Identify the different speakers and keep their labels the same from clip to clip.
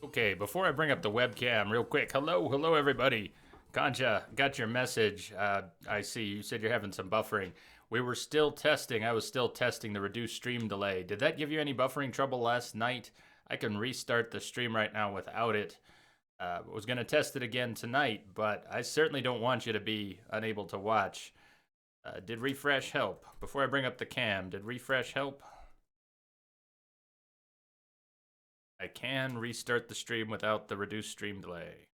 Speaker 1: Okay, before I bring up the webcam, real quick. Hello, everybody. Concha, got your message. I see you said you're having some buffering. We were still testing. I was still testing the reduced stream delay. Did that give you any buffering trouble last night? I can restart the stream right now without it. I was going to test it again tonight, but I certainly don't want you to be unable to watch. Did refresh help? Before I bring up the cam, did refresh help? I can restart the stream without the reduced stream delay.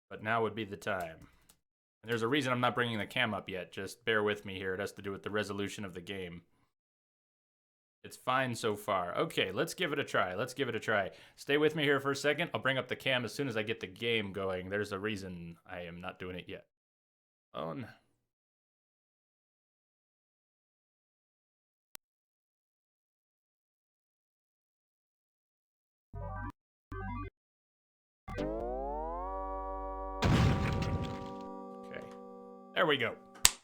Speaker 1: But now would be the time. And there's a reason I'm not bringing the cam up yet. Just bear with me here. It has to do with the resolution of the game. It's fine so far. Okay, let's give it a try. Let's give it a try. Stay with me here for a second. I'll bring up the cam as soon as I get the game going. There's a reason I am not doing it yet. On. Okay. There we go.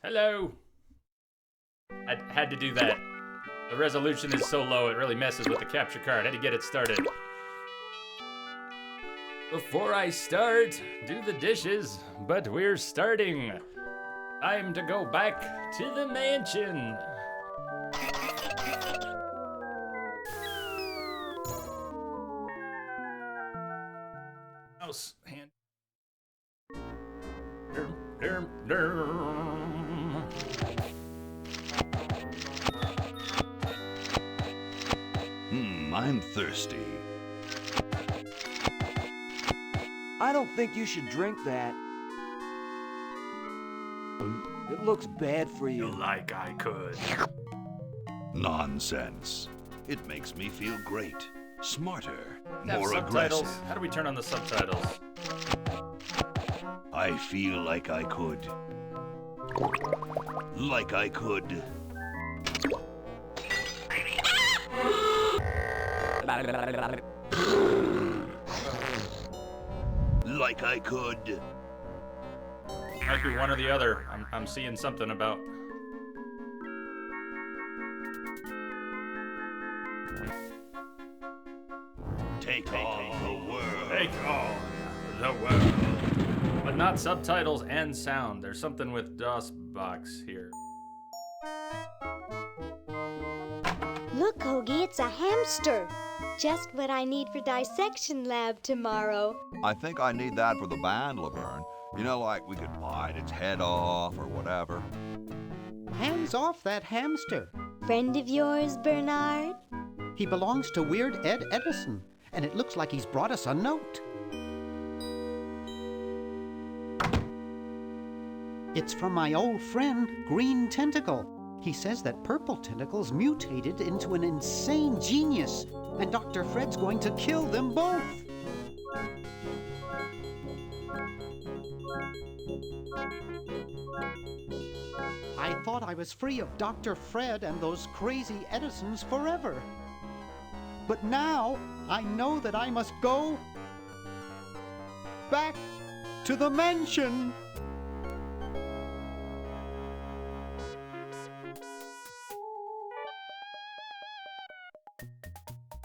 Speaker 1: Hello. I had to do that. The resolution is so low, it really messes with the capture card. I had to get it started. Before I start, do the dishes, but we're starting. Time to go back to the mansion. Mouse hand.
Speaker 2: I'm thirsty.
Speaker 3: I don't think you should drink that.
Speaker 2: It looks bad for you.
Speaker 1: Like I could.
Speaker 3: Nonsense. It makes me feel great. Smarter.
Speaker 1: Have
Speaker 3: More
Speaker 1: subtitles.
Speaker 3: aggressive.
Speaker 1: How do we turn on the subtitles?
Speaker 3: I feel like I could. Like I could. Like I could.
Speaker 1: Might be one or the other. I'm seeing something about.
Speaker 3: Take on the world.
Speaker 1: Take on the world. But not subtitles and sound. There's something with DOSBox here.
Speaker 4: Look, Hoagie, it's a hamster. Just what I need for dissection lab tomorrow.
Speaker 5: I think I need that for the band, Laverne. You know, like we could bite its head off or whatever.
Speaker 6: Hands off that hamster.
Speaker 4: Friend of yours, Bernard?
Speaker 6: He belongs to Weird Ed Edison, and it looks like he's brought us a note. It's from my old friend, Green Tentacle. He says that Purple Tentacle's mutated into an insane genius, and Dr. Fred's going to kill them both. I thought I was free of Dr. Fred and those crazy Edisons forever. But now I know that I must go back to the mansion.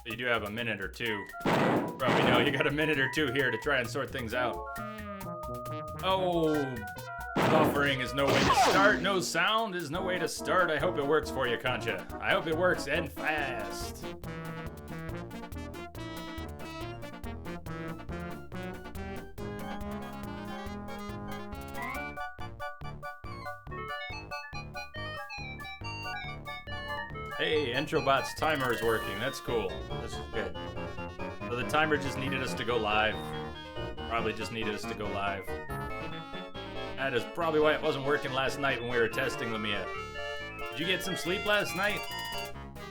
Speaker 1: You do have a minute or two. Probably know you got a minute or two here to try and sort things out. Oh, buffering is no way to start. No sound is no way to start. I hope it works for you, Concha. I hope it works and fast. Hey, Entrobot's timer is working. That's cool. This is good. So the timer just needed us to go live. Probably just needed us to go live. That is probably why it wasn't working last night when we were testing Lamia. Did you get some sleep last night?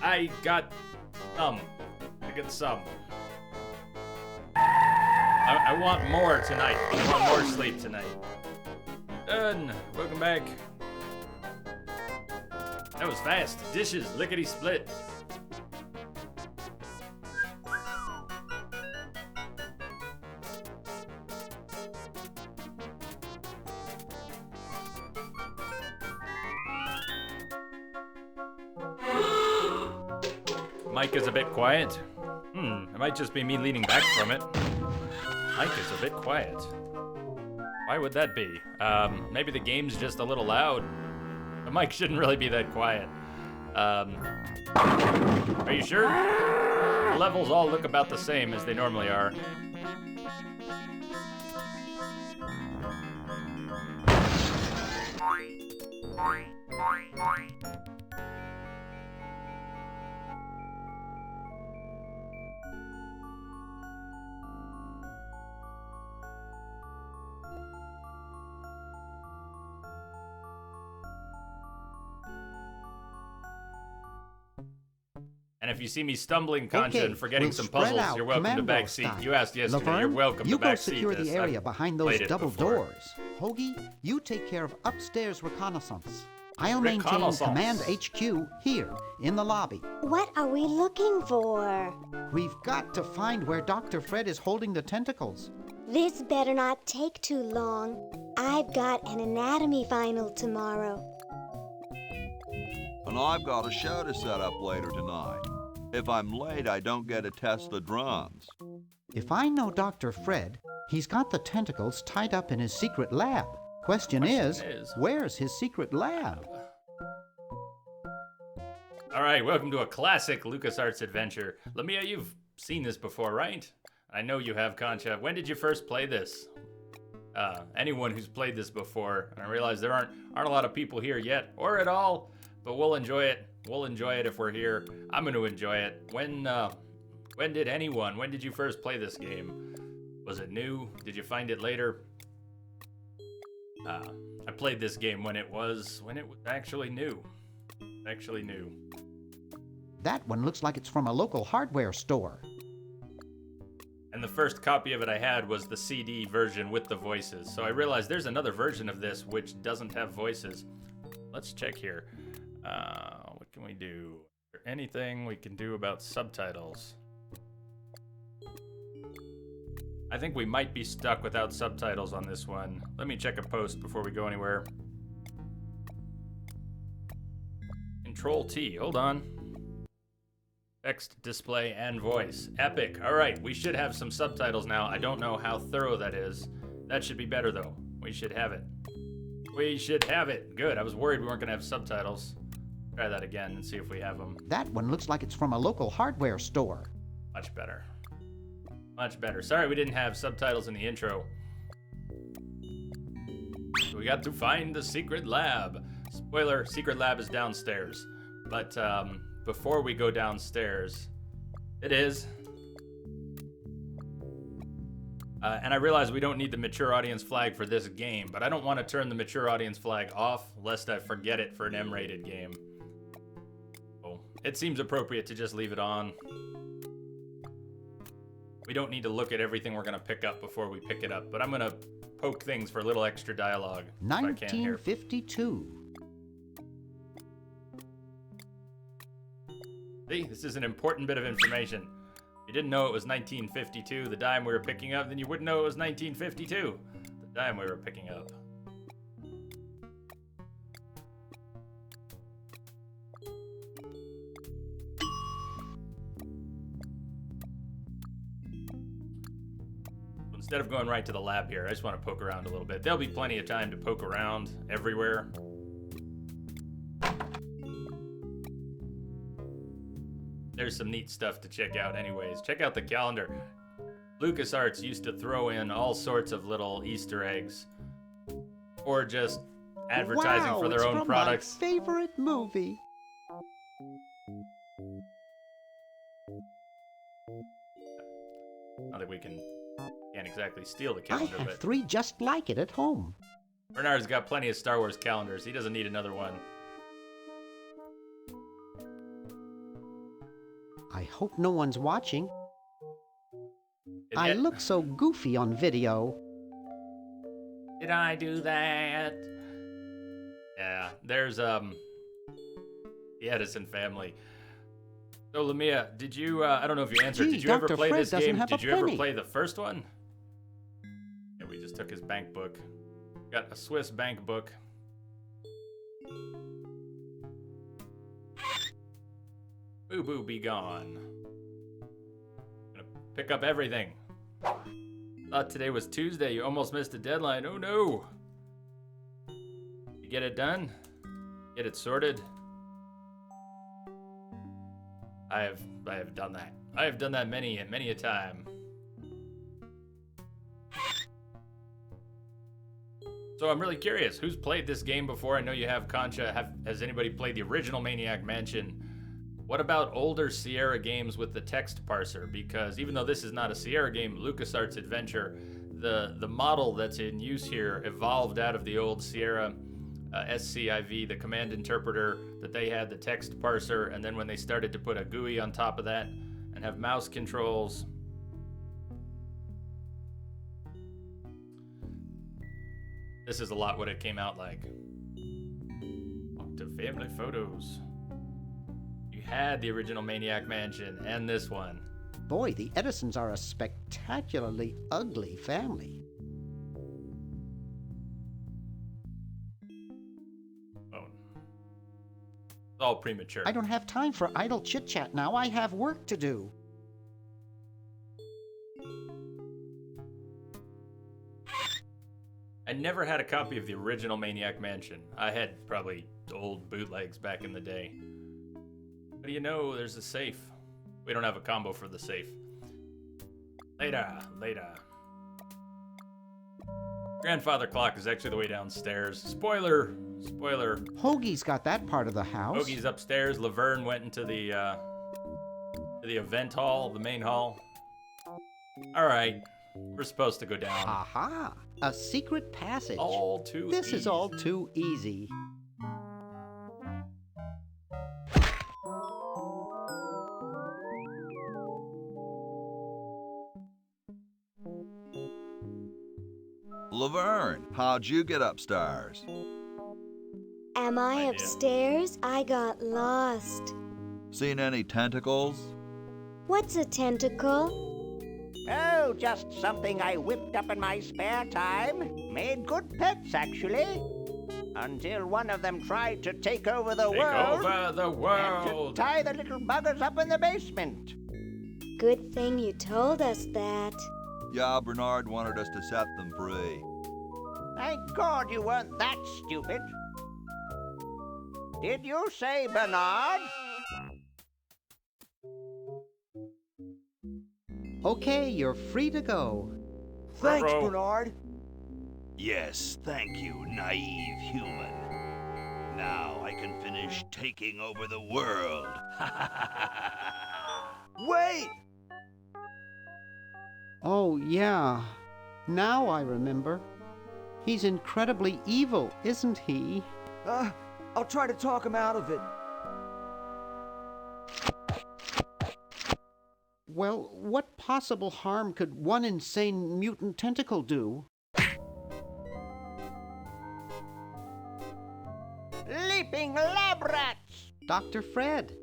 Speaker 1: I got some. I want more tonight. I want more sleep tonight. Done. Welcome back. That was fast. Dishes, lickety split. Mic is a bit quiet. It might just be me leaning back from it. Mic is a bit quiet. Why would that be? Maybe the game's just a little loud. The mic shouldn't really be that quiet. Are you sure? The levels all look about the same as they normally are. And if you see me stumbling, Concha, and forgetting
Speaker 6: we'll
Speaker 1: some
Speaker 6: spread
Speaker 1: puzzles,
Speaker 6: out
Speaker 1: you're welcome to
Speaker 6: commando
Speaker 1: back seat.
Speaker 6: style.
Speaker 1: You asked yesterday.
Speaker 6: Laverne,
Speaker 1: You're welcome
Speaker 6: you
Speaker 1: to back
Speaker 6: go
Speaker 1: seat.
Speaker 6: secure the
Speaker 1: this.
Speaker 6: area
Speaker 1: I've
Speaker 6: behind those
Speaker 1: played it
Speaker 6: double
Speaker 1: before.
Speaker 6: doors. Hoagie, you take care of upstairs reconnaissance. I'll maintain
Speaker 1: Reconnaissance.
Speaker 6: Command HQ here in the lobby.
Speaker 4: What are we looking for?
Speaker 6: We've got to find where Dr. Fred is holding the tentacles.
Speaker 4: This better not take too long. I've got an anatomy final tomorrow.
Speaker 5: And I've got a show to set up later tonight. If I'm late, I don't get to test the drums.
Speaker 6: If I know Dr. Fred, he's got the tentacles tied up in his secret lab. Question is, where's his secret lab?
Speaker 1: All right, welcome to a classic LucasArts adventure. Lamia, you've seen this before, right? I know you have, Concha. When did you first play this? Anyone who's played this before, and I realize there aren't a lot of people here yet, or at all, but we'll enjoy it. We'll enjoy it if we're here. I'm going to enjoy it. When did you first play this game? Was it new? Did you find it later? I played this game when it was actually new. Actually new.
Speaker 6: That one looks like it's from a local hardware store.
Speaker 1: And the first copy of it I had was the CD version with the voices. So I realized there's another version of this which doesn't have voices. Let's check here. What can we do? Is there anything we can do about subtitles? I think we might be stuck without subtitles on this one. Let me check a post before we go anywhere. Control T, hold on. Text, display, and voice. Epic. All right, we should have some subtitles now. I don't know how thorough that is. That should be better, though. We should have it. We should have it. Good. I was worried we weren't going to have subtitles. Try that again and see if we have them.
Speaker 6: That one looks like it's from a local hardware store.
Speaker 1: Much better. Much better. Sorry we didn't have subtitles in the intro. We got to find the secret lab. Spoiler, secret lab is downstairs. But, before we go downstairs, it is. And I realize we don't need the mature audience flag for this game, but I don't want to turn the mature audience flag off lest I forget it for an M-rated game. So it seems appropriate to just leave it on. We don't need to look at everything we're going to pick up before we pick it up, but I'm going to poke things for a little extra dialogue.
Speaker 6: 1952.
Speaker 1: See, this is an important bit of information. If you didn't know it was 1952, the dime we were picking up, then you wouldn't know it was 1952, the dime we were picking up. Instead of going right to the lab here, I just want to poke around a little bit. There'll be plenty of time to poke around everywhere. There's some neat stuff to check out anyways. Check out the calendar. LucasArts used to throw in all sorts of little Easter eggs. Or just advertising for their own products.
Speaker 6: My favorite movie.
Speaker 1: Not that we can't exactly steal the
Speaker 6: I
Speaker 1: calendar,
Speaker 6: have
Speaker 1: but
Speaker 6: 3 just like it at home.
Speaker 1: Bernard's got plenty of Star Wars calendars. He doesn't need another one.
Speaker 6: I hope no one's watching.
Speaker 1: And
Speaker 6: I
Speaker 1: yet-
Speaker 6: look so goofy on video.
Speaker 1: Did I do that? Yeah, there's the Edison family. So Lamia, did you? I don't know if you answered.
Speaker 6: Gee,
Speaker 1: Did you ever
Speaker 6: Dr.
Speaker 1: play
Speaker 6: Fred
Speaker 1: this
Speaker 6: doesn't
Speaker 1: game?
Speaker 6: have a
Speaker 1: Did you ever
Speaker 6: penny.
Speaker 1: play the first one? Yeah, we just took his bank book. Got a Swiss bank book. Boo boo be gone. Gonna pick up everything. Thought today was Tuesday. You almost missed the deadline. Oh no. You get it done? Get it sorted? I have done that. I have done that many a time. So I'm really curious, who's played this game before? I know you have, Concha. Has anybody played the original Maniac Mansion? What about older Sierra games with the text parser? Because even though this is not a Sierra game, LucasArts Adventure, the model that's in use here evolved out of the old Sierra SCIV, the command interpreter that they had, the text parser, and then when they started to put a GUI on top of that and have mouse controls. This is a lot what it came out like. Walk to family photos. You had the original Maniac Mansion and this one.
Speaker 6: Boy, the Edisons are a spectacularly ugly family.
Speaker 1: Oh. It's all premature.
Speaker 6: I don't have time for idle chit-chat now. I have work to do.
Speaker 1: I never had a copy of the original Maniac Mansion. I had probably old bootlegs back in the day. What do you know? There's a safe. We don't have a combo for the safe. Later. Grandfather clock is actually the way downstairs. Spoiler.
Speaker 6: Hoagie's got that part of the house.
Speaker 1: Hoagie's upstairs. Laverne went into the event hall, the main hall. All right. We're supposed to go down.
Speaker 6: Aha! A secret passage.
Speaker 1: All too
Speaker 6: This
Speaker 1: easy.
Speaker 6: is all too easy.
Speaker 5: Laverne, how'd you get upstairs?
Speaker 4: Am I
Speaker 1: Idea.
Speaker 4: upstairs? I got lost.
Speaker 5: Seen any tentacles?
Speaker 4: What's a tentacle?
Speaker 2: Oh, just something I whipped up in my spare time. Made good pets, actually. Until one of them tried to take over the
Speaker 1: Take
Speaker 2: world.
Speaker 1: over the
Speaker 2: And to
Speaker 1: world.
Speaker 2: tie the little buggers up in the basement.
Speaker 4: Good thing you told us that.
Speaker 5: Yeah, Bernard wanted us to set them free.
Speaker 2: Thank God you weren't that stupid. Did you say Bernard?
Speaker 6: Okay, you're free to go.
Speaker 7: Thanks,
Speaker 1: Ruh-roh.
Speaker 7: Bernard.
Speaker 3: Yes, thank you, naive human. Now I can finish taking over the world.
Speaker 7: Wait!
Speaker 6: Oh, yeah. Now I remember. He's incredibly evil, isn't he?
Speaker 7: I'll try to talk him out of it.
Speaker 6: Well, what possible harm could one insane mutant tentacle do?
Speaker 2: Leaping lab rats!
Speaker 6: Dr. Fred.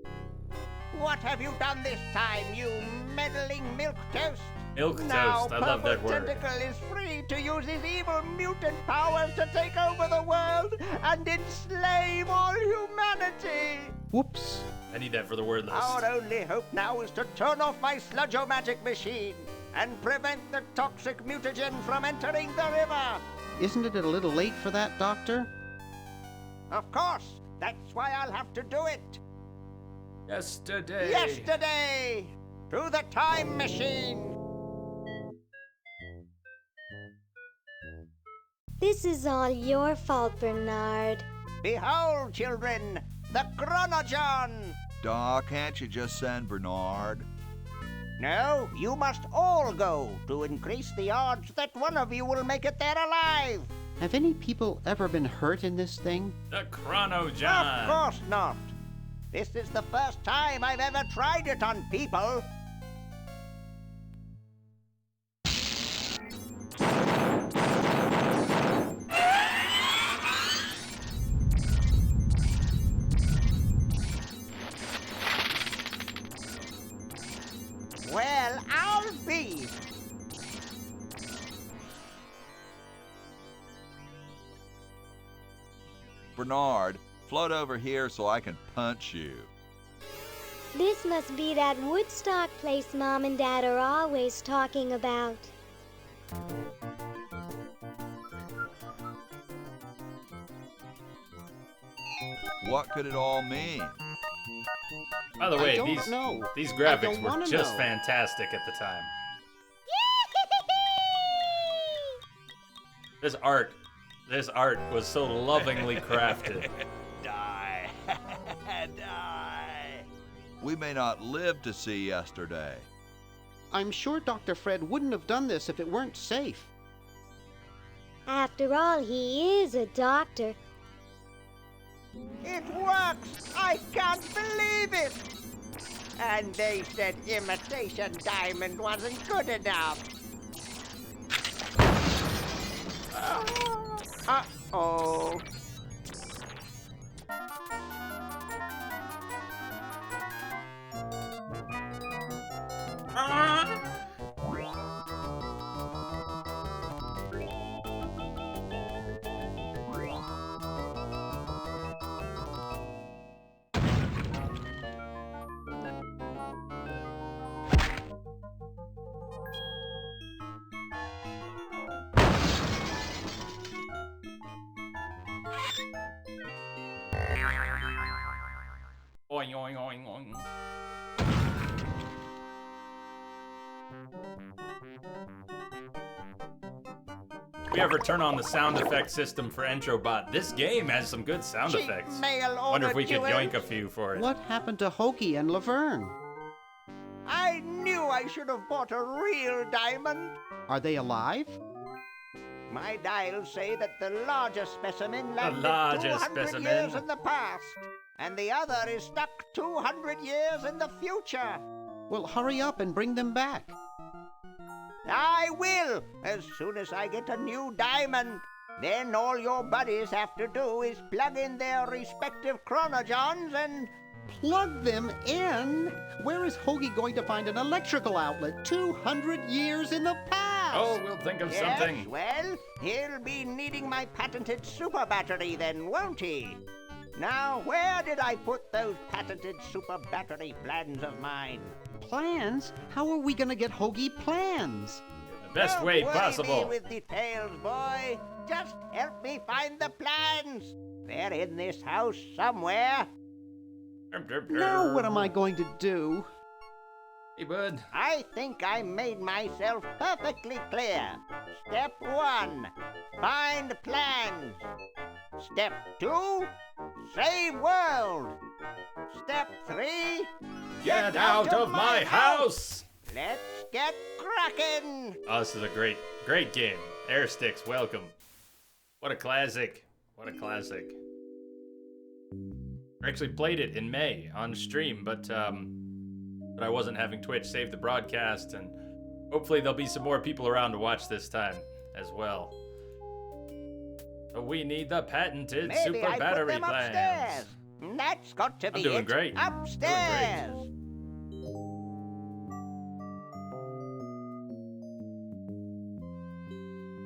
Speaker 2: What have you done this time, you meddling milquetoast?
Speaker 1: Milk
Speaker 2: Now
Speaker 1: toast. I love that
Speaker 2: Purple
Speaker 1: word.
Speaker 2: Tentacle is free to use his evil mutant powers to take over the world and enslave all humanity.
Speaker 6: Whoops.
Speaker 1: I need that for the word list.
Speaker 2: Our only hope now is to turn off my sludge-o-magic machine and prevent the toxic mutagen from entering the river.
Speaker 6: Isn't it a little late for that, Doctor?
Speaker 2: Of course, that's why I'll have to do it.
Speaker 1: Yesterday.
Speaker 2: Yesterday, through the time machine.
Speaker 4: This is all your fault, Bernard.
Speaker 2: Behold, children, the Chronogon.
Speaker 5: Doc, can't you just send Bernard?
Speaker 2: No, you must all go to increase the odds that one of you will make it there alive.
Speaker 6: Have any people ever been hurt in this thing?
Speaker 1: The Chronogon.
Speaker 2: Of course not. This is the first time I've ever tried it on people. Well, I'll be.
Speaker 5: Bernard, float over here so I can punch you.
Speaker 4: This must be that Woodstock place Mom and Dad are always talking about.
Speaker 5: What could it all mean?
Speaker 1: By the way,
Speaker 6: I don't know.
Speaker 1: these
Speaker 6: I
Speaker 1: graphics
Speaker 6: don't
Speaker 1: were
Speaker 6: wanna
Speaker 1: just
Speaker 6: know.
Speaker 1: fantastic at the time. This art was so lovingly crafted.
Speaker 3: Die. Die.
Speaker 5: We may not live to see yesterday.
Speaker 6: I'm sure Dr. Fred wouldn't have done this if it weren't safe.
Speaker 4: After all, he is a doctor.
Speaker 2: It works! I can't believe it! And they said imitation diamond wasn't good enough. Uh-oh.
Speaker 1: Oing, oing, oing, oing. If you ever turn on the sound effect system for Entrobot, this game has some good sound
Speaker 2: Cheap
Speaker 1: effects.
Speaker 2: mail
Speaker 1: Wonder if we
Speaker 2: order
Speaker 1: could
Speaker 2: jewels.
Speaker 1: yoink a few for it.
Speaker 6: What happened to Hokey and Laverne?
Speaker 2: I knew I should have bought a real diamond.
Speaker 6: Are they alive?
Speaker 2: My dials say that the largest specimen landed
Speaker 1: largest
Speaker 2: 200
Speaker 1: specimen.
Speaker 2: years in the past, and the other is stuck 200 years in the future.
Speaker 6: Well, hurry up and bring them back.
Speaker 2: I will, as soon as I get a new diamond. Then all your buddies have to do is plug in their respective chronogens and...
Speaker 6: Plug them in? Where is Hoagie going to find an electrical outlet 200 years in the past?
Speaker 1: Oh, we'll think of something.
Speaker 2: Yes, well, he'll be needing my patented super battery then, won't he? Now, where did I put those patented super battery plans of mine?
Speaker 6: Plans? How are we going to get Hoagie plans?
Speaker 1: The best way
Speaker 2: Don't worry
Speaker 1: possible.
Speaker 2: me with details, boy. Just help me find the plans. They're in this house somewhere.
Speaker 6: Now what am I going to do?
Speaker 1: Hey, bud.
Speaker 2: I think I made myself perfectly clear. Step 1, find plans. Step 2, save world. Step 3,
Speaker 1: Get out of my house!
Speaker 2: let's get cracking.
Speaker 1: Oh, this is a great game. Air Sticks, welcome. What a classic. What a classic. I actually played it in May on stream, but I wasn't having Twitch save the broadcast, and hopefully there'll be some more people around to watch this time as well. So we need the patented
Speaker 2: Maybe
Speaker 1: super
Speaker 2: I
Speaker 1: battery
Speaker 2: put them
Speaker 1: plans.
Speaker 2: upstairs. That's got to be
Speaker 1: doing
Speaker 2: it.
Speaker 1: great. I'm doing
Speaker 2: Upstairs.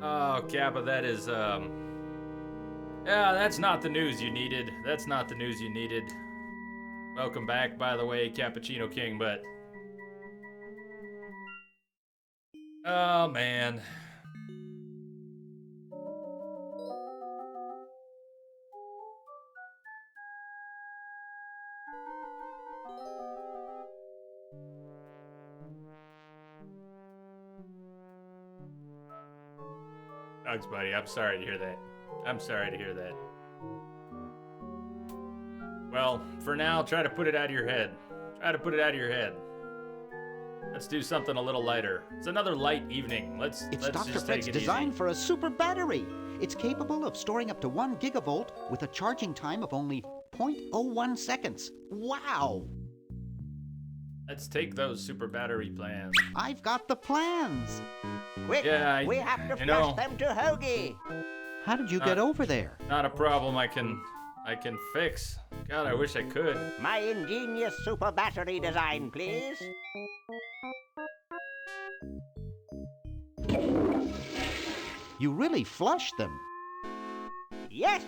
Speaker 1: Oh, Kappa, that is, yeah, that's not the news you needed. That's not the news you needed. Welcome back, by the way, Cappuccino King, but... Oh, man. Thanks, buddy. I'm sorry to hear that. I'm sorry to hear that. Well, for now, try to put it out of your head. Try to put it out of your head. Let's do something a little lighter. It's another light evening. Let's
Speaker 6: It's Dr.
Speaker 1: just
Speaker 6: Fred's
Speaker 1: take it
Speaker 6: design
Speaker 1: easy.
Speaker 6: for a super battery. It's capable of storing up to 1 gigavolt with a charging time of only 0.01 seconds. Wow!
Speaker 1: Let's take those super battery plans.
Speaker 6: I've got the plans.
Speaker 2: Quick,
Speaker 1: Yeah,
Speaker 2: we have to
Speaker 1: you
Speaker 2: flush
Speaker 1: know-
Speaker 2: them to Hoagie.
Speaker 6: How did you get over there?
Speaker 1: Not a problem I can fix. God, I wish I could.
Speaker 2: My ingenious super battery design, please.
Speaker 6: You really flushed them.
Speaker 2: Yes.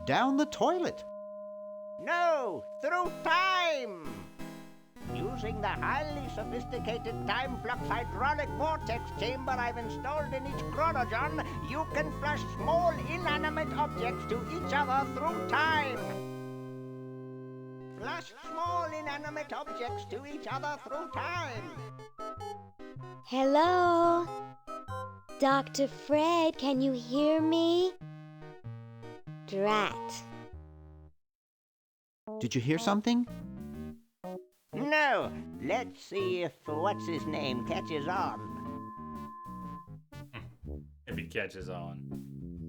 Speaker 6: Down the toilet.
Speaker 2: No, through time. Using the highly sophisticated time flux hydraulic vortex chamber I've installed in each chronogen, you can flush small inanimate objects to each other through time. Flush small inanimate objects to each other through time.
Speaker 4: Hello? Dr. Fred, can you hear me? Drat.
Speaker 6: Did you hear something?
Speaker 2: No, let's see if what's his name catches on.
Speaker 1: If he catches on.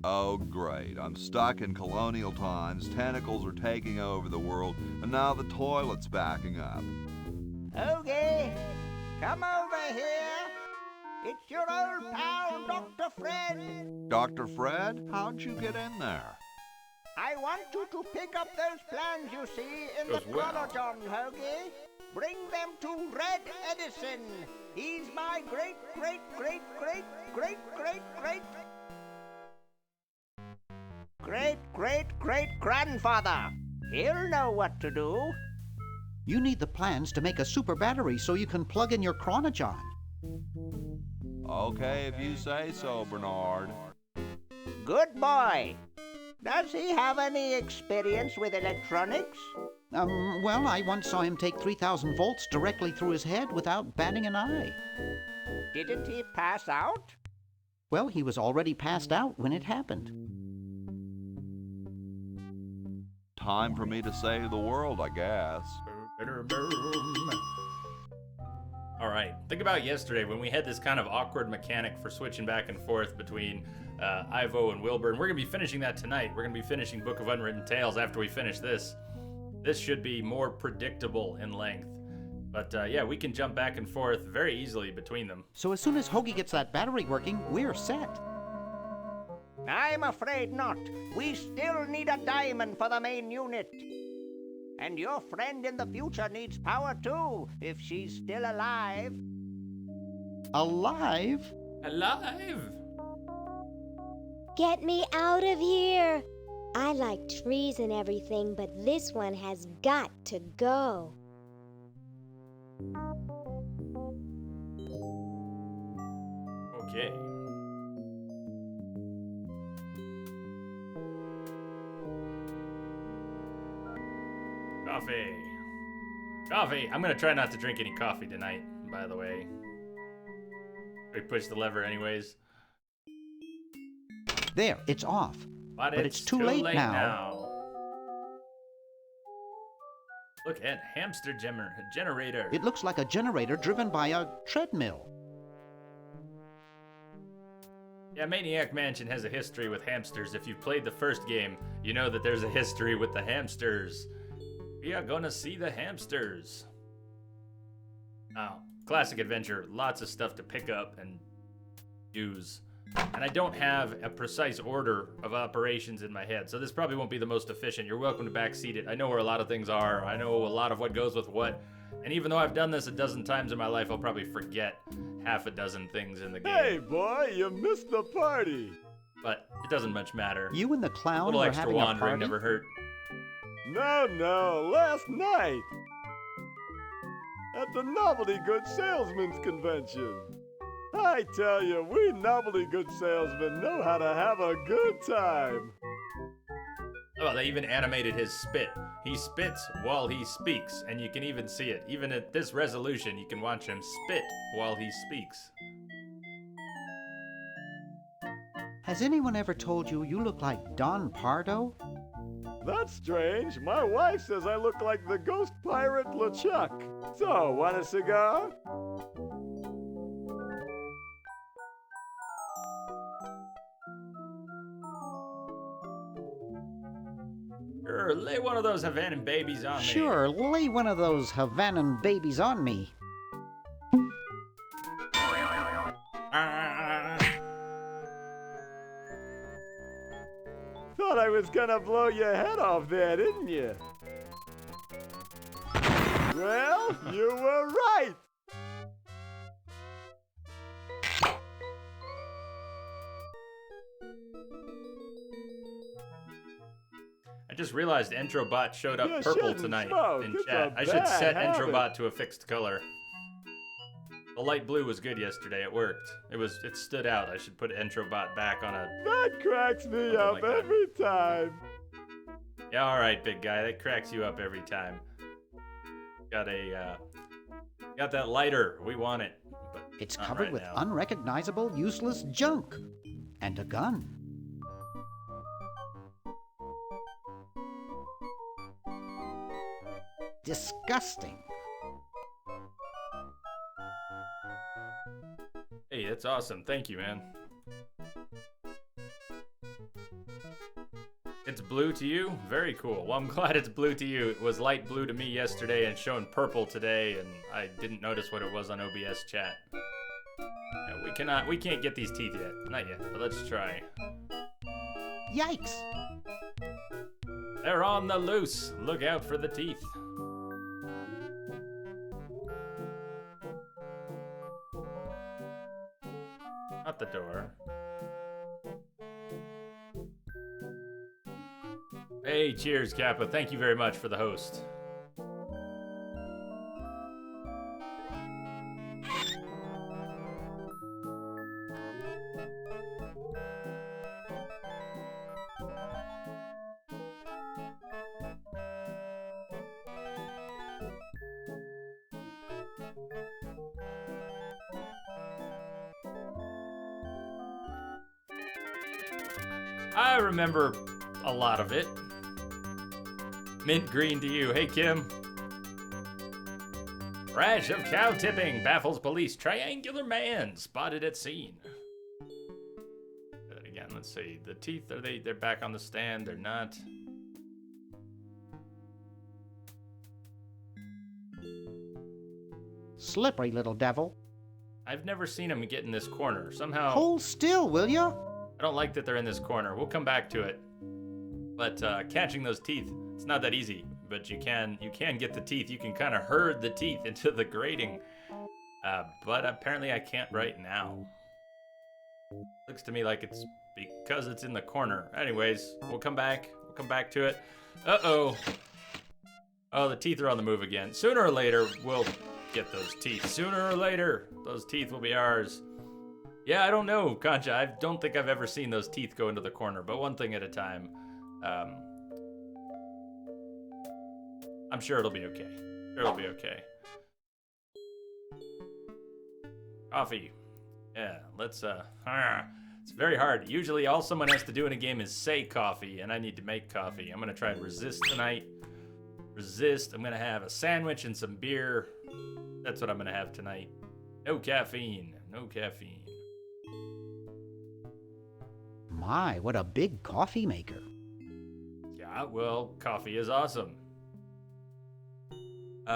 Speaker 5: Oh, great. I'm stuck in colonial times, tentacles are taking over the world, and now the toilet's backing up.
Speaker 2: Okay, come over here. It's your old pal, Dr. Fred.
Speaker 5: Dr. Fred, how'd you get in there?
Speaker 2: I want you to pick up those plans you see in the
Speaker 1: Goes well.
Speaker 2: chronogen, Hoagie. Bring them to Red Edison. He's my great, great, great, great, great, great, great, great, great, great grandfather. He'll know what to do.
Speaker 6: You need the plans to make a super battery so you can plug in your chronogen.
Speaker 5: Okay, if you say so, Bernard.
Speaker 2: Good boy. Does he have any experience with electronics?
Speaker 6: Well, I once saw him take 3,000 volts directly through his head without batting an eye.
Speaker 2: Didn't he pass out?
Speaker 6: Well, he was already passed out when it happened.
Speaker 5: Time for me to save the world, I guess.
Speaker 1: All right. Think about yesterday when we had this kind of awkward mechanic for switching back and forth between Ivo and Wilbur, and we're going to be finishing that tonight. We're going to be finishing Book of Unwritten Tales after we finish this. This should be more predictable in length. But yeah, we can jump back and forth very easily between them.
Speaker 6: So as soon as Hoagie gets that battery working, we're set.
Speaker 2: I'm afraid not. We still need a diamond for the main unit. And your friend in the future needs power too, if she's still alive.
Speaker 6: Alive?
Speaker 1: Alive!
Speaker 4: Get me out of here! I like trees and everything, but this one has got to go.
Speaker 1: Okay. Coffee. Coffee. I'm gonna try not to drink any coffee tonight, by the way. We push the lever anyways.
Speaker 6: There, it's off.
Speaker 1: But
Speaker 6: it's too late now.
Speaker 1: Look at hamster generator.
Speaker 6: It looks like a generator driven by a treadmill.
Speaker 1: Yeah, Maniac Mansion has a history with hamsters. If you've played the first game, you know that there's a history with the hamsters. We are gonna see the hamsters. Oh, classic adventure. Lots of stuff to pick up and use. And I don't have a precise order of operations in my head, so this probably won't be the most efficient. You're welcome to backseat it. I know where a lot of things are. I know a lot of what goes with what. And even though I've done this a dozen times in my life, I'll probably forget half a dozen things in the game.
Speaker 8: Hey, boy, you missed the party.
Speaker 1: But it doesn't much matter.
Speaker 6: You and the
Speaker 1: A
Speaker 6: clown
Speaker 1: little
Speaker 6: were
Speaker 1: extra
Speaker 6: having a
Speaker 1: wandering
Speaker 6: party?
Speaker 1: never hurt.
Speaker 8: No, last night. At the Novelty Good Salesman's Convention. I tell you, we novelty good salesmen know how to have a good time.
Speaker 1: Oh, they even animated his spit. He spits while he speaks, and you can even see it. Even at this resolution, you can watch him spit while he speaks.
Speaker 6: Has anyone ever told you you look like Don Pardo?
Speaker 8: That's strange. My wife says I look like the ghost pirate LeChuck. So, want a cigar?
Speaker 1: Sure, lay one of those Havanan babies on me.
Speaker 6: Sure, lay one of those Havanan babies on me.
Speaker 1: Ah.
Speaker 8: Thought I was gonna blow your head off there, didn't you? Well, you were right.
Speaker 1: I just realized Entrobot showed up
Speaker 8: You
Speaker 1: purple
Speaker 8: shouldn't
Speaker 1: tonight
Speaker 8: smoke.
Speaker 1: in
Speaker 8: It's
Speaker 1: chat.
Speaker 8: a
Speaker 1: I should
Speaker 8: bad
Speaker 1: set
Speaker 8: habit.
Speaker 1: Entrobot to a fixed color. The light blue was good yesterday. It worked. It stood out. I should put Entrobot back on a...
Speaker 8: That cracks me
Speaker 1: Something
Speaker 8: up
Speaker 1: like that.
Speaker 8: every time.
Speaker 1: Yeah, all right, big guy. That cracks you up every time. Got that lighter. We want it. But
Speaker 6: It's
Speaker 1: not
Speaker 6: covered
Speaker 1: right
Speaker 6: with
Speaker 1: now.
Speaker 6: unrecognizable, useless junk. And a gun. Disgusting.
Speaker 1: Hey, that's awesome. Thank you, man. It's blue to you? Very cool. Well, I'm glad it's blue to you. It was light blue to me yesterday and showing purple today, and I didn't notice what it was on OBS chat. Yeah, we can't get these teeth yet. Not yet, but let's try.
Speaker 6: Yikes!
Speaker 1: They're on the loose. Look out for the teeth. Not the door. Hey, cheers, Kappa. Thank you very much for the host. I remember a lot of it. Mint green to you. Hey, Kim. Rash of cow tipping baffles police. Triangular man spotted at scene. Again, let's see. The teeth, they're back on the stand? They're not.
Speaker 6: Slippery little devil.
Speaker 1: I've never seen them get in this corner. Somehow,
Speaker 6: Hold still, will ya?
Speaker 1: I don't like that they're in this corner. We'll come back to it. But catching those teeth, it's not that easy. But you can get the teeth. You can kind of herd the teeth into the grating. But apparently I can't right now. Looks to me like it's because it's in the corner. Anyways, we'll come back. We'll come back to it. Uh-oh. Oh, the teeth are on the move again. Sooner or later, we'll get those teeth. Sooner or later, those teeth will be ours. Yeah, I don't know, Concha. I don't think I've ever seen those teeth go into the corner, but one thing at a time. I'm sure it'll be okay. It'll be okay. Coffee. Yeah, let's, it's very hard. Usually all someone has to do in a game is say coffee, and I need to make coffee. I'm gonna try and resist tonight. Resist. I'm gonna have a sandwich and some beer. That's what I'm gonna have tonight. No caffeine. No caffeine.
Speaker 6: My, what a big coffee maker.
Speaker 1: Yeah, well, coffee is awesome. Did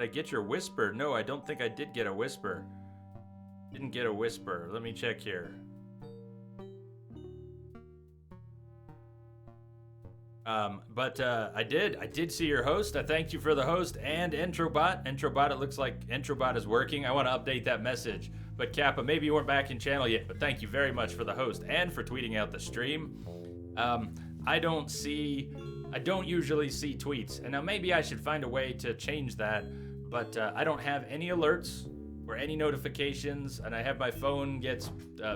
Speaker 1: I get your whisper? No, I don't think I did get a whisper. Didn't get a whisper. Let me check here. But I did see your host. I thanked you for the host and Entrobot. Entrobot, it looks like Entrobot is working. I want to update that message. But Kappa, maybe you weren't back in channel yet, but thank you very much for the host and for tweeting out the stream. I don't usually see tweets, and now maybe I should find a way to change that, but I don't have any alerts or any notifications, and I have my phone gets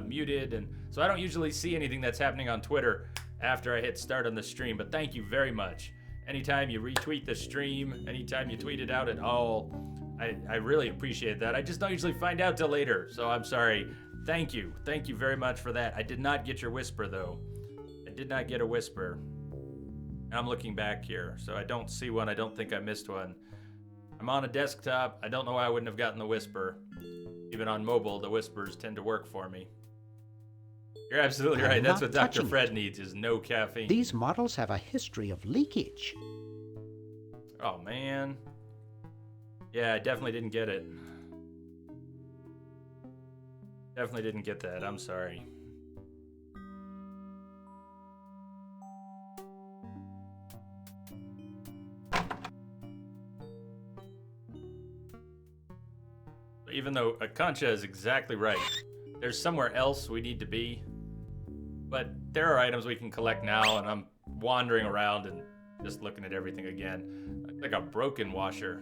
Speaker 1: muted, and so I don't usually see anything that's happening on Twitter after I hit start on the stream, but thank you very much. Anytime you retweet the stream, anytime you tweet it out at all, I really appreciate that. I just don't usually find out till later, so I'm sorry. Thank you very much for that. I did not get your whisper, though. I did not get a whisper. I'm looking back here, so I don't see one. I don't think I missed one. I'm on a desktop. I don't know why I wouldn't have gotten the whisper. Even on mobile, the whispers tend to work for me. You're absolutely right. That's what Dr. Fred needs, is no caffeine.
Speaker 6: These models have a history of leakage.
Speaker 1: Oh, man. Yeah, I definitely didn't get it. Definitely didn't get that. I'm sorry. Even though Concha is exactly right, there's somewhere else we need to be. But there are items we can collect now, and I'm wandering around and just looking at everything again. Like a broken washer.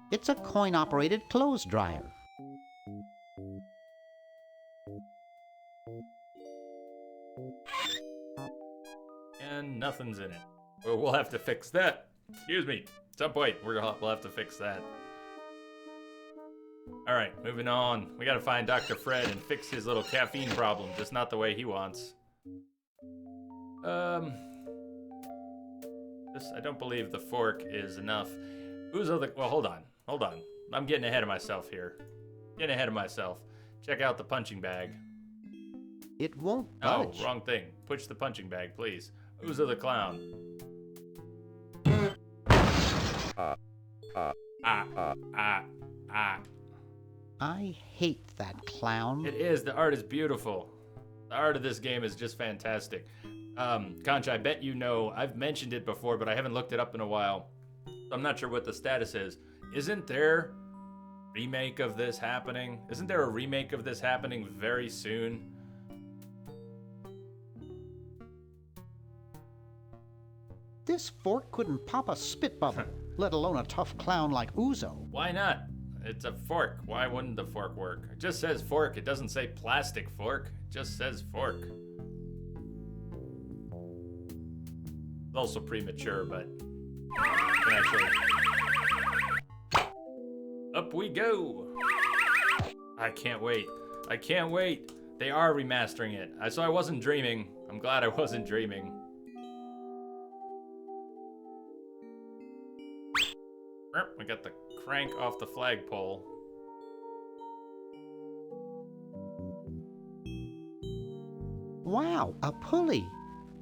Speaker 6: It's a coin-operated clothes dryer.
Speaker 1: And nothing's in it. Well, we'll have to fix that. Excuse me. At some point, we'll have to fix that. Alright, moving on. We gotta find Dr. Fred and fix his little caffeine problem, just not the way he wants. I don't believe the fork is enough. Well, hold on. I'm getting ahead of myself here. Check out the punching bag.
Speaker 6: It won't
Speaker 1: Oh,
Speaker 6: budge.
Speaker 1: wrong thing. Push the punching bag, please. Uzo the clown.
Speaker 6: I hate that clown.
Speaker 1: It is. The art is beautiful. The art of this game is just fantastic. Concha, I bet you know, I've mentioned it before, but I haven't looked it up in a while. I'm not sure what the status is. Isn't there a remake of this happening? Isn't there a remake of this happening very soon?
Speaker 6: This fork couldn't pop a spit bubble, let alone a tough clown like Uzo.
Speaker 1: Why not? It's a fork. Why wouldn't the fork work? It just says fork. It doesn't say plastic fork. It just says fork. It's also premature, but can actually... Up we go. I can't wait. They are remastering it. So I wasn't dreaming. I'm glad I wasn't dreaming. We got the crank off the flagpole.
Speaker 6: Wow, a pulley!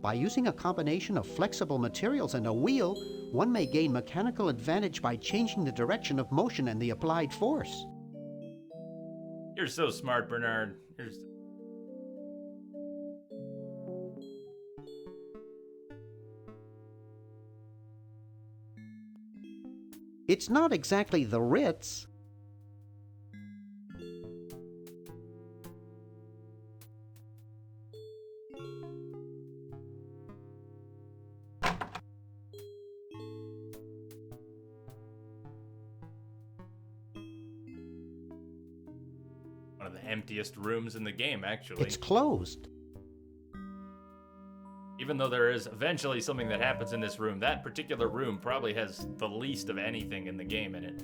Speaker 6: By using a combination of flexible materials and a wheel, one may gain mechanical advantage by changing the direction of motion and the applied force.
Speaker 1: You're so smart, Bernard.
Speaker 6: It's not exactly the Ritz.
Speaker 1: One of the emptiest rooms in the game, actually.
Speaker 6: It's closed.
Speaker 1: Even though there is eventually something that happens in this room, that particular room probably has the least of anything in the game in it.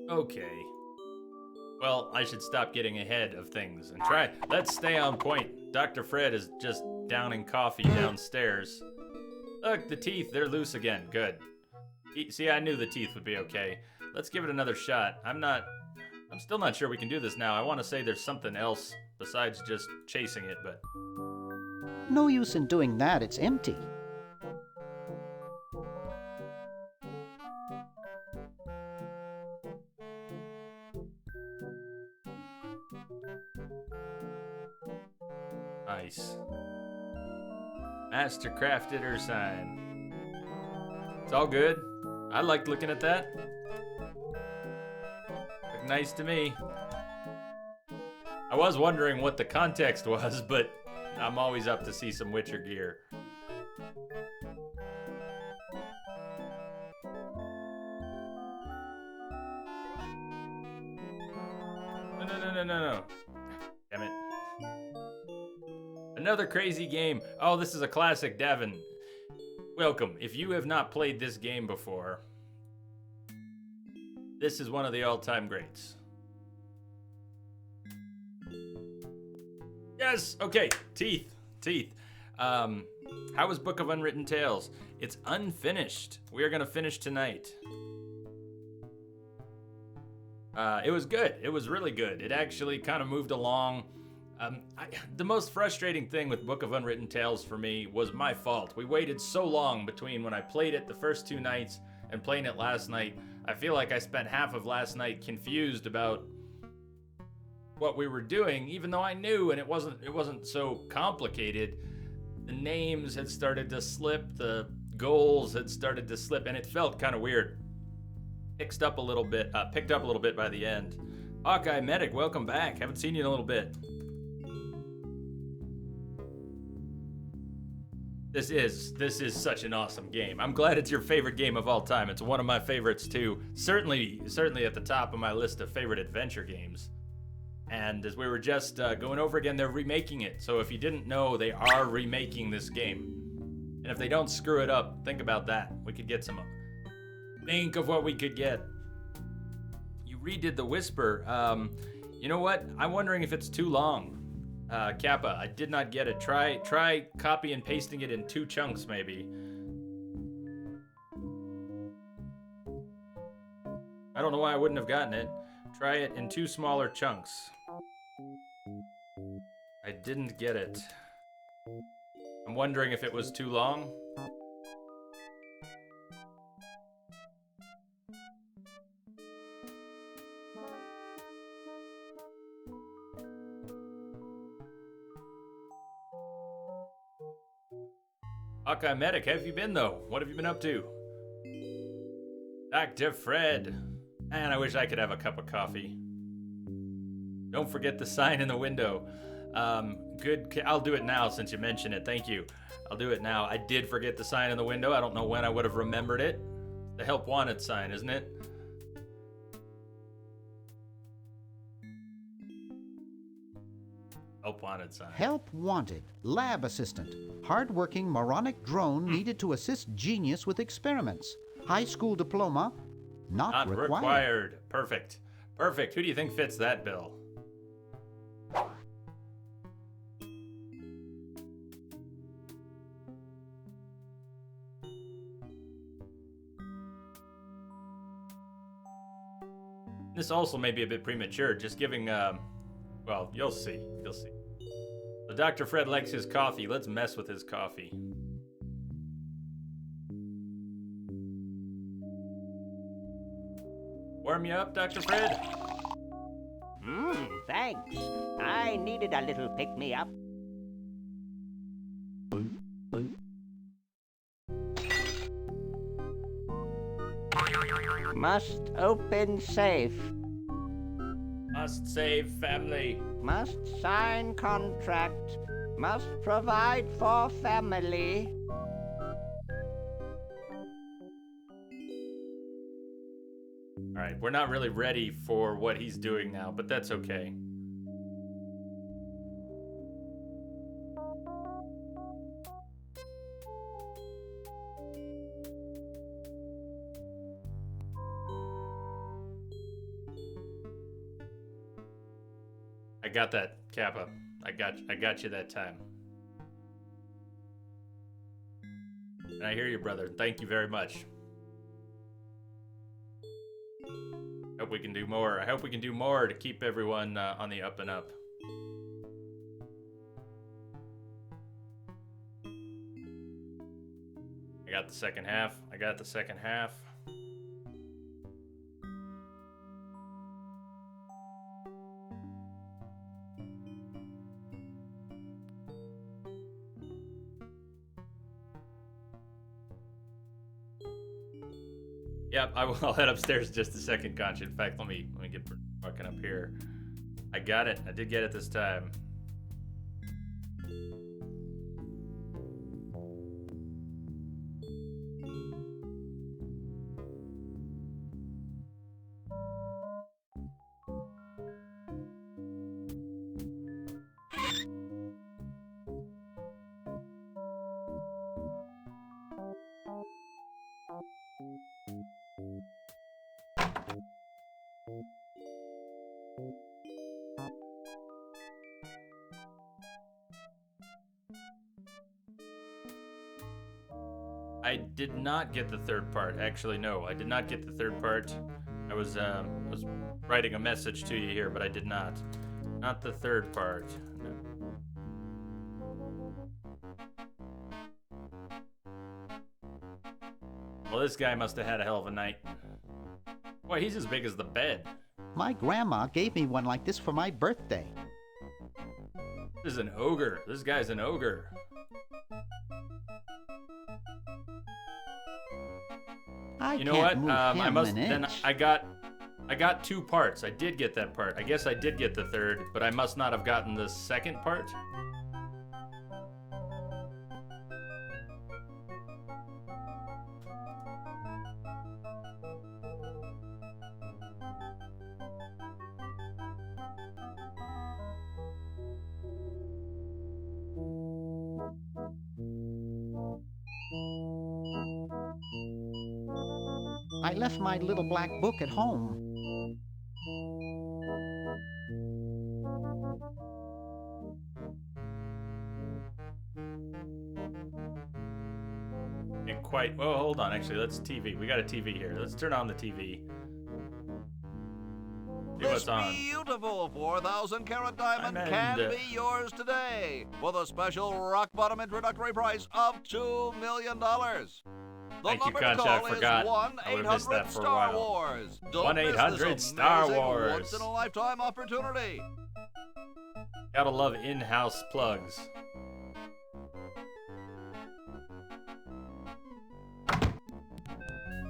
Speaker 1: Okay. Well, I should stop getting ahead of things and try. Let's stay on point. Dr. Fred is just downing coffee downstairs. Look, the teeth, they're loose again. Good. See, I knew the teeth would be okay. Let's give it another shot. I'm still not sure we can do this now. I want to say there's something else besides just chasing it, but...
Speaker 6: No use in doing that, it's empty.
Speaker 1: Nice. Master crafted her sign. It's all good. I liked looking at that. Looked nice to me. I was wondering what the context was, but I'm always up to see some Witcher gear. No. Damn it. Another crazy game. Oh, this is a classic, Davin. Welcome. If you have not played this game before, this is one of the all-time greats. Yes, okay, teeth. How was Book of Unwritten Tales? It's unfinished. We are gonna finish tonight. It was good. It was really good. It actually kind of moved along. The most frustrating thing with Book of Unwritten Tales for me was my fault. We waited so long between when I played it the first 2 nights and playing it last night. I feel like I spent half of last night confused about what we were doing, even though I knew, and it wasn't so complicated. The names had started to slip, the goals had started to slip, and it felt kind of weird. Picked up a little bit by the end. Hawkeye Medic, welcome back. Haven't seen you in a little bit. This is such an awesome game. I'm glad it's your favorite game of all time. It's one of my favorites too. Certainly at the top of my list of favorite adventure games. And as we were just going over again, they're remaking it. So if you didn't know, they are remaking this game. And if they don't screw it up, think about that. We could get some... Think of what we could get. You redid the Whisper. You know what? I'm wondering if it's too long. Kappa, I did not get it. Try copy and pasting it in 2 chunks, maybe. I don't know why I wouldn't have gotten it. Try it in 2 smaller chunks. I didn't get it. I'm wondering if it was too long. Hawkeye Medic, how have you been though? What have you been up to? Dr. Fred. Man, I wish I could have a cup of coffee. Don't forget the sign in the window. Good, I'll do it now since you mentioned it. Thank you. I'll do it now. I did forget the sign in the window. I don't know when I would have remembered it. The help wanted sign, isn't it? Help wanted sign.
Speaker 6: Help wanted. Lab assistant. Hard-working moronic drone needed to assist genius with experiments. High school diploma. Not required.
Speaker 1: Perfect. Perfect. Who do you think fits that bill? This also may be a bit premature, just giving, well, you'll see. You'll see. So Dr. Fred likes his coffee. Let's mess with his coffee. Warm you up, Dr. Fred?
Speaker 2: Thanks. I needed a little pick-me-up. Must open safe.
Speaker 1: Must save family.
Speaker 2: Must sign contract. Must provide for family.
Speaker 1: Alright, we're not really ready for what he's doing now, but that's okay. I got that, Kappa. I got you that time. And I hear you, brother. Thank you very much. Hope we can do more. I hope we can do more to keep everyone on the up and up. I got the second half. I got the second half. Yep, I'll head upstairs in just a second, Concha. In fact, let me get fucking up here. I got it. I did get it this time. I did not get the third part. Actually, no, I did not get the third part. I was writing a message to you here, but I did not. Not the third part. No. Well, this guy must have had a hell of a night. Boy, he's as big as the bed.
Speaker 6: My grandma gave me one like this for my birthday.
Speaker 1: This is an ogre. This guy's an ogre. You know what? I must. Then I got two parts. I did get that part. I guess I did get the third, but I must not have gotten the second part.
Speaker 6: I left my little black book at home.
Speaker 1: Ain't quite. Well, hold on. Actually, let's TV. We got a TV here. Let's turn on the TV. See what's on.
Speaker 5: This beautiful 4,000-carat diamond can be yours today with a special rock-bottom introductory price of $2 million.
Speaker 1: Thank you, Concha. I forgot. I would have missed that for a while. 1-800-STAR Wars.
Speaker 5: Once-in-a-lifetime opportunity.
Speaker 1: Gotta love in-house plugs.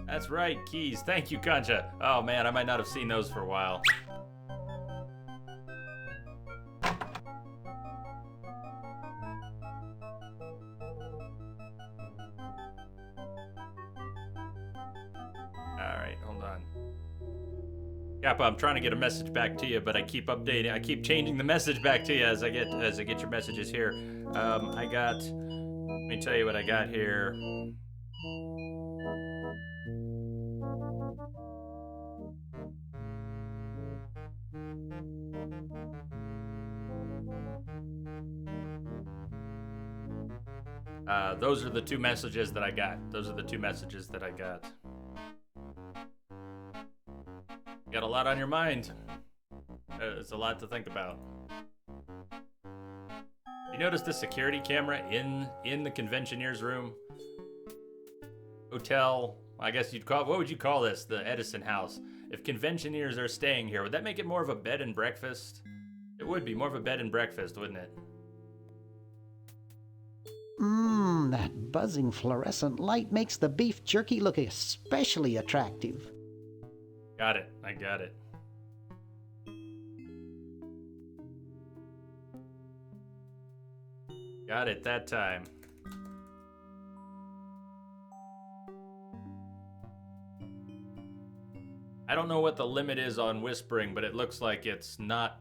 Speaker 1: That's right, keys. Thank you, Concha. Oh man, I might not have seen those for a while. Alright, hold on. Kappa, I'm trying to get a message back to you, but I keep updating. I keep changing the message back to you as I get your messages here. I got. Let me tell you what I got here. Those are the two messages that I got. Got a lot on your mind. It's a lot to think about. You notice the security camera in the conventioneer's room? Hotel, I guess you'd call, what would you call this? The Edison house. If conventioneers are staying here, would that make it more of a bed and breakfast? It would be more of a bed and breakfast, wouldn't it?
Speaker 6: That buzzing fluorescent light makes the beef jerky look especially attractive.
Speaker 1: Got it, I got it. Got it that time. I don't know what the limit is on whispering, but it looks like it's not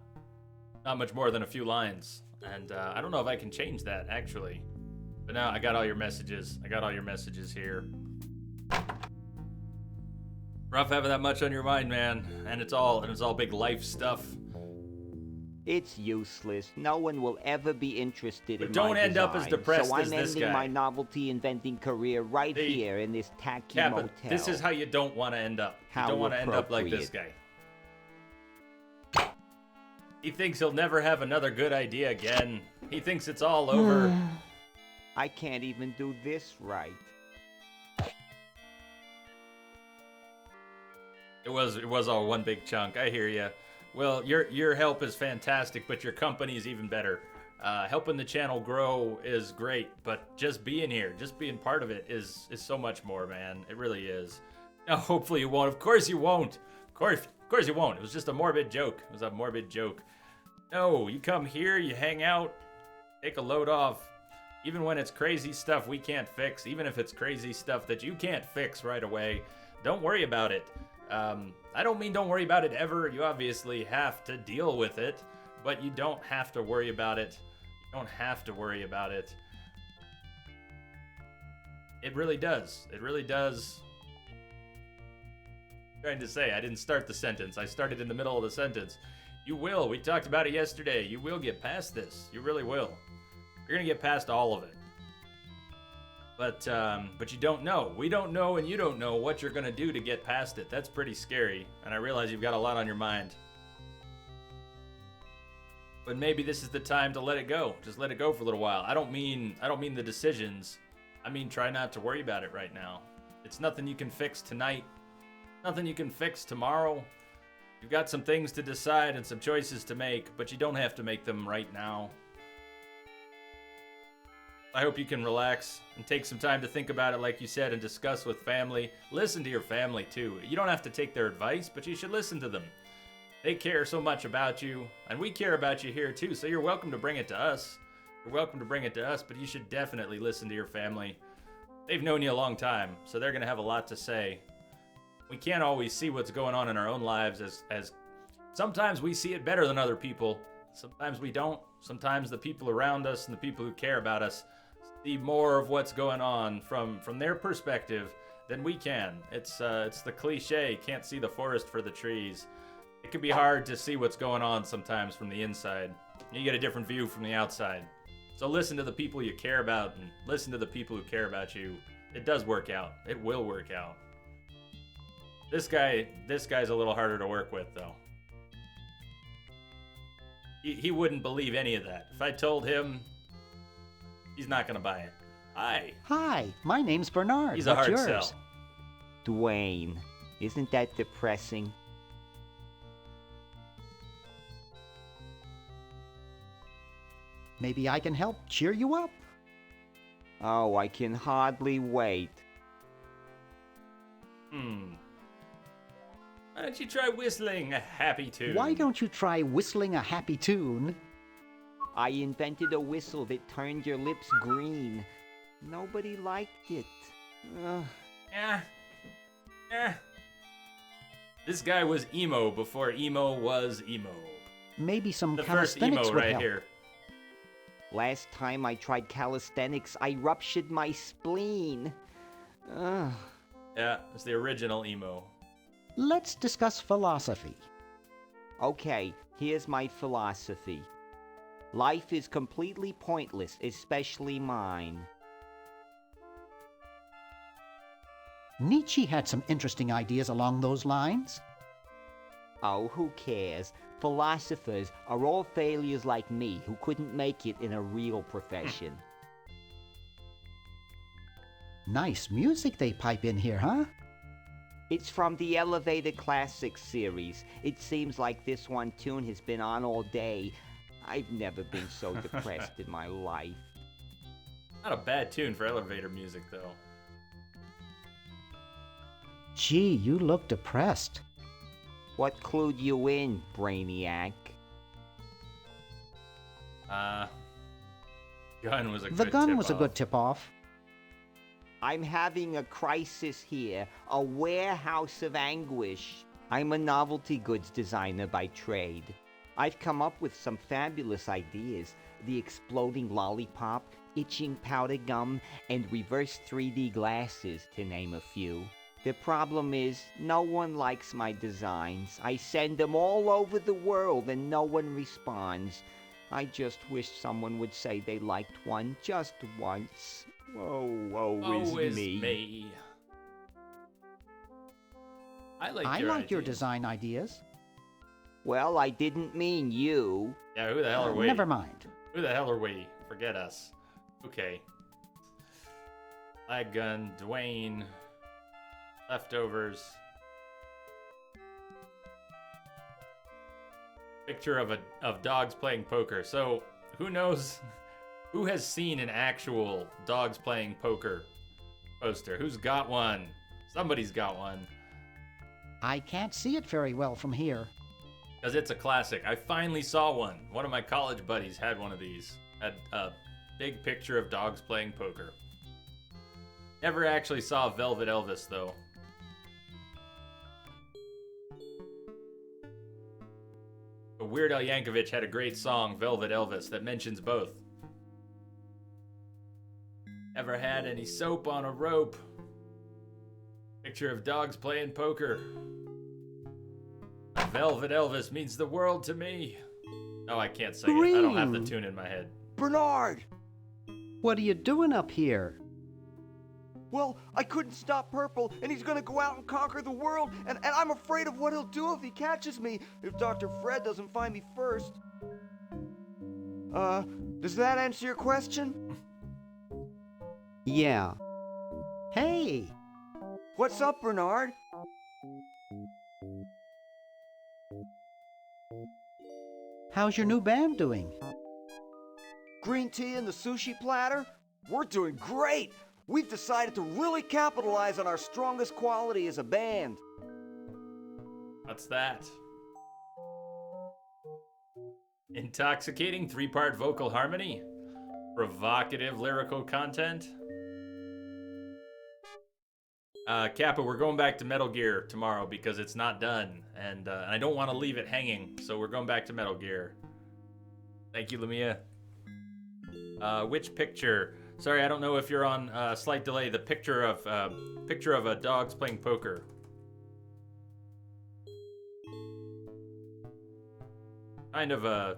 Speaker 1: much more than a few lines. And I don't know if I can change that, actually. But now I got all your messages. I got all your messages here. Rough having that much on your mind, man. And it's all big life stuff.
Speaker 2: It's useless. No one will ever be interested
Speaker 1: But
Speaker 2: in
Speaker 1: don't
Speaker 2: my
Speaker 1: end up as
Speaker 2: design,
Speaker 1: depressed
Speaker 2: so
Speaker 1: as
Speaker 2: I'm
Speaker 1: this
Speaker 2: ending
Speaker 1: guy.
Speaker 2: my novelty inventing career right
Speaker 1: Hey,
Speaker 2: here in this tacky
Speaker 1: Kappa,
Speaker 2: motel.
Speaker 1: this is how you don't want to end up.
Speaker 2: How
Speaker 1: You don't want to end up like this
Speaker 2: appropriate.
Speaker 1: guy. He thinks he'll never have another good idea again. He thinks it's all over.
Speaker 2: I can't even do this right.
Speaker 1: It was all one big chunk. I hear you. Well, your help is fantastic, but your company is even better. Helping the channel grow is great, but just being here, just being part of it is so much more, man. It really is. Now, hopefully you won't. Of course you won't. Of course you won't. It was just a morbid joke. It was a morbid joke. No, you come here, you hang out, take a load off. Even when it's crazy stuff we can't fix, even if it's crazy stuff that you can't fix right away, don't worry about it. I don't mean don't worry about it ever. You obviously have to deal with it, but you don't have to worry about it. You don't have to worry about it. It really does. It really does. I'm trying to say, I didn't start the sentence. I started in the middle of the sentence. You will. We talked about it yesterday. You will get past this. You really will. You're gonna get past all of it. But you don't know. We don't know, and you don't know what you're gonna do to get past it. That's pretty scary, and I realize you've got a lot on your mind. But maybe this is the time to let it go. Just let it go for a little while. I don't mean the decisions. I mean try not to worry about it right now. It's nothing you can fix tonight. Nothing you can fix tomorrow. You've got some things to decide and some choices to make, but you don't have to make them right now. I hope you can relax and take some time to think about it, like you said, and discuss with family. Listen to your family, too. You don't have to take their advice, but you should listen to them. They care so much about you, and we care about you here, too, so you're welcome to bring it to us. You're welcome to bring it to us, but you should definitely listen to your family. They've known you a long time, so they're going to have a lot to say. We can't always see what's going on in our own lives as sometimes we see it better than other people. Sometimes we don't. Sometimes the people around us and the people who care about us see more of what's going on from their perspective than we can. It's the cliche, can't see the forest for the trees. It can be hard to see what's going on sometimes from the inside. You get a different view from the outside. So listen to the people you care about and listen to the people who care about you. It does work out. It will work out. This guy's a little harder to work with, though. He wouldn't believe any of that. If I told him, he's not gonna buy it.
Speaker 6: Hi, my name's Bernard.
Speaker 1: He's a
Speaker 6: What's
Speaker 1: hard
Speaker 6: yours?
Speaker 1: sell.
Speaker 2: Dwayne, isn't that depressing?
Speaker 6: Maybe I can help cheer you up.
Speaker 2: Oh, I can hardly wait.
Speaker 1: Why don't you try whistling a happy tune?
Speaker 6: Why don't you try whistling a happy tune?
Speaker 2: I invented a whistle that turned your lips green. Nobody liked it. Ugh.
Speaker 1: This guy was emo before emo was emo.
Speaker 6: Maybe some
Speaker 1: The first
Speaker 6: calisthenics
Speaker 1: emo
Speaker 6: would
Speaker 1: right
Speaker 6: help.
Speaker 1: here.
Speaker 2: Last time I tried calisthenics, I ruptured my spleen. Ugh.
Speaker 1: Yeah, it's the original emo.
Speaker 6: Let's discuss philosophy.
Speaker 2: Okay, here's my philosophy. Life is completely pointless, especially mine.
Speaker 6: Nietzsche had some interesting ideas along those lines.
Speaker 2: Oh, who cares? Philosophers are all failures like me who couldn't make it in a real profession.
Speaker 6: Nice music they pipe in here, huh?
Speaker 2: It's from the Elevator Classics series. It seems like this one tune has been on all day. I've never been so depressed in my life.
Speaker 1: Not a bad tune for elevator music, though.
Speaker 6: Gee, you look depressed.
Speaker 2: What clued you in, Brainiac?
Speaker 1: Gun was a
Speaker 6: The
Speaker 1: good
Speaker 6: gun was a
Speaker 1: tip-off.
Speaker 6: good tip-off.
Speaker 2: I'm having a crisis here, a warehouse of anguish. I'm a novelty goods designer by trade. I've come up with some fabulous ideas. The exploding lollipop, itching powder gum, and reverse 3D glasses, to name a few. The problem is, no one likes my designs. I send them all over the world and no one responds. I just wish someone would say they liked one just once. Woe is me.
Speaker 1: I like
Speaker 6: I
Speaker 1: your
Speaker 6: like your
Speaker 1: idea.
Speaker 6: design ideas.
Speaker 2: Well, I didn't mean you.
Speaker 1: Yeah, who the hell are we?
Speaker 6: Never mind.
Speaker 1: Who the hell are we? Forget us. Okay. Flag gun, Dwayne. Leftovers. Picture of dogs playing poker. So, who knows? Who has seen an actual dogs playing poker poster? Who's got one? Somebody's got one.
Speaker 6: I can't see it very well from here.
Speaker 1: Because it's a classic. I finally saw one. One of my college buddies had one of these. Had a big picture of dogs playing poker. Never actually saw Velvet Elvis, though. But Weird Al Yankovic had a great song, Velvet Elvis, that mentions both. Ever had any soap on a rope? Picture of dogs playing poker. Velvet Elvis means the world to me. Oh, I can't sing it. I don't have the
Speaker 6: Green.
Speaker 1: tune in my head.
Speaker 7: Bernard!
Speaker 6: What are you doing up here?
Speaker 7: Well, I couldn't stop Purple, and he's gonna go out and conquer the world, and I'm afraid of what he'll do if he catches me, if Dr. Fred doesn't find me first. Does that answer your question?
Speaker 6: Yeah. Hey!
Speaker 7: What's up, Bernard?
Speaker 6: How's your new band doing?
Speaker 7: Green tea and the sushi platter? We're doing great! We've decided to really capitalize on our strongest quality as a band.
Speaker 1: What's that? Intoxicating 3-part vocal harmony? Provocative lyrical content? Kappa, we're going back to Metal Gear tomorrow because it's not done, and I don't want to leave it hanging, so we're going back to Metal Gear. Thank you, Lamia. Which picture? Sorry, I don't know if you're on slight delay. The picture of dogs playing poker. Kind of a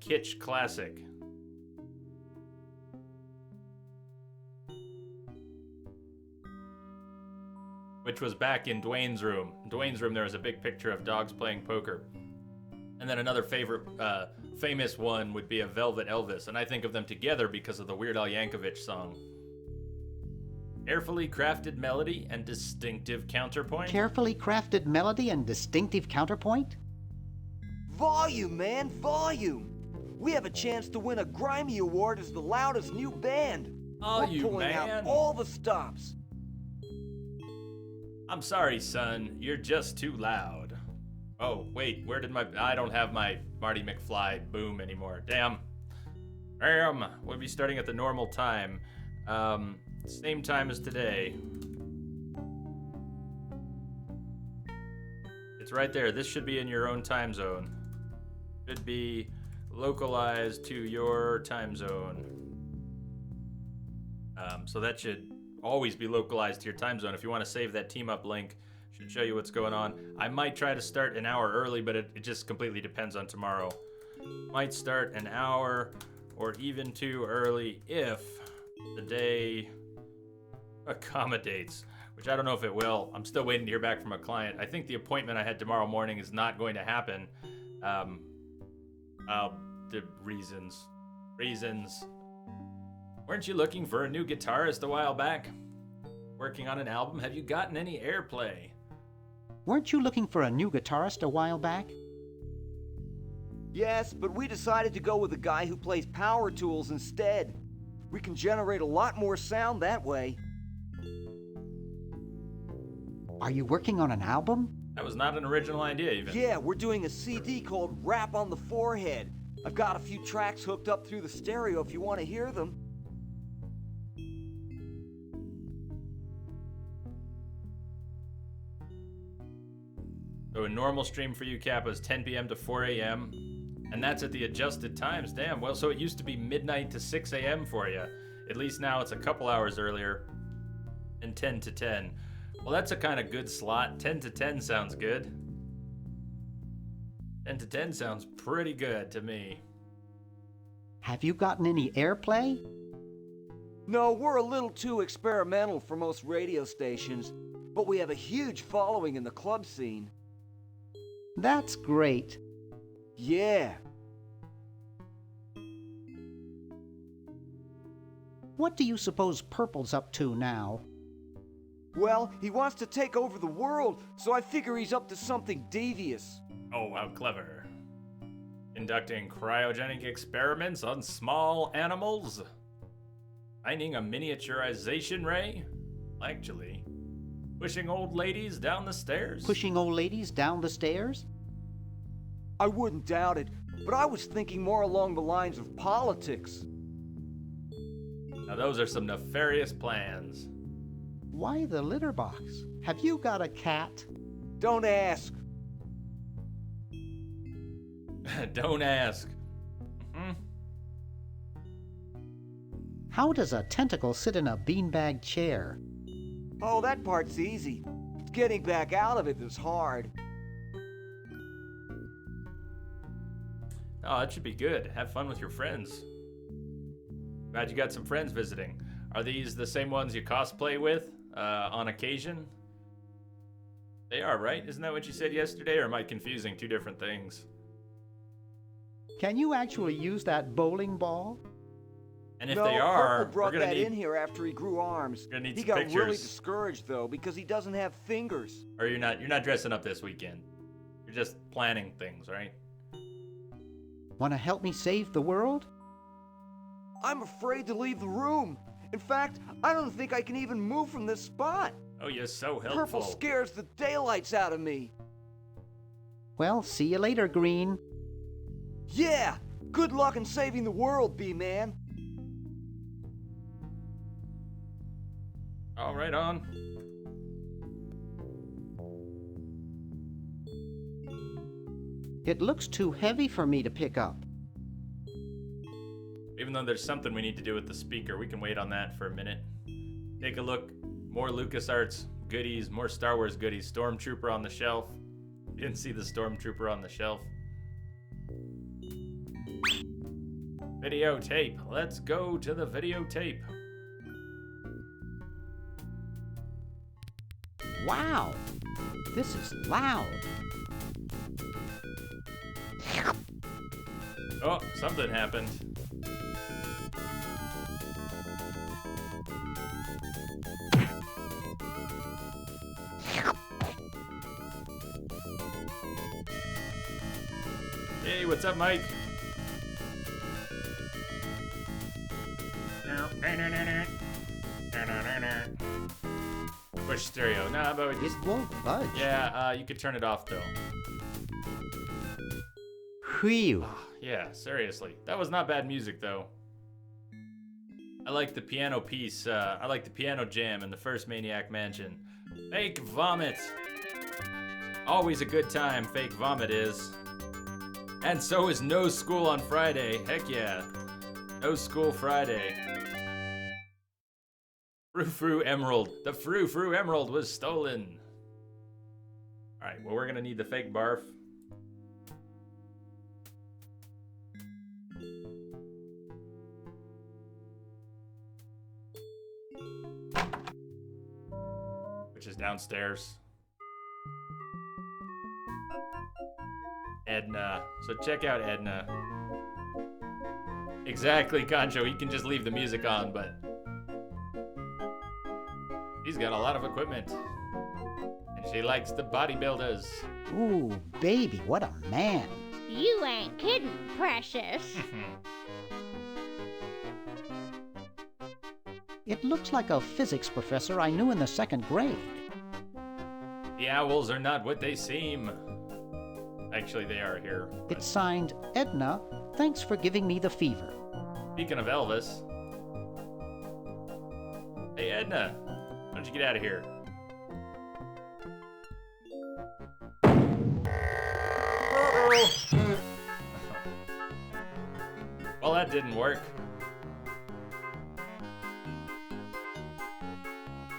Speaker 1: kitsch classic. Which was back in Dwayne's room. In Dwayne's room, there was a big picture of dogs playing poker. And then another famous one would be a Velvet Elvis, and I think of them together because of the Weird Al Yankovic song. Carefully crafted melody and distinctive counterpoint.
Speaker 6: Carefully crafted melody and distinctive counterpoint?
Speaker 7: Volume, man, volume! We have a chance to win a Grimy Award as the loudest new band.
Speaker 1: Oh,
Speaker 7: We're
Speaker 1: you
Speaker 7: pulling
Speaker 1: man.
Speaker 7: out all the stops.
Speaker 1: I'm sorry, son. You're just too loud. Oh, wait, where did I don't have my Marty McFly boom anymore. Damn. We'll be starting at the normal time. Same time as today. It's right there. This should be in your own time zone. Should be localized to your time zone. So that should always be localized to your time zone. If you want to save that team up link, should show you what's going on. I might try to start an hour early, but it just completely depends on tomorrow. Might start an hour or even too early if the day accommodates. which I don't know if it will. I'm still waiting to hear back from a client. I think the appointment I had tomorrow morning is not going to happen. The reasons. Weren't you looking for a new guitarist a while back? Working on an album? Have you gotten any airplay?
Speaker 6: Weren't you looking for a new guitarist a while back?
Speaker 7: Yes, but we decided to go with a guy who plays power tools instead. We can generate a lot more sound that way.
Speaker 6: Are you working on an album?
Speaker 1: That was not an original idea, even.
Speaker 7: Yeah, we're doing a CD called Rap on the Forehead. I've got a few tracks hooked up through the stereo if you want to hear them.
Speaker 1: So a normal stream for you, Kappa, is 10 p.m. to 4 a.m. And that's at the adjusted times. Damn, well, so it used to be midnight to 6 a.m. for you. At least now it's a couple hours earlier. And 10 to 10. Well, that's a kind of good slot. 10 to 10 sounds good. 10 to 10 sounds pretty good to me.
Speaker 6: Have you gotten any airplay?
Speaker 7: No, we're a little too experimental for most radio stations, but we have a huge following in the club scene.
Speaker 6: That's great.
Speaker 7: Yeah.
Speaker 6: What do you suppose Purple's up to now?
Speaker 7: Well, he wants to take over the world, so I figure he's up to something devious.
Speaker 1: Oh, how clever. Conducting cryogenic experiments on small animals? Finding a miniaturization ray? Actually, pushing old ladies down the stairs?
Speaker 6: Pushing old ladies down the stairs?
Speaker 7: I wouldn't doubt it, but I was thinking more along the lines of politics.
Speaker 1: Now those are some nefarious plans.
Speaker 6: Why the litter box? Have you got a cat?
Speaker 7: Don't ask.
Speaker 1: Don't ask.
Speaker 6: How does a tentacle sit in a beanbag chair?
Speaker 7: Oh, that part's easy. It's getting back out of it that's hard.
Speaker 1: Oh, that should be good. Have fun with your friends. Glad you got some friends visiting. Are these the same ones you cosplay with on occasion? They are, right? Isn't that what you said yesterday, or am I confusing two different things?
Speaker 6: Can you actually use that bowling ball?
Speaker 1: And if
Speaker 7: no,
Speaker 1: they are,
Speaker 7: Purple brought
Speaker 1: we're gonna
Speaker 7: that
Speaker 1: need,
Speaker 7: in here after he grew arms.
Speaker 1: gonna need
Speaker 7: He
Speaker 1: some
Speaker 7: got
Speaker 1: pictures.
Speaker 7: really discouraged though because he doesn't have fingers.
Speaker 1: Or you're not dressing up this weekend. You're just planning things, right?
Speaker 6: Want to help me save the world?
Speaker 7: I'm afraid to leave the room. In fact, I don't think I can even move from this spot.
Speaker 1: Oh, you're so helpful.
Speaker 7: Purple scares the daylights out of me.
Speaker 6: Well, see you later, Green.
Speaker 7: Yeah! Good luck in saving the world, B-Man.
Speaker 1: All right, on.
Speaker 6: It looks too heavy for me to pick up.
Speaker 1: Even though there's something we need to do with the speaker, we can wait on that for a minute. Take a look. More LucasArts goodies, more Star Wars goodies. Stormtrooper on the shelf. You didn't see the Stormtrooper on the shelf. Videotape. Let's go to the videotape.
Speaker 6: Wow! This is loud.
Speaker 1: Oh, something happened. Hey, what's up, Mike? Push stereo. Nah, but we just...
Speaker 6: It won't budge.
Speaker 1: Yeah, you could turn it off, though.
Speaker 6: Whew.
Speaker 1: Yeah, seriously. That was not bad music, though. I like the piano piece. I like the piano jam in the first Maniac Mansion. Fake Vomit. Always a good time, Fake Vomit is. And so is No School on Friday. Heck yeah. No School Friday. Frou Frou Emerald. The Frou Frou Emerald was stolen. Alright, well, we're gonna need the fake barf. downstairs. Edna. So check out Edna. Exactly, Concho. He can just leave the music on, but he's got a lot of equipment. And she likes the bodybuilders.
Speaker 6: Ooh, baby, what a man.
Speaker 9: You ain't kidding, precious.
Speaker 6: It looks like a physics professor I knew in the 2nd grade.
Speaker 1: The owls are not what they seem. Actually, they are here. but-
Speaker 6: It's signed Edna. Thanks for giving me the fever.
Speaker 1: Speaking of Elvis. Hey, Edna. Why don't you get out of here? Well, that didn't work.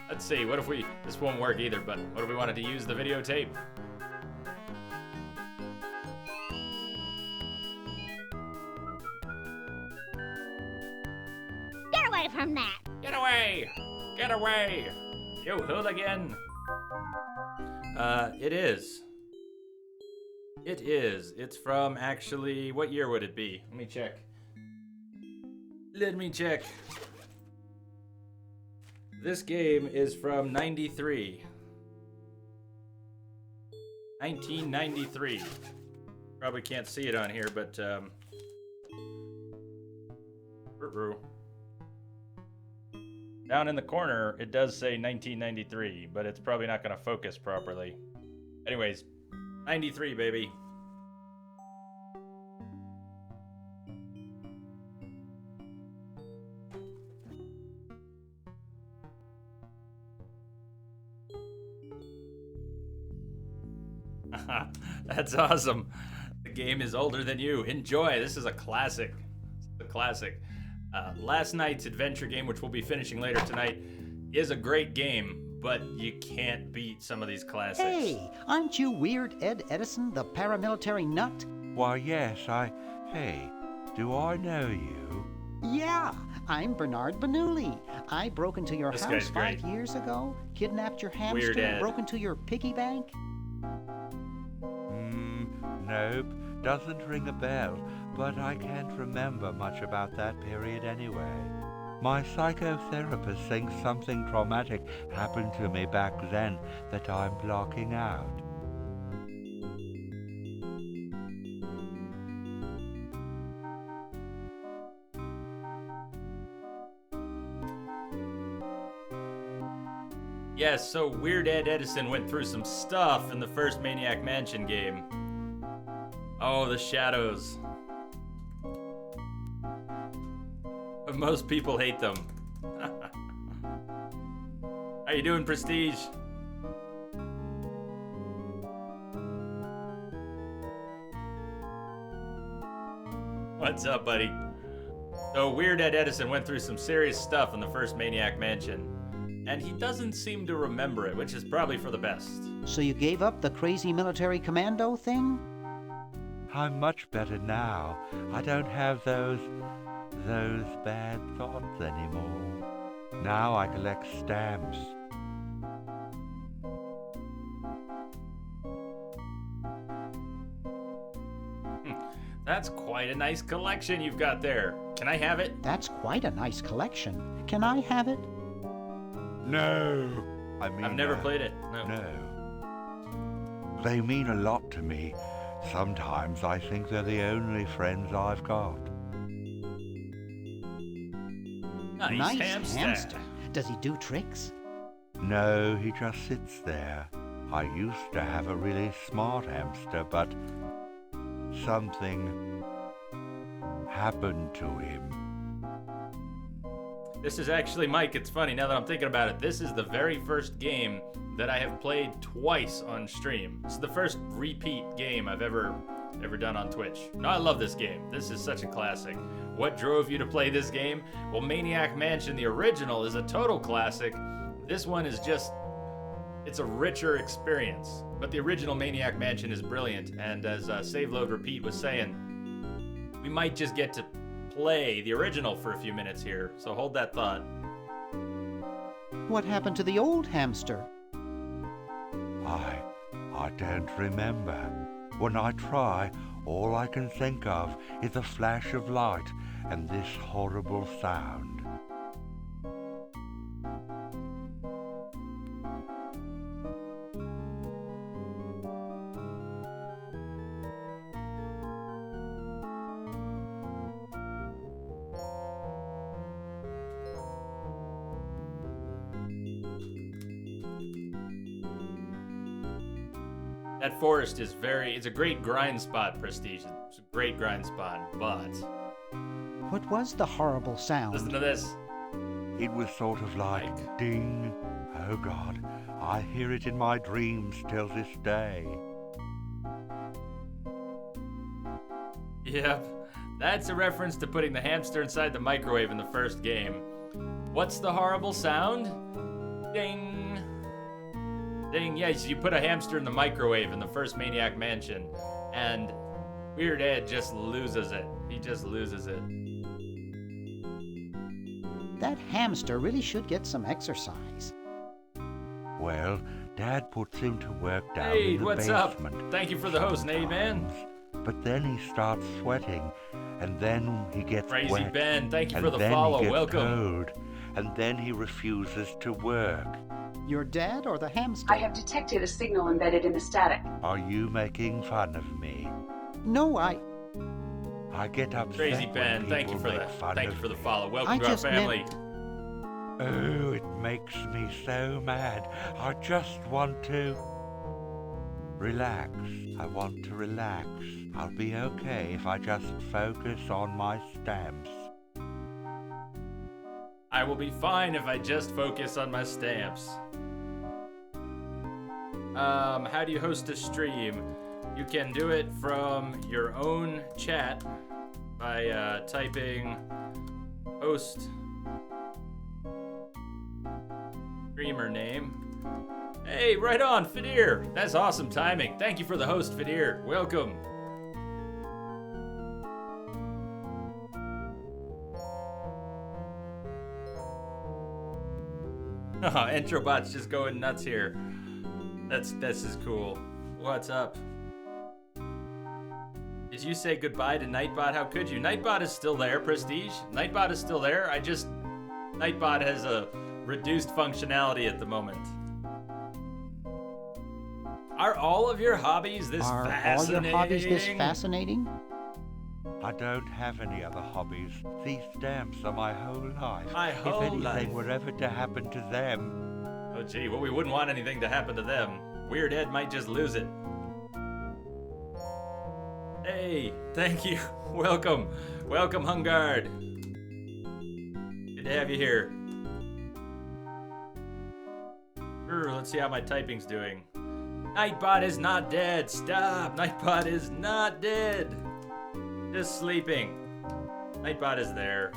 Speaker 1: Let's see, what if we... This won't work either, but what if we wanted to use the videotape?
Speaker 9: Get away from that.
Speaker 1: Get away! Get away! You hooligan! It is. It is. It's from, actually, what year would it be? Let me check. Let me check. This game is from 93. 1993. Probably can't see it on here, but, down in the corner, it does say 1993, but it's probably not going to focus properly. Anyways, 93, baby. That's awesome. The game is older than you. Enjoy. This is a classic. It's a classic. Last night's adventure game, which we'll be finishing later tonight, is a great game, but you can't beat some of these classics.
Speaker 6: Hey, aren't you Weird Ed Edison, the paramilitary nut?
Speaker 3: Why, yes, Hey, do I know you?
Speaker 6: Yeah, I'm Bernard Bernoulli. I broke into your
Speaker 1: This
Speaker 6: house
Speaker 1: guy's
Speaker 6: 5
Speaker 1: great.
Speaker 6: years ago, kidnapped your
Speaker 1: Weird
Speaker 6: hamster,
Speaker 1: Ed.
Speaker 6: broke into your piggy bank.
Speaker 3: Nope, doesn't ring a bell, but I can't remember much about that period anyway. My psychotherapist thinks something traumatic happened to me back then that I'm blocking out.
Speaker 1: Yes, so Weird Ed Edison went through some stuff in the first Maniac Mansion game. Oh, the shadows. But most people hate them. How you doing, Prestige? What's up, buddy? So Weird Ed Edison went through some serious stuff in the first Maniac Mansion, and he doesn't seem to remember it, which is probably for the best.
Speaker 6: So you gave up the crazy military commando thing?
Speaker 3: I'm much better now. I don't have those bad thoughts anymore. Now I collect stamps.
Speaker 1: That's quite a nice collection you've got there. Can I have it?
Speaker 6: That's quite a nice collection. Can I have it?
Speaker 3: No! I mean,
Speaker 1: I've never played it. No.
Speaker 3: No. They mean a lot to me. Sometimes I think they're the only friends I've got.
Speaker 1: Nice hamster.
Speaker 6: Does he do tricks?
Speaker 3: No, he just sits there. I used to have a really smart hamster, but something happened to him.
Speaker 1: This is actually, Mike, it's funny, now that I'm thinking about it, this is the very first game that I have played twice on stream. This is the first repeat game I've ever done on Twitch. No, I love this game. This is such a classic. What drove you to play this game? Well, Maniac Mansion, the original, is a total classic. This one is just, it's a richer experience. But the original Maniac Mansion is brilliant, and as Save Load Repeat was saying, we might just get to play the original for a few minutes here, so hold that thought.
Speaker 6: What happened to the old hamster?
Speaker 3: I don't remember. When I try, all I can think of is a flash of light and this horrible sound.
Speaker 1: That forest is it's a great grind spot, Prestige. It's a great grind spot, but...
Speaker 6: What was the horrible sound?
Speaker 1: Listen to this.
Speaker 3: It was sort of like ding. Oh God, I hear it in my dreams till this day.
Speaker 1: Yep, that's a reference to putting the hamster inside the microwave in the first game. What's the horrible sound? Ding. Ding, yes, you put a hamster in the microwave in the first Maniac Mansion, and Weird Ed just loses it. He just loses it.
Speaker 6: That hamster really should get some exercise.
Speaker 3: Well, Dad puts him to work down
Speaker 1: Hey,
Speaker 3: in the
Speaker 1: what's
Speaker 3: basement.
Speaker 1: up? Thank you for the host, Nate, man.
Speaker 3: But then he starts sweating, and then he gets
Speaker 1: Crazy
Speaker 3: wet.
Speaker 1: Ben, thank you
Speaker 3: and
Speaker 1: for the
Speaker 3: then
Speaker 1: follow.
Speaker 3: He gets
Speaker 1: Welcome.
Speaker 3: cold, and then he refuses to work.
Speaker 6: Your dad or the hamster?
Speaker 10: I have detected a signal embedded in the static.
Speaker 3: Are you making fun of me?
Speaker 6: No,
Speaker 3: I get upset
Speaker 1: Crazy
Speaker 3: when
Speaker 1: Ben, thank you
Speaker 3: people
Speaker 1: for
Speaker 3: make
Speaker 1: that.
Speaker 3: fun
Speaker 1: Thank you
Speaker 3: of
Speaker 1: for the
Speaker 3: me.
Speaker 1: follow. Welcome
Speaker 6: I
Speaker 1: to our
Speaker 6: just
Speaker 1: family.
Speaker 3: Oh, it makes me so mad. I just want to relax. I want to relax. I'll be okay if I just focus on my stamps.
Speaker 1: I will be fine if I just focus on my stamps. How do you host a stream? You can do it from your own chat by typing host streamer name. Hey, right on, Fidir. That's awesome timing. Thank you for the host, Fidir. Welcome. Oh, Entrobot's just going nuts here. This is cool. What's up? Did you say goodbye to Nightbot? How could you? Nightbot is still there, Prestige. Nightbot is still there. Nightbot has a reduced functionality at the moment. Are all of your hobbies this fascinating?
Speaker 6: Are all your hobbies this fascinating?
Speaker 3: I don't have any other hobbies. These stamps are my whole life.
Speaker 1: My whole
Speaker 3: if anything
Speaker 1: life.
Speaker 3: were ever to happen to them...
Speaker 1: Oh gee, well we wouldn't want anything to happen to them. Weird Ed might just lose it. Hey, thank you. Welcome. Welcome, Hungard. Good to have you here. Let's see how my typing's doing. Nightbot is not dead. Stop. Nightbot is not dead. Just sleeping. Nightbot is there.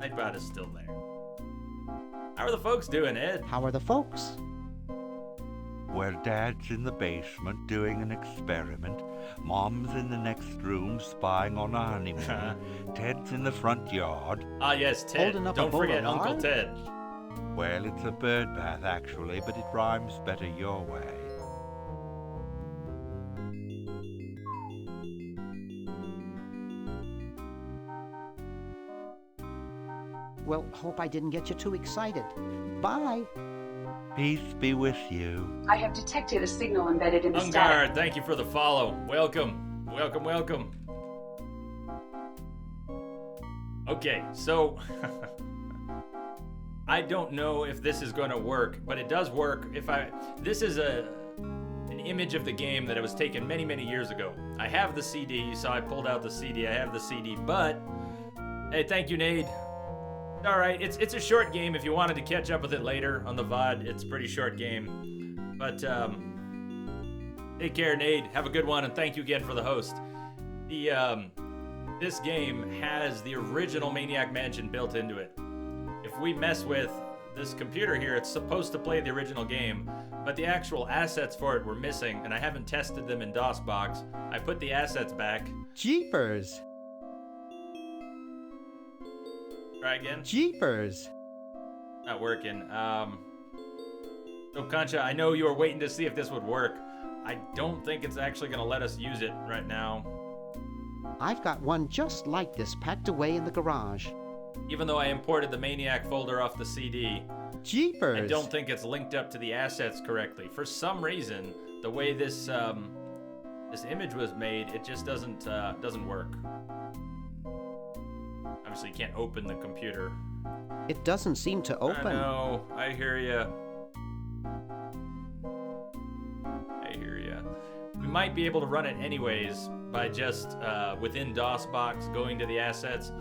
Speaker 1: Nightbot is still there. How are the folks doing, Ed?
Speaker 6: How are the folks?
Speaker 3: Well, Dad's in the basement doing an experiment. Mom's in the next room spying on a honeymoon. Ted's in the front yard.
Speaker 1: Ah, yes, Ted.
Speaker 6: Holding up a
Speaker 1: Don't
Speaker 6: bowl
Speaker 1: forget
Speaker 6: of
Speaker 1: Uncle
Speaker 6: lard?
Speaker 1: Ted.
Speaker 3: Well, it's a bird bath, actually, but it rhymes better your way.
Speaker 6: Well, hope I didn't get you too excited. Bye.
Speaker 3: Peace be with you.
Speaker 10: I have detected a signal embedded in the static.
Speaker 1: Ungard, thank you for the follow. Welcome. Welcome, welcome. Okay, so I don't know if this is going to work, but it does work if this is an image of the game that it was taken many, many years ago. I have the CD, so I pulled out the CD. I have the CD, but hey, thank you, Nade. All right, it's a short game. If you wanted to catch up with it later on the VOD, it's a pretty short game. But take care, Nade. Have a good one, and thank you again for the host. This game has the original Maniac Mansion built into it. If we mess with this computer here, it's supposed to play the original game, but the actual assets for it were missing, and I haven't tested them in DOSBox. I put the assets back.
Speaker 6: Jeepers.
Speaker 1: Try again.
Speaker 6: Jeepers.
Speaker 1: Not working. So, Concha, I know you were waiting to see if this would work. I don't think it's actually going to let us use it right now.
Speaker 6: I've got one just like this packed away in the garage.
Speaker 1: Even though I imported the Maniac folder off the CD,
Speaker 6: Jeepers!
Speaker 1: I don't think it's linked up to the assets correctly. For some reason, the way this this image was made, it just doesn't work. Obviously, you can't open the computer.
Speaker 6: It doesn't seem to open.
Speaker 1: I know. I hear ya. We might be able to run it anyways by just within DOSBox going to the assets.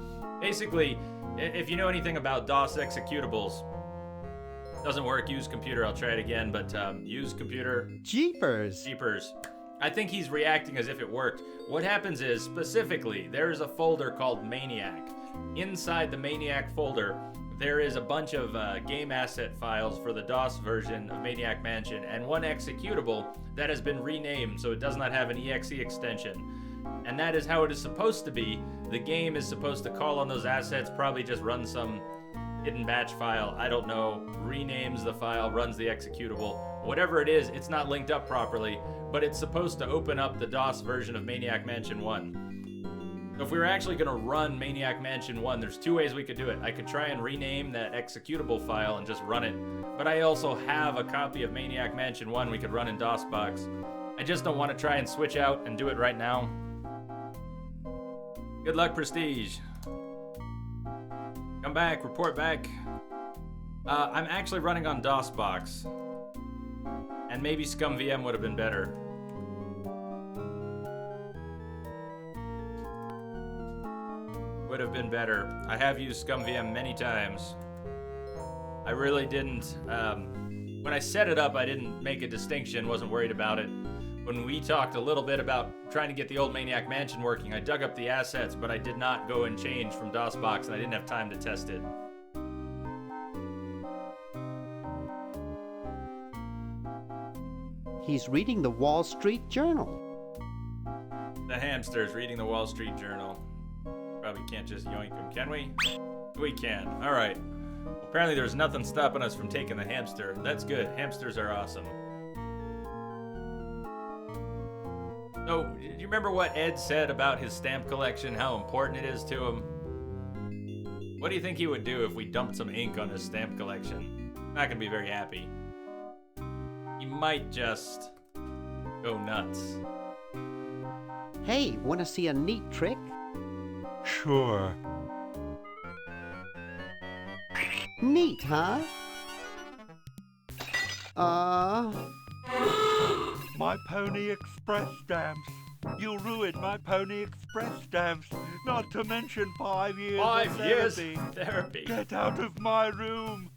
Speaker 1: Basically, if you know anything about DOS executables, doesn't work, use computer. I'll try it again, but use computer.
Speaker 6: Jeepers!
Speaker 1: I think he's reacting as if it worked. What happens is, specifically, there is a folder called Maniac. Inside the Maniac folder, there is a bunch of game asset files for the DOS version of Maniac Mansion, and one executable that has been renamed so it does not have an exe extension. And that is how it is supposed to be. The game is supposed to call on those assets, probably just run some hidden batch file, I don't know, renames the file, runs the executable. Whatever it is, it's not linked up properly, but it's supposed to open up the DOS version of Maniac Mansion 1. So if we were actually going to run Maniac Mansion 1, there's two ways we could do it. I could try and rename that executable file and just run it, but I also have a copy of Maniac Mansion 1 we could run in DOSBox. I just don't want to try and switch out and do it right now. Good luck, Prestige. Come back, report back. I'm actually running on DOSBox, and maybe ScumVM would have been better. Would have been better. I have used ScumVM many times. I really didn't, when I set it up, I didn't make a distinction, wasn't worried about it. When we talked a little bit about trying to get the old Maniac Mansion working, I dug up the assets, but I did not go and change from DOSBox, and I didn't have time to test it.
Speaker 6: He's reading the Wall Street Journal.
Speaker 1: The hamster's reading the Wall Street Journal. Probably can't just yoink him, can we? We can. All right. Apparently there's nothing stopping us from taking the hamster. That's good. Hamsters are awesome. So, do you remember what Ed said about his stamp collection, how important it is to him? What do you think he would do if we dumped some ink on his stamp collection? Not gonna be very happy. He might just go nuts.
Speaker 6: Hey, want to see a neat trick?
Speaker 3: Sure.
Speaker 6: Neat, huh?
Speaker 3: My Pony Express stamps. You ruined my Pony Express stamps. Not to mention 5 years of
Speaker 1: 5 years
Speaker 3: therapy. Get out of my room.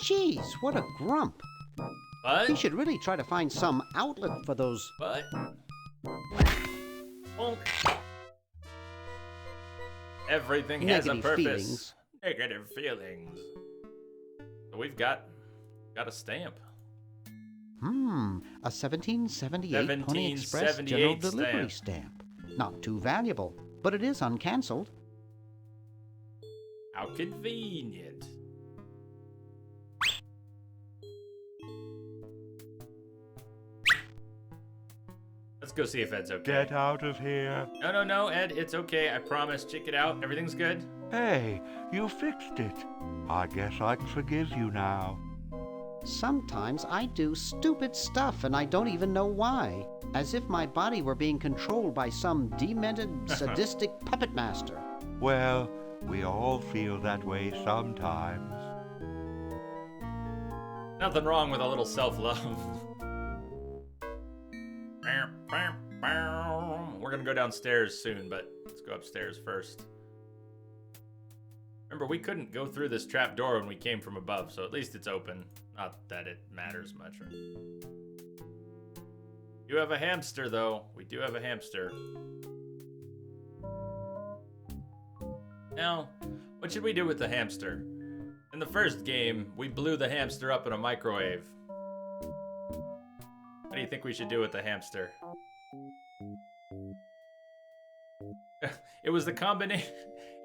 Speaker 6: Jeez, what a grump.
Speaker 1: What?
Speaker 6: He should really try to find some outlet for those.
Speaker 1: What? Bonk. Everything has a
Speaker 6: Negative
Speaker 1: purpose.
Speaker 6: feelings.
Speaker 1: Negative feelings. So we've got a stamp.
Speaker 6: A 1778 Pony Express
Speaker 1: 1778
Speaker 6: General Delivery stamp. Not too valuable, but it is uncancelled.
Speaker 1: How convenient. Let's go see if Ed's okay.
Speaker 3: Get out of here.
Speaker 1: No, Ed, it's okay. I promise. Check it out. Everything's good.
Speaker 3: Hey, you fixed it. I guess I can forgive you now.
Speaker 6: Sometimes I do stupid stuff and I don't even know why. As if my body were being controlled by some demented, sadistic puppet master.
Speaker 3: Well, we all feel that way sometimes.
Speaker 1: Nothing wrong with a little self-love. We're gonna go downstairs soon, but let's go upstairs first. Remember, we couldn't go through this trap door when we came from above, so at least it's open. Not that it matters much. Right? You have a hamster, though. We do have a hamster. Now, what should we do with the hamster? In the first game, we blew the hamster up in a microwave. What do you think we should do with the hamster? It was the combination.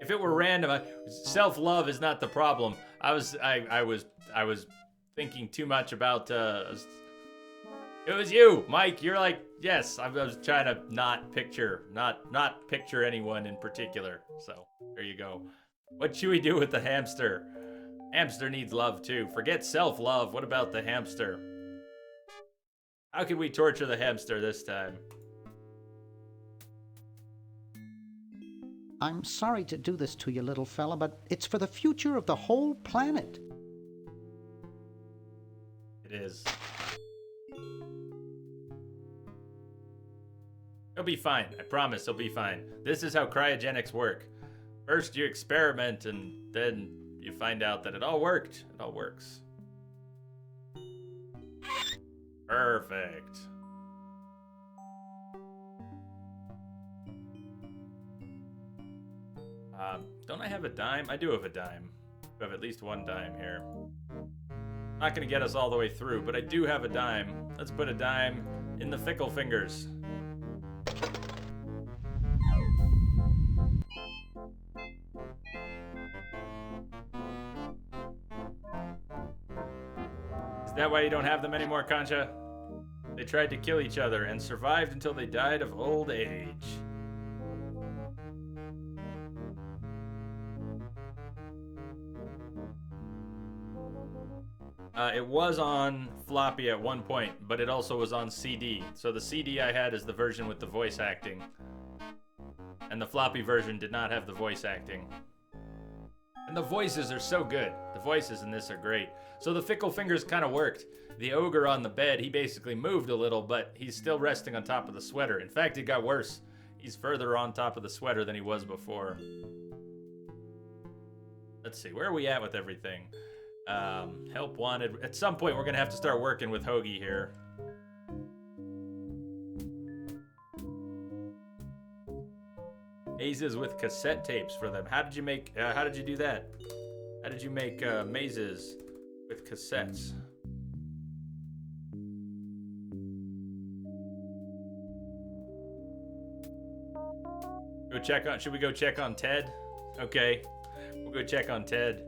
Speaker 1: If it were random, self-love is not the problem. I was thinking too much about. It was you, Mike. You're like, yes. I was trying to not picture anyone in particular. So there you go. What should we do with the hamster? Hamster needs love too. Forget self-love. What about the hamster? How can we torture the hamster this time?
Speaker 6: I'm sorry to do this to you, little fella, but it's for the future of the whole planet.
Speaker 1: It is. He'll be fine. I promise he'll be fine. This is how cryogenics work. First you experiment and then you find out that it all worked. It all works. Perfect. Don't I have a dime? I do have a dime. I have at least one dime here. Not gonna get us all the way through, but I do have a dime. Let's put a dime in the fickle fingers. Is that why you don't have them anymore, Concha? They tried to kill each other and survived until they died of old age. It was on floppy at one point, but it also was on CD. So the CD I had is the version with the voice acting. And the floppy version did not have the voice acting. And the voices are so good. The voices in this are great. So the fickle fingers kind of worked. The ogre on the bed, he basically moved a little, but he's still resting on top of the sweater. In fact, it got worse. He's further on top of the sweater than he was before. Let's see, where are we at with everything? Help wanted. At some point, we're gonna have to start working with Hoagie here. Mazes with cassette tapes for them. How did you make? How did you do that? How did you make mazes with cassettes? Go check on. Should we go check on Ted? Okay, we'll go check on Ted.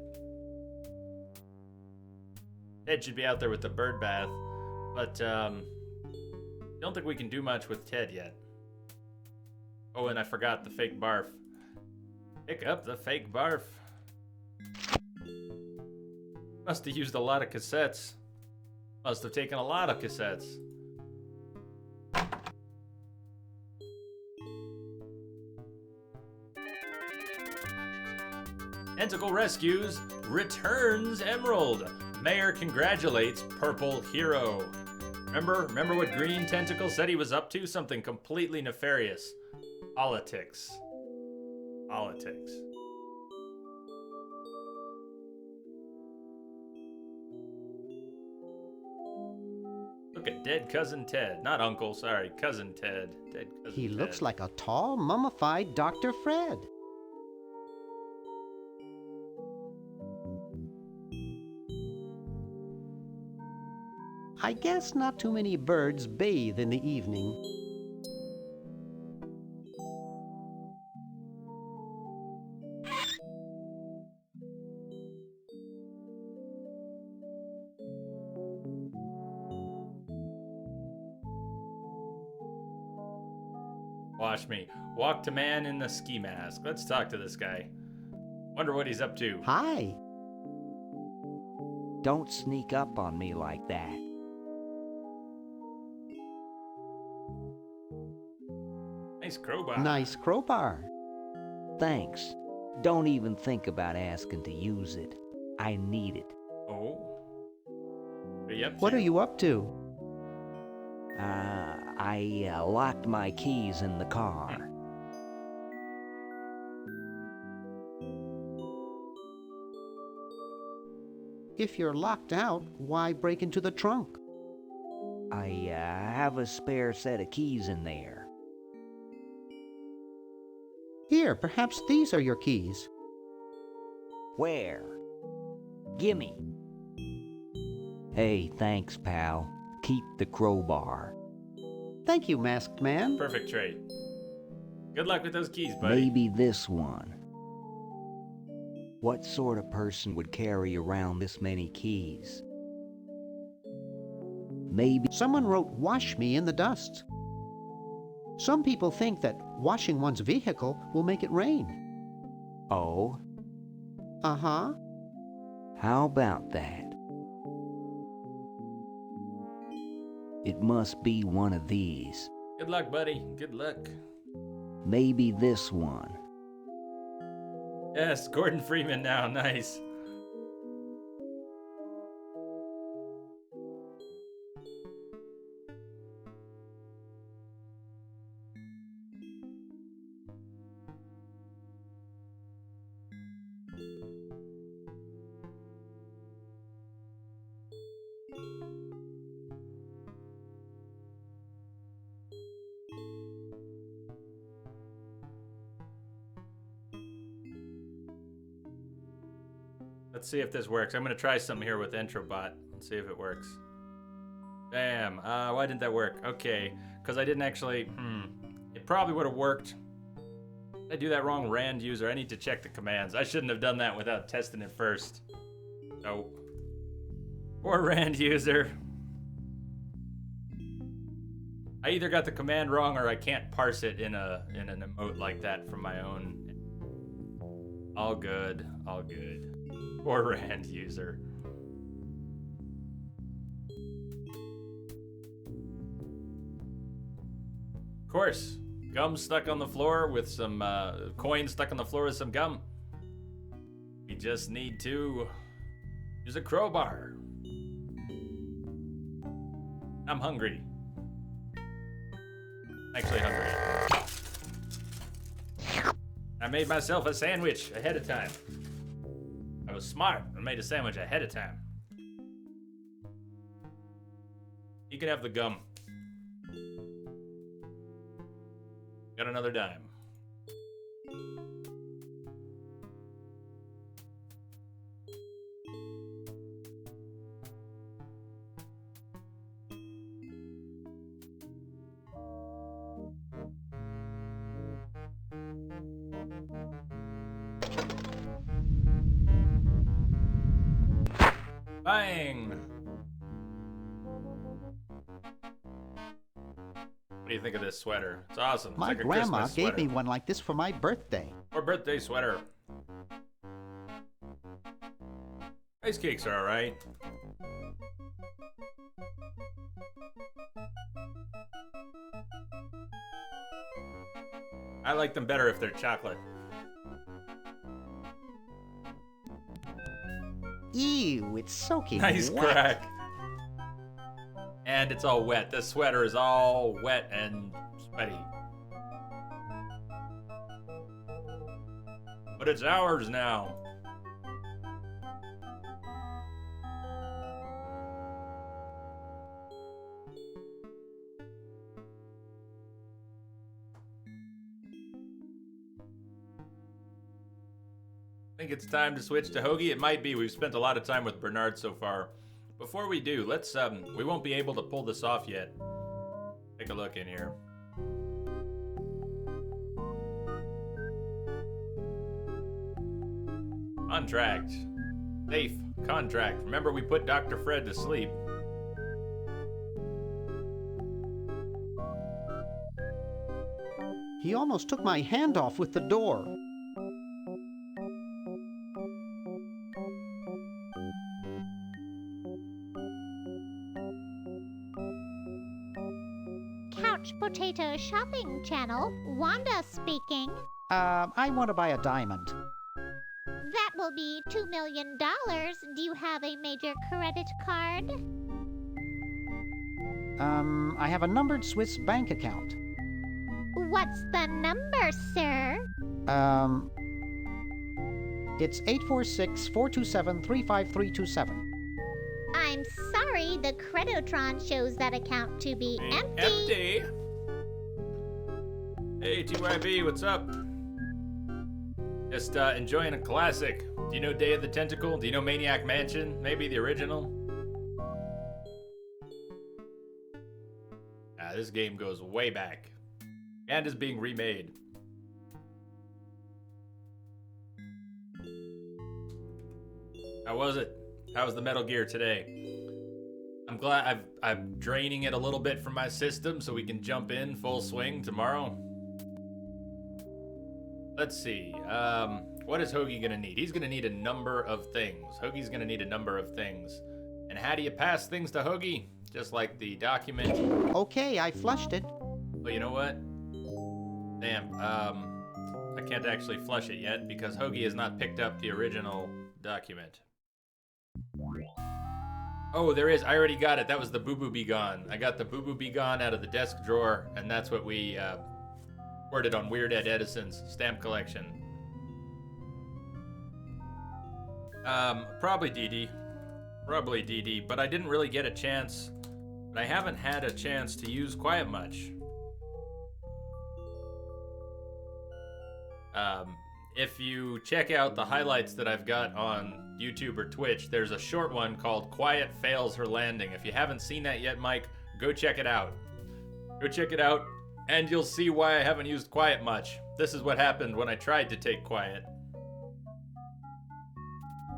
Speaker 1: Ted should be out there with the bird bath, but don't think we can do much with Ted yet. Oh, and I forgot the fake barf. Pick up the fake barf. Must have used a lot of cassettes. Must have taken a lot of cassettes. Tentacle Rescues returns Emerald. Mayor congratulates Purple Hero. Remember what Green Tentacle said he was up to? Something completely nefarious. Politics. Politics. Look at dead cousin Ted. Not uncle, sorry, cousin Ted. Dead cousin
Speaker 6: He
Speaker 1: Ted.
Speaker 6: looks like a tall, mummified Dr. Fred. I guess not too many birds bathe in the evening.
Speaker 1: Watch me. Walk to man in the ski mask. Let's talk to this guy. Wonder what he's up to.
Speaker 6: Hi.
Speaker 11: Don't sneak up on me like that.
Speaker 1: Nice crowbar.
Speaker 6: Nice crowbar.
Speaker 11: Thanks. Don't even think about asking to use it. I need it.
Speaker 1: Oh. What are you up to?
Speaker 6: What are you up to?
Speaker 11: I locked my keys in the car.
Speaker 6: If you're locked out, why break into the trunk?
Speaker 11: I have a spare set of keys in there.
Speaker 6: Here, perhaps these are your keys.
Speaker 11: Where? Gimme. Hey, thanks, pal. Keep the crowbar.
Speaker 6: Thank you, Masked Man.
Speaker 1: Perfect trade. Good luck with those keys, buddy.
Speaker 11: Maybe this one. What sort of person would carry around this many keys? Maybe
Speaker 6: Someone wrote "wash me" in the dust. Some people think that washing one's vehicle will make it rain.
Speaker 11: Oh,
Speaker 6: Uh-huh.
Speaker 11: how about that? It must be one of these.
Speaker 1: Good luck, buddy. Good luck.
Speaker 11: Maybe this one.
Speaker 1: Yes, Gordon Freeman now. Nice. Let's see if this works. I'm gonna try something here with Entrobot. Let's see if it works. Bam. Why didn't that work? Okay, because I didn't actually. It probably would have worked. Did I do that wrong, Rand user? I need to check the commands. I shouldn't have done that without testing it first. Nope. Poor Rand user. I either got the command wrong or I can't parse it in an emote like that from my own. All good. All good. Poor Rand user. Of course, gum stuck on the floor with some coin stuck on the floor with some gum. We just need to use a crowbar. I'm hungry. Actually hungry. I made myself a sandwich ahead of time. I was smart and made a sandwich ahead of time. You can have the gum. Got another dime. Bang! What do you think of this sweater? It's awesome. It's
Speaker 6: My
Speaker 1: like a
Speaker 6: grandma
Speaker 1: Christmas
Speaker 6: gave
Speaker 1: sweater.
Speaker 6: me one like this for my birthday.
Speaker 1: Or birthday sweater. Ice cakes are alright. I like them better if they're chocolate.
Speaker 6: Ew, it's soaking
Speaker 1: Nice
Speaker 6: wet.
Speaker 1: crack. And it's all wet. This sweater is all wet and sweaty. But it's ours now. I think it's time to switch to Hoagie. It might be. We've spent a lot of time with Bernard so far. Before we do, let's we won't be able to pull this off yet. Take a look in here. Contract. Safe. Contract. Remember, we put Dr. Fred to sleep.
Speaker 6: He almost took my hand off with the door.
Speaker 9: Couch Potato Shopping Channel, Wanda speaking.
Speaker 6: I want to buy a diamond.
Speaker 9: That will be $2 million. Do you have a major credit card?
Speaker 6: I have a numbered Swiss bank account.
Speaker 9: What's the number, sir?
Speaker 6: It's 846-427-35327.
Speaker 9: I'm sorry, the Credotron shows that account to be empty.
Speaker 1: Empty. Hey, TYB, what's up? Just enjoying a classic. Do you know Day of the Tentacle? Do you know Maniac Mansion? Maybe the original? This game goes way back. And is being remade. How was it? How was the Metal Gear today? I'm glad I'm draining it a little bit from my system so we can jump in full swing tomorrow. Let's see. What is Hoagie gonna need? He's gonna need a number of things. Hoagie's gonna need a number of things. And how do you pass things to Hoagie? Just like the document.
Speaker 6: Okay, I flushed it.
Speaker 1: Oh, you know what? Damn, I can't actually flush it yet because Hoagie has not picked up the original document. Oh, there is. I already got it. That was the Boo Boo Be Gone. I got the Boo Boo Be Gone out of the desk drawer, and that's what we worded on Weird Ed Edison's stamp collection. Probably DD. Probably DD, but I didn't really get a chance. But I haven't had a chance to use Quiet much. If you check out the highlights that I've got on YouTube or Twitch, there's a short one called Quiet Fails Her Landing. If you haven't seen that yet, Mike, go check it out. Go check it out, and you'll see why I haven't used Quiet much. This is what happened when I tried to take Quiet.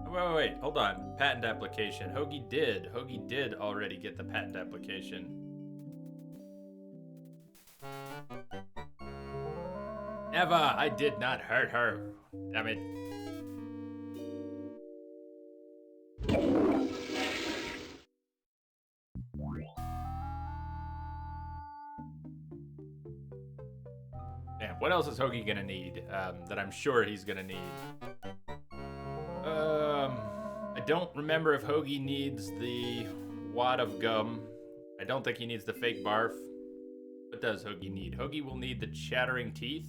Speaker 1: Wait, hold on. Patent application. Hoagie did already get the patent application. Never! I did not hurt her. Damn it. Damn, what else is Hoagie gonna need that I'm sure he's gonna need? I don't remember if Hoagie needs the wad of gum. I don't think he needs the fake barf. What does Hoagie need? Hoagie will need the chattering teeth.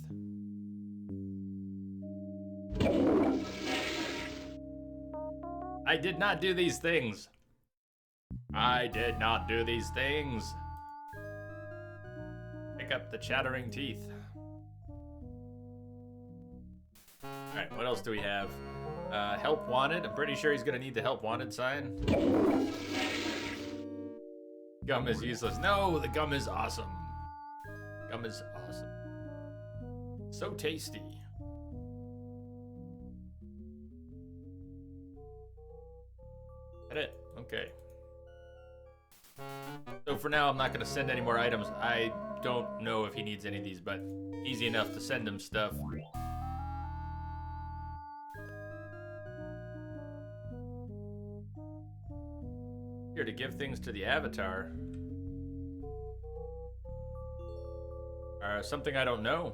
Speaker 1: I did not do these things. I did not do these things. Pick up the chattering teeth. Alright, what else do we have? Help wanted. I'm pretty sure he's gonna need the help wanted sign. Gum is useless. No, the gum is awesome. Gum is awesome. So tasty. That it? Okay. So for now, I'm not gonna send any more items. I don't know if he needs any of these, but easy enough to send him stuff. Here to give things to the avatar. Something I don't know.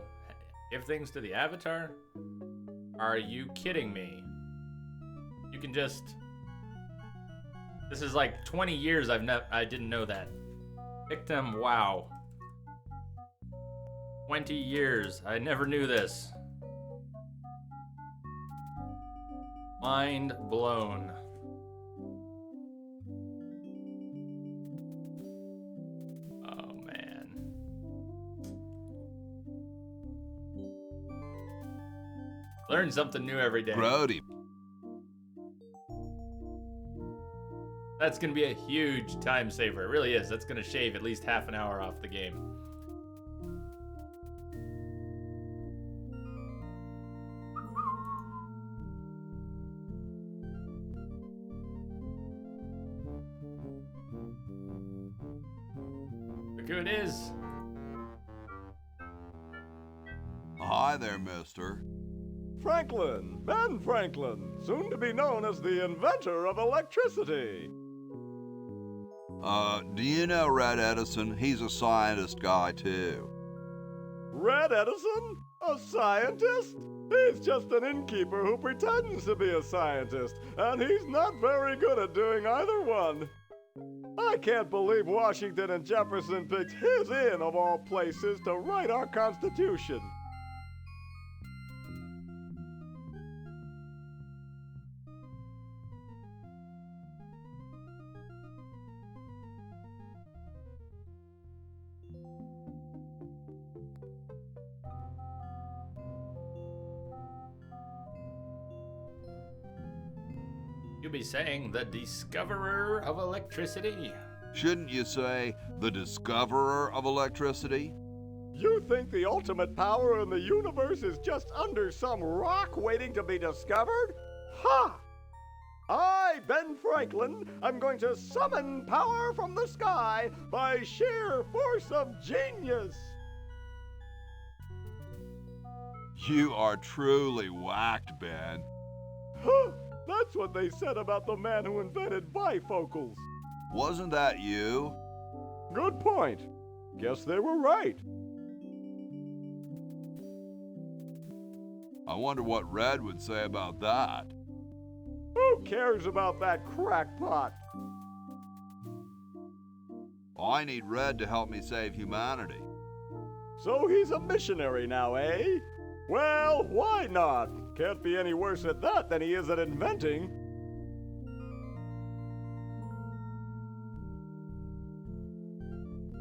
Speaker 1: Give things to the avatar? Are you kidding me? You can just... This is like 20 years I didn't know that. Victim, wow. 20 years. I never knew this. Mind blown. Oh, man. Learn something new every day.
Speaker 5: Grody.
Speaker 1: That's gonna be a huge time saver. It really is. That's gonna shave at least half an hour off the game. Look who it is.
Speaker 5: Hi there, mister.
Speaker 8: Franklin, Ben Franklin, soon to be known as the inventor of electricity.
Speaker 5: Do you know Red Edison? He's a scientist guy, too.
Speaker 8: Red Edison? A scientist? He's just an innkeeper who pretends to be a scientist, and he's not very good at doing either one. I can't believe Washington and Jefferson picked his inn, of all places, to write our Constitution.
Speaker 1: You'll be saying the discoverer of electricity.
Speaker 5: Shouldn't you say the discoverer of electricity?
Speaker 8: You think the ultimate power in the universe is just under some rock waiting to be discovered? Ha! I, Ben Franklin, am going to summon power from the sky by sheer force of genius.
Speaker 5: You are truly whacked, Ben.
Speaker 8: Huh, that's what they said about the man who invented bifocals.
Speaker 5: Wasn't that you?
Speaker 8: Good point. Guess they were right.
Speaker 5: I wonder what Red would say about that.
Speaker 8: Who cares about that crackpot?
Speaker 5: I need Red to help me save humanity.
Speaker 8: So he's a missionary now, eh? Well, why not? Can't be any worse at that than he is at inventing.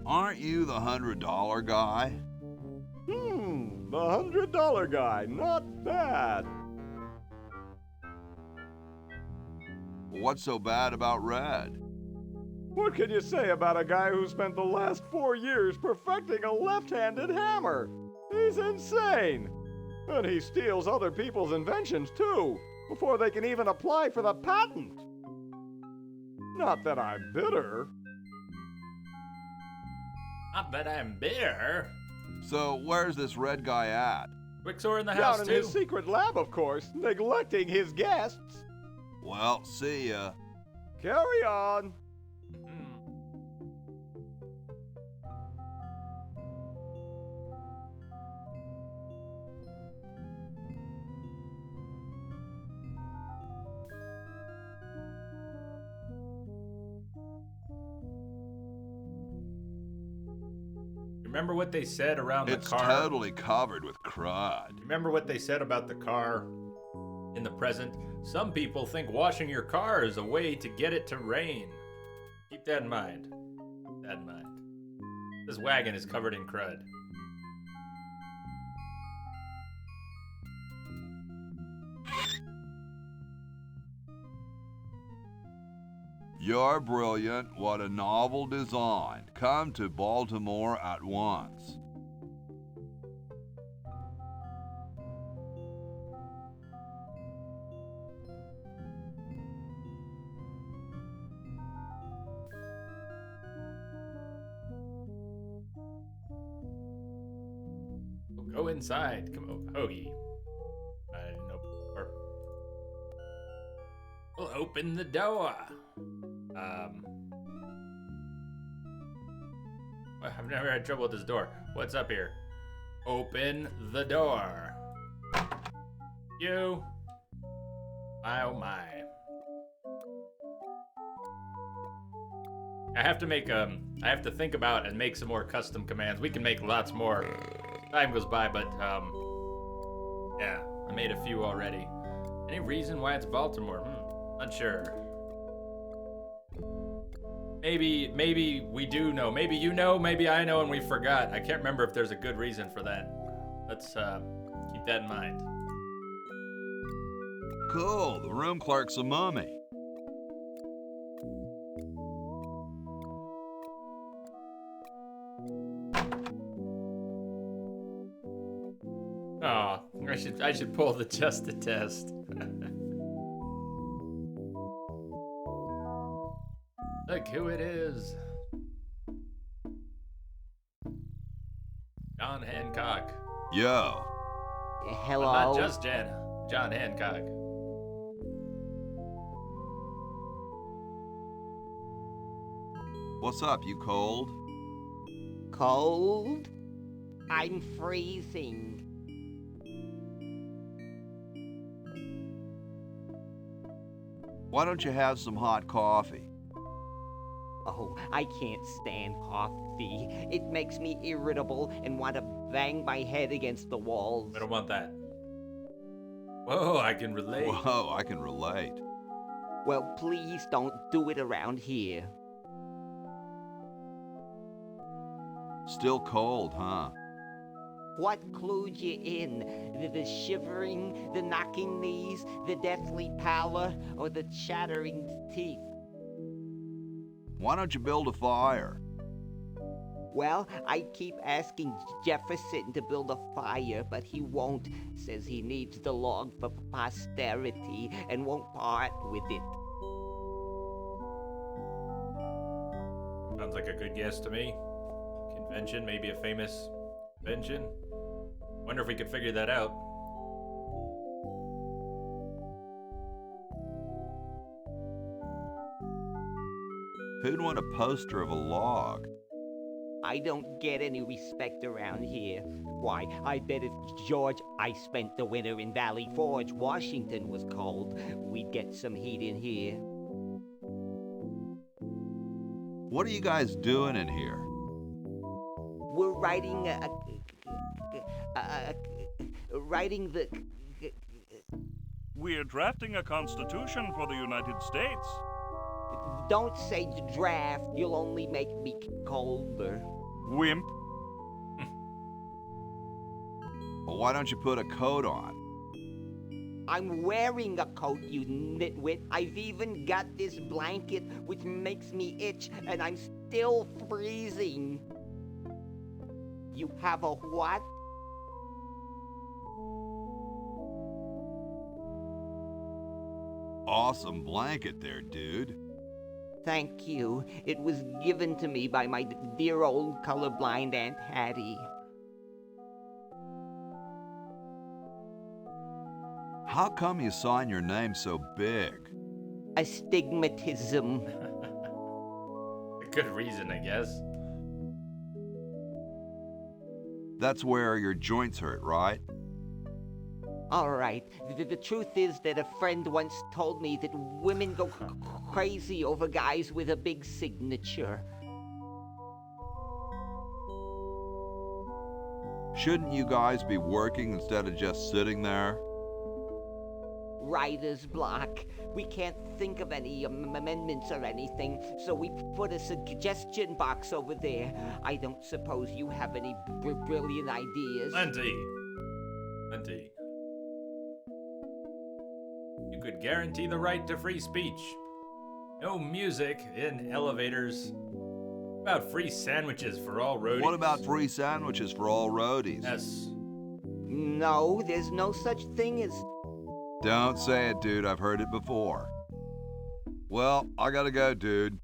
Speaker 5: Aren't you the $100 guy?
Speaker 8: The $100 guy, not bad.
Speaker 5: What's so bad about Red?
Speaker 8: What can you say about a guy who spent the last 4 years perfecting a left-handed hammer? He's insane. And he steals other people's inventions, too, before they can even apply for the patent. Not that I'm bitter.
Speaker 1: Not that I'm bitter.
Speaker 5: So where's this Red guy at?
Speaker 1: Quixor in the house,
Speaker 8: Down
Speaker 1: too.
Speaker 8: in his secret lab, of course, neglecting his guests.
Speaker 5: Well, see ya.
Speaker 8: Carry on.
Speaker 1: Remember what they said around
Speaker 5: It's
Speaker 1: the car?
Speaker 5: totally covered with crud.
Speaker 1: Remember what they said about the car in the present? Some people think washing your car is a way to get it to rain. Keep that in mind. Keep that in mind. This wagon is covered in crud.
Speaker 5: You're brilliant. What a novel design. Come to Baltimore at once.
Speaker 1: Go inside. Come on, Hoagie. Nope. We'll open the door. I've never had trouble with this door. What's up here? Open the door. You. My oh my. I have to make I have to think about and make some more custom commands. We can make lots more. Time goes by, but yeah, I made a few already. Any reason why it's Baltimore? Not sure. Maybe we do know. Maybe you know, maybe I know and we forgot. I can't remember if there's a good reason for that. Let's keep that in mind.
Speaker 5: Cool, the room clerk's a mummy.
Speaker 1: Oh, I should pull the just a test. Look who it is. John Hancock.
Speaker 5: Yo.
Speaker 11: Hello?
Speaker 1: But not just John Hancock.
Speaker 5: What's up, you cold?
Speaker 2: Cold? I'm freezing.
Speaker 5: Why don't you have some hot coffee?
Speaker 2: Oh, I can't stand coffee. It makes me irritable and want to bang my head against the walls.
Speaker 1: I don't want that. Whoa, I can relate.
Speaker 5: Whoa, I can relate.
Speaker 2: Well, please don't do it around here.
Speaker 5: Still cold, huh?
Speaker 2: What clued you in? The shivering, the knocking knees, the deathly pallor, or the chattering teeth?
Speaker 5: Why don't you build a fire?
Speaker 2: Well, I keep asking Jefferson to build a fire, but he won't. Says he needs the log for posterity and won't part with it.
Speaker 1: Sounds like a good guess to me. Convention, maybe a famous convention. Wonder if we could figure that out.
Speaker 5: Who'd want a poster of a log?
Speaker 11: I don't get any respect around here. Why, I bet if George I spent the winter in Valley Forge, Washington was cold, we'd get some heat in here.
Speaker 5: What are you guys doing in here?
Speaker 11: We're writing writing the...
Speaker 12: We're drafting a constitution for the United States.
Speaker 11: Don't say draft, you'll only make me colder.
Speaker 12: Wimp.
Speaker 5: Well, why don't you put a coat on?
Speaker 11: I'm wearing a coat, you nitwit. I've even got this blanket which makes me itch, and I'm still freezing. You have a what?
Speaker 5: Awesome blanket there, dude.
Speaker 11: Thank you. It was given to me by my dear old colorblind Aunt Hattie.
Speaker 5: How come you sign your name so big?
Speaker 11: Astigmatism.
Speaker 1: A good reason, I guess.
Speaker 5: That's where your joints hurt, right?
Speaker 11: All right. The truth is that a friend once told me that women go crazy over guys with a big signature.
Speaker 5: Shouldn't you guys be working instead of just sitting there?
Speaker 11: Writer's block. We can't think of any amendments or anything, so we put a suggestion box over there. I don't suppose you have any brilliant ideas?
Speaker 1: Plenty. You could guarantee the right to free speech. No music in elevators. What about free sandwiches for all roadies?
Speaker 5: What about free sandwiches for all roadies?
Speaker 1: Yes.
Speaker 11: No, there's no such thing as...
Speaker 5: Don't say it, dude. I've heard it before. Well, I gotta go, dude.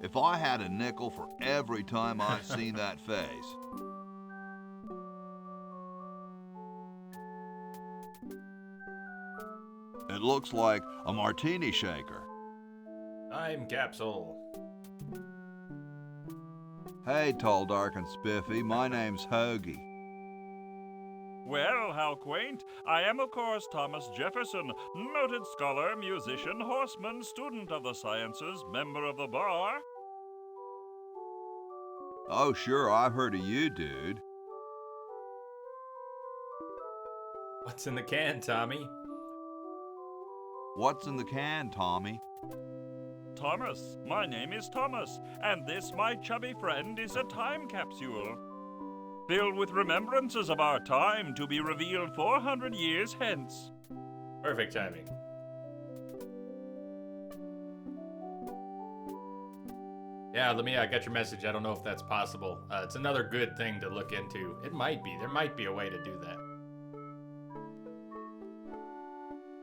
Speaker 5: If I had a nickel for every time I've seen that face. It looks like a martini shaker.
Speaker 1: Time capsule.
Speaker 5: Hey, tall, dark, and spiffy. My name's Hoagie.
Speaker 12: Well, how quaint. I am, of course, Thomas Jefferson, noted scholar, musician, horseman, student of the sciences, member of the bar.
Speaker 5: Oh, sure, I've heard of you, dude.
Speaker 1: What's in the can, Tommy?
Speaker 5: What's in the can, Tommy?
Speaker 12: Thomas. My name is Thomas, and this, my chubby friend, is a time capsule. Filled with remembrances of our time to be revealed 400 years hence.
Speaker 1: Perfect timing. Yeah, Lemia, I got your message. I don't know if that's possible. It's another good thing to look into. It might be. There might be a way to do that.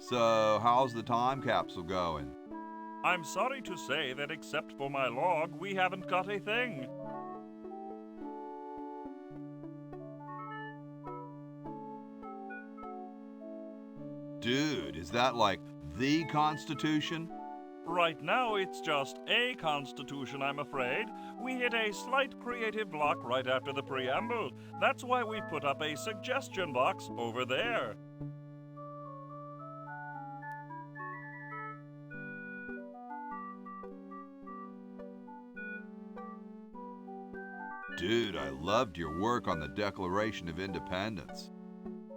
Speaker 5: So, how's the time capsule going?
Speaker 12: I'm sorry to say that except for my log, we haven't got a thing.
Speaker 5: Dude, is that like the Constitution?
Speaker 12: Right now, it's just a constitution, I'm afraid. We hit a slight creative block right after the preamble. That's why we put up a suggestion box over there.
Speaker 5: Dude, I loved your work on the Declaration of Independence.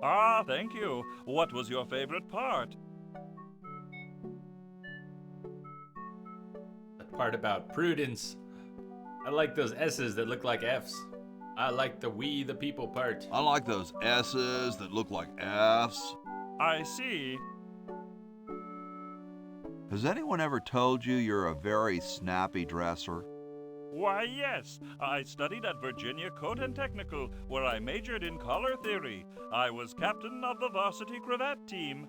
Speaker 12: Ah, thank you. What was your favorite part?
Speaker 1: The part about prudence. I like those S's that look like F's. I like the we the people part.
Speaker 5: I like those S's that look like F's.
Speaker 12: I see.
Speaker 5: Has anyone ever told you you're a very snappy dresser?
Speaker 12: Why, yes. I studied at Virginia Coat and Technical, where I majored in color theory. I was captain of the varsity cravat team.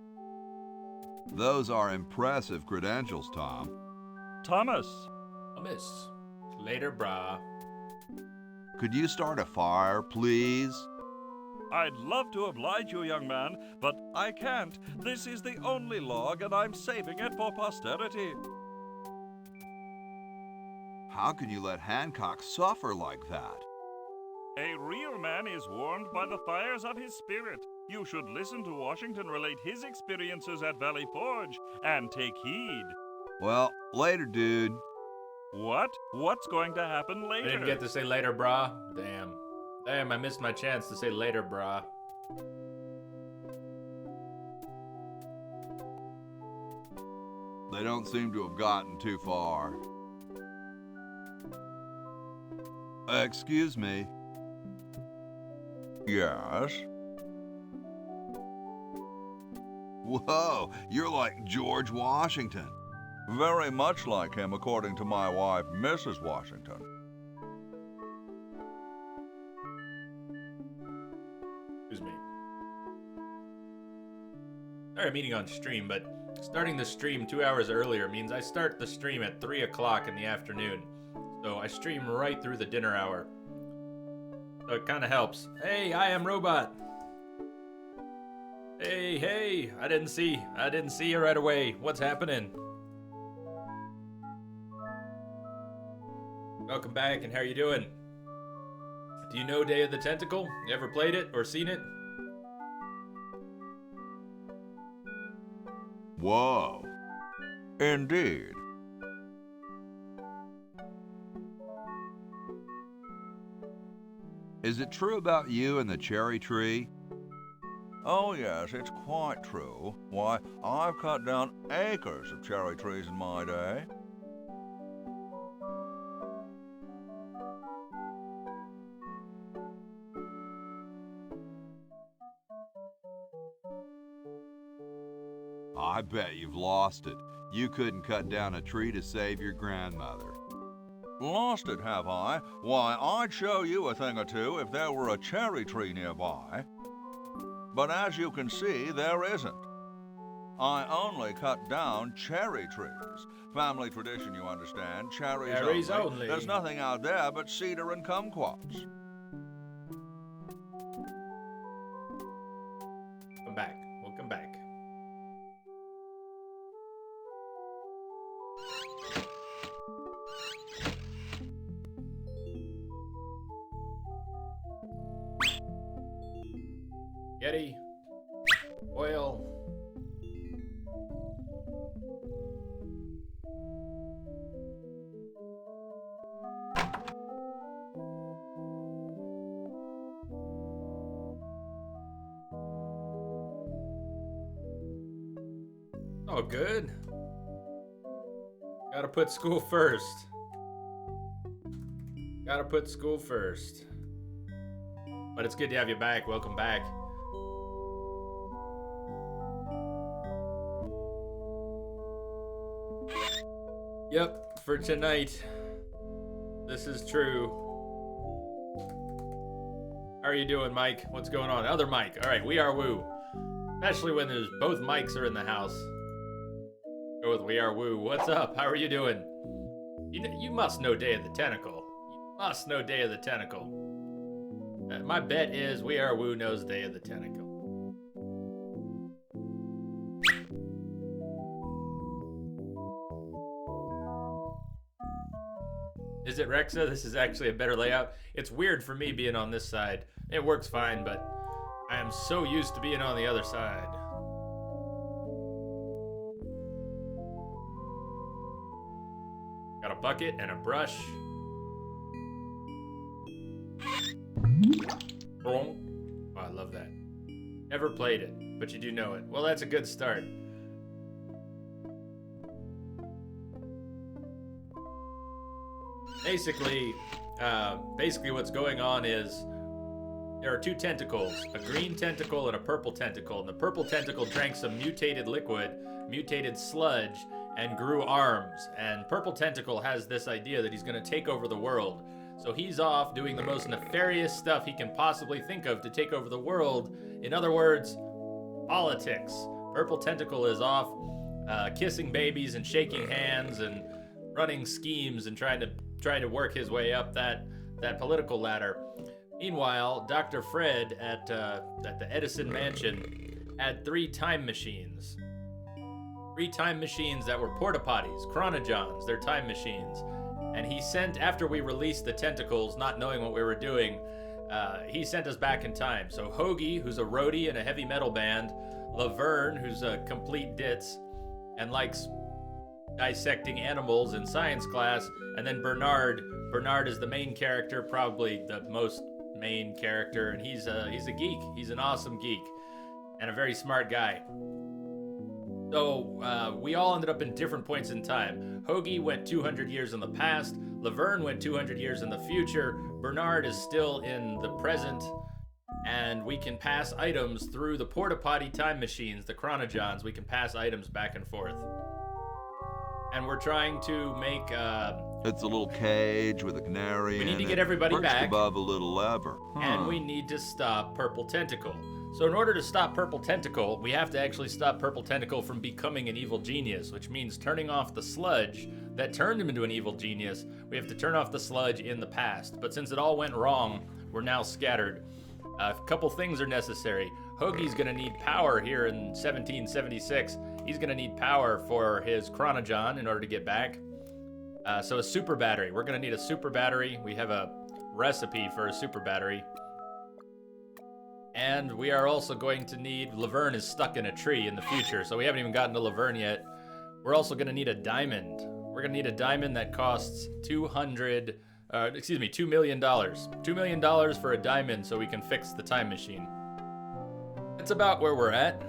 Speaker 5: Those are impressive credentials, Tom.
Speaker 12: Thomas.
Speaker 1: Thomas. Later, brah.
Speaker 5: Could you start a fire, please?
Speaker 12: I'd love to oblige you, young man, but I can't. This is the only log, and I'm saving it for posterity.
Speaker 5: How can you let Hancock suffer like that?
Speaker 12: A real man is warmed by the fires of his spirit. You should listen to Washington relate his experiences at Valley Forge and take heed.
Speaker 5: Well, later, dude.
Speaker 12: What? What's going to happen later?
Speaker 1: I didn't get to say later, brah. Damn, I missed my chance to say later, brah.
Speaker 5: They don't seem to have gotten too far. Excuse me.
Speaker 3: Yes?
Speaker 5: Whoa, you're like George Washington.
Speaker 3: Very much like him, according to my wife, Mrs. Washington.
Speaker 1: Excuse me. Sorry, I'm eating on stream, but starting the stream 2 hours earlier means I start the stream at 3 o'clock in the afternoon. So I stream right through the dinner hour. So it kind of helps. Hey, I am Robot. Hey, I didn't see you right away. What's happening? Welcome back, and how are you doing? Do you know Day of the Tentacle? You ever played it or seen it?
Speaker 3: Whoa. Indeed.
Speaker 5: Is it true about you and the cherry tree?
Speaker 3: Oh, yes, it's quite true. Why, I've cut down acres of cherry trees in my day.
Speaker 5: I bet you've lost it. You couldn't cut down a tree to save your grandmother.
Speaker 3: Lost it, have I? Why, I'd show you a thing or two if there were a cherry tree nearby. But as you can see, there isn't. I only cut down cherry trees. Family tradition, you understand. Cherries only. There's nothing out there but cedar and kumquats.
Speaker 1: Come back. Welcome back. Yeti. Oil. Oh, good. Gotta put school first. Gotta put school first. But it's good to have you back. Welcome back. Yep, for tonight. This is true. How are you doing, Mike? What's going on? Other Mike. All right, We Are Woo. Especially when there's both mics are in the house. Go with We Are Woo. What's up? How are you doing? You must know Day of the Tentacle. You must know Day of the Tentacle. My bet is We Are Woo knows Day of the Tentacle. Is it Rexa? This is actually a better layout. It's weird for me being on this side. It works fine, but I am so used to being on the other side. Got a bucket and a brush. Oh, I love that. Never played it, but you do know it. Well, that's a good start. Basically what's going on is there are two tentacles, a green tentacle and a purple tentacle, and the purple tentacle drank some mutated liquid, mutated sludge, and grew arms. And Purple Tentacle has this idea that he's going to take over the world. So he's off doing the most nefarious stuff he can possibly think of to take over the world. In other words, politics. Purple Tentacle is off kissing babies and shaking hands and running schemes and trying to work his way up that political ladder. Meanwhile, Dr. Fred at the Edison mansion had 3 time machines. 3 time machines that were porta potties, chronojons, they're time machines. And he sent, after we released the tentacles, not knowing what we were doing, he sent us back in time. So Hoagie, who's a roadie in a heavy metal band, Laverne, who's a complete ditz and likes dissecting animals in science class, and then Bernard. Bernard is the main character, probably the most main character, and he's a geek. He's an awesome geek and a very smart guy. So we all ended up in different points in time. Hoagie went 200 years in the past. Laverne went 200 years in the future. Bernard is still in the present. And we can pass items through the porta potty time machines, the chronojons. We can pass items back and forth. And we're trying to make
Speaker 5: It's a little cage with a canary.
Speaker 1: We need to
Speaker 5: in
Speaker 1: get
Speaker 5: it,
Speaker 1: everybody
Speaker 5: perched
Speaker 1: back.
Speaker 5: above a little lever.
Speaker 1: And we need to stop Purple Tentacle. So in order to stop Purple Tentacle, we have to actually stop Purple Tentacle from becoming an evil genius, which means turning off the sludge that turned him into an evil genius. We have to turn off the sludge in the past. But since it all went wrong, we're now scattered. A couple things are necessary. Hoagie's gonna need power here in 1776. He's gonna need power for his chronojon in order to get back. So a super battery. We're gonna need a super battery. We have a recipe for a super battery. And we are also going to need, Laverne is stuck in a tree in the future, so we haven't even gotten to Laverne yet. We're also gonna need a diamond. We're gonna need a diamond that costs $2 million. $2 million for a diamond so we can fix the time machine. That's about where we're at.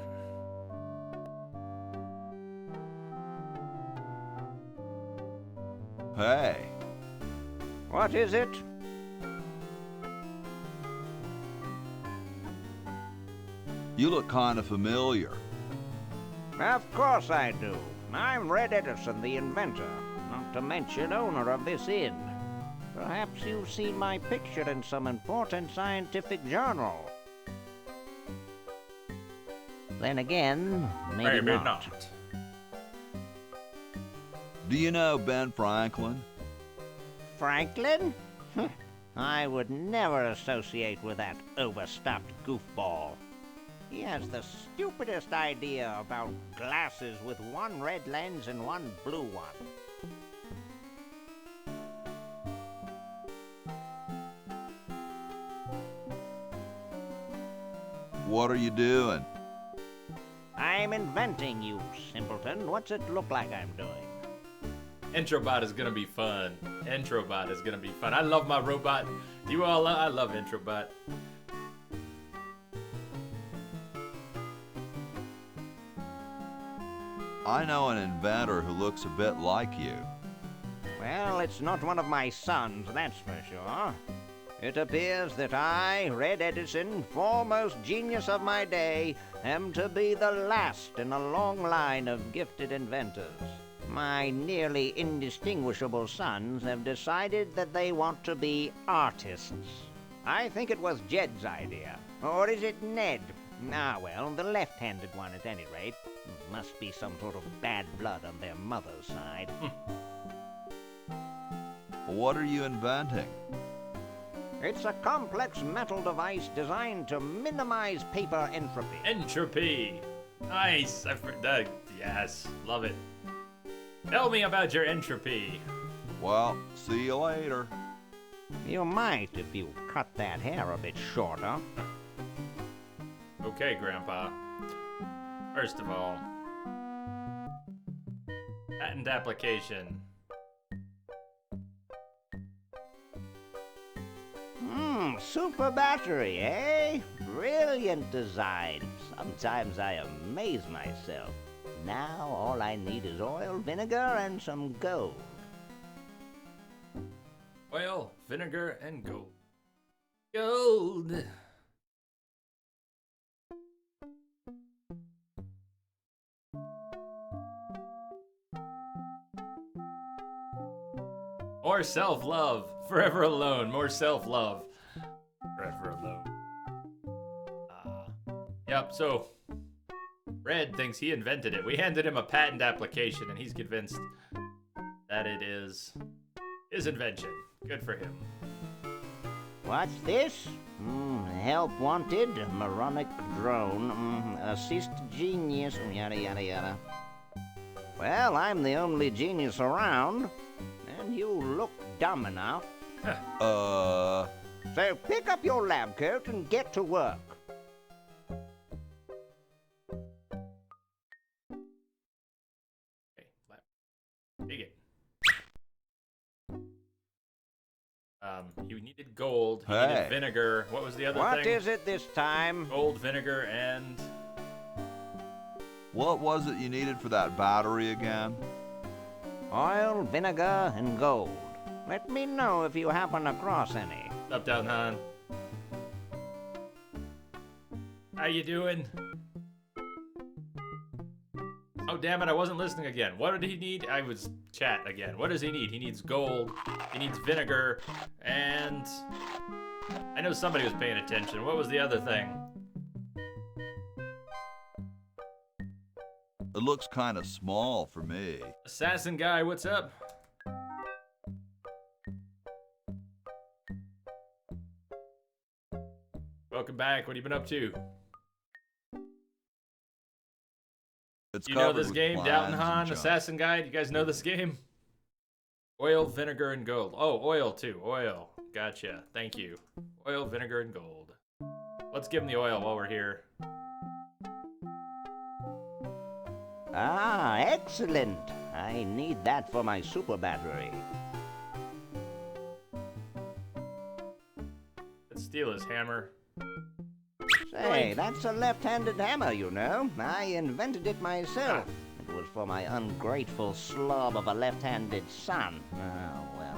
Speaker 5: Hey.
Speaker 2: What is it?
Speaker 5: You look kind of familiar.
Speaker 2: Of course I do. I'm Red Edison, the inventor, not to mention owner of this inn. Perhaps you've seen my picture in some important scientific journal. Then again, maybe not.
Speaker 5: Do you know Ben Franklin?
Speaker 2: Franklin? I would never associate with that overstuffed goofball. He has the stupidest idea about glasses with one red lens and one blue one.
Speaker 5: What are you doing?
Speaker 2: I'm inventing, you simpleton. What's it look like I'm doing?
Speaker 1: Introbot is gonna be fun. Introbot is gonna be fun. I love my robot. You all, I love Introbot.
Speaker 5: I know an inventor who looks a bit like you.
Speaker 2: Well, it's not one of my sons, that's for sure. It appears that I, Red Edison, foremost genius of my day, am to be the last in a long line of gifted inventors. My nearly indistinguishable sons have decided that they want to be artists. I think it was Jed's idea. Or is it Ned? Ah, well, the left-handed one at any rate. Must be some sort of bad blood on their mother's side.
Speaker 5: What are you inventing?
Speaker 2: It's a complex metal device designed to minimize paper entropy.
Speaker 1: Entropy! Nice! Yes, love it. Tell me about your entropy.
Speaker 5: Well, see you later.
Speaker 2: You might if you cut that hair a bit shorter.
Speaker 1: Okay, Grandpa. First of all, patent application.
Speaker 2: Super battery, eh? Brilliant design. Sometimes I amaze myself. Now all I need is oil, vinegar, and some gold.
Speaker 1: Oil, vinegar, and gold. Gold! More self-love. Forever alone. More self-love. Forever alone. Yep, so Red thinks he invented it. We handed him a patent application, and he's convinced that it is his invention. Good for him.
Speaker 2: What's this? Help wanted, moronic drone, assist genius, yada yada yada. Well, I'm the only genius around, and you look dumb enough. So pick up your lab coat and get to work.
Speaker 1: Dig it. You needed gold, you needed vinegar. What was the other thing?
Speaker 2: What is it this time?
Speaker 1: Gold, vinegar, and...
Speaker 5: What was it you needed for that battery again?
Speaker 2: Oil, vinegar, and gold. Let me know if you happen across any.
Speaker 1: Up, down, Han. How you doing? Oh, damn it, I wasn't listening again. What did he need? I was chat again. What does he need? He needs gold, he needs vinegar, and... I know somebody was paying attention. What was the other thing?
Speaker 5: It looks kind of small for me.
Speaker 1: Assassin guy, what's up? Welcome back. What have you been up to?
Speaker 5: It's
Speaker 1: You know
Speaker 5: covered
Speaker 1: this
Speaker 5: with
Speaker 1: game,
Speaker 5: plans
Speaker 1: Downton
Speaker 5: and
Speaker 1: Han,
Speaker 5: junk.
Speaker 1: Assassin Guide? You guys know this game? Oil, vinegar, and gold. Oh, oil too. Oil. Gotcha. Thank you. Oil, vinegar, and gold. Let's give him the oil while we're here.
Speaker 2: Ah, excellent. I need that for my super battery.
Speaker 1: Let's steal his hammer.
Speaker 2: Say, that's a left-handed hammer, you know. I invented it myself. It was for my ungrateful slob of a left-handed son. Oh, well.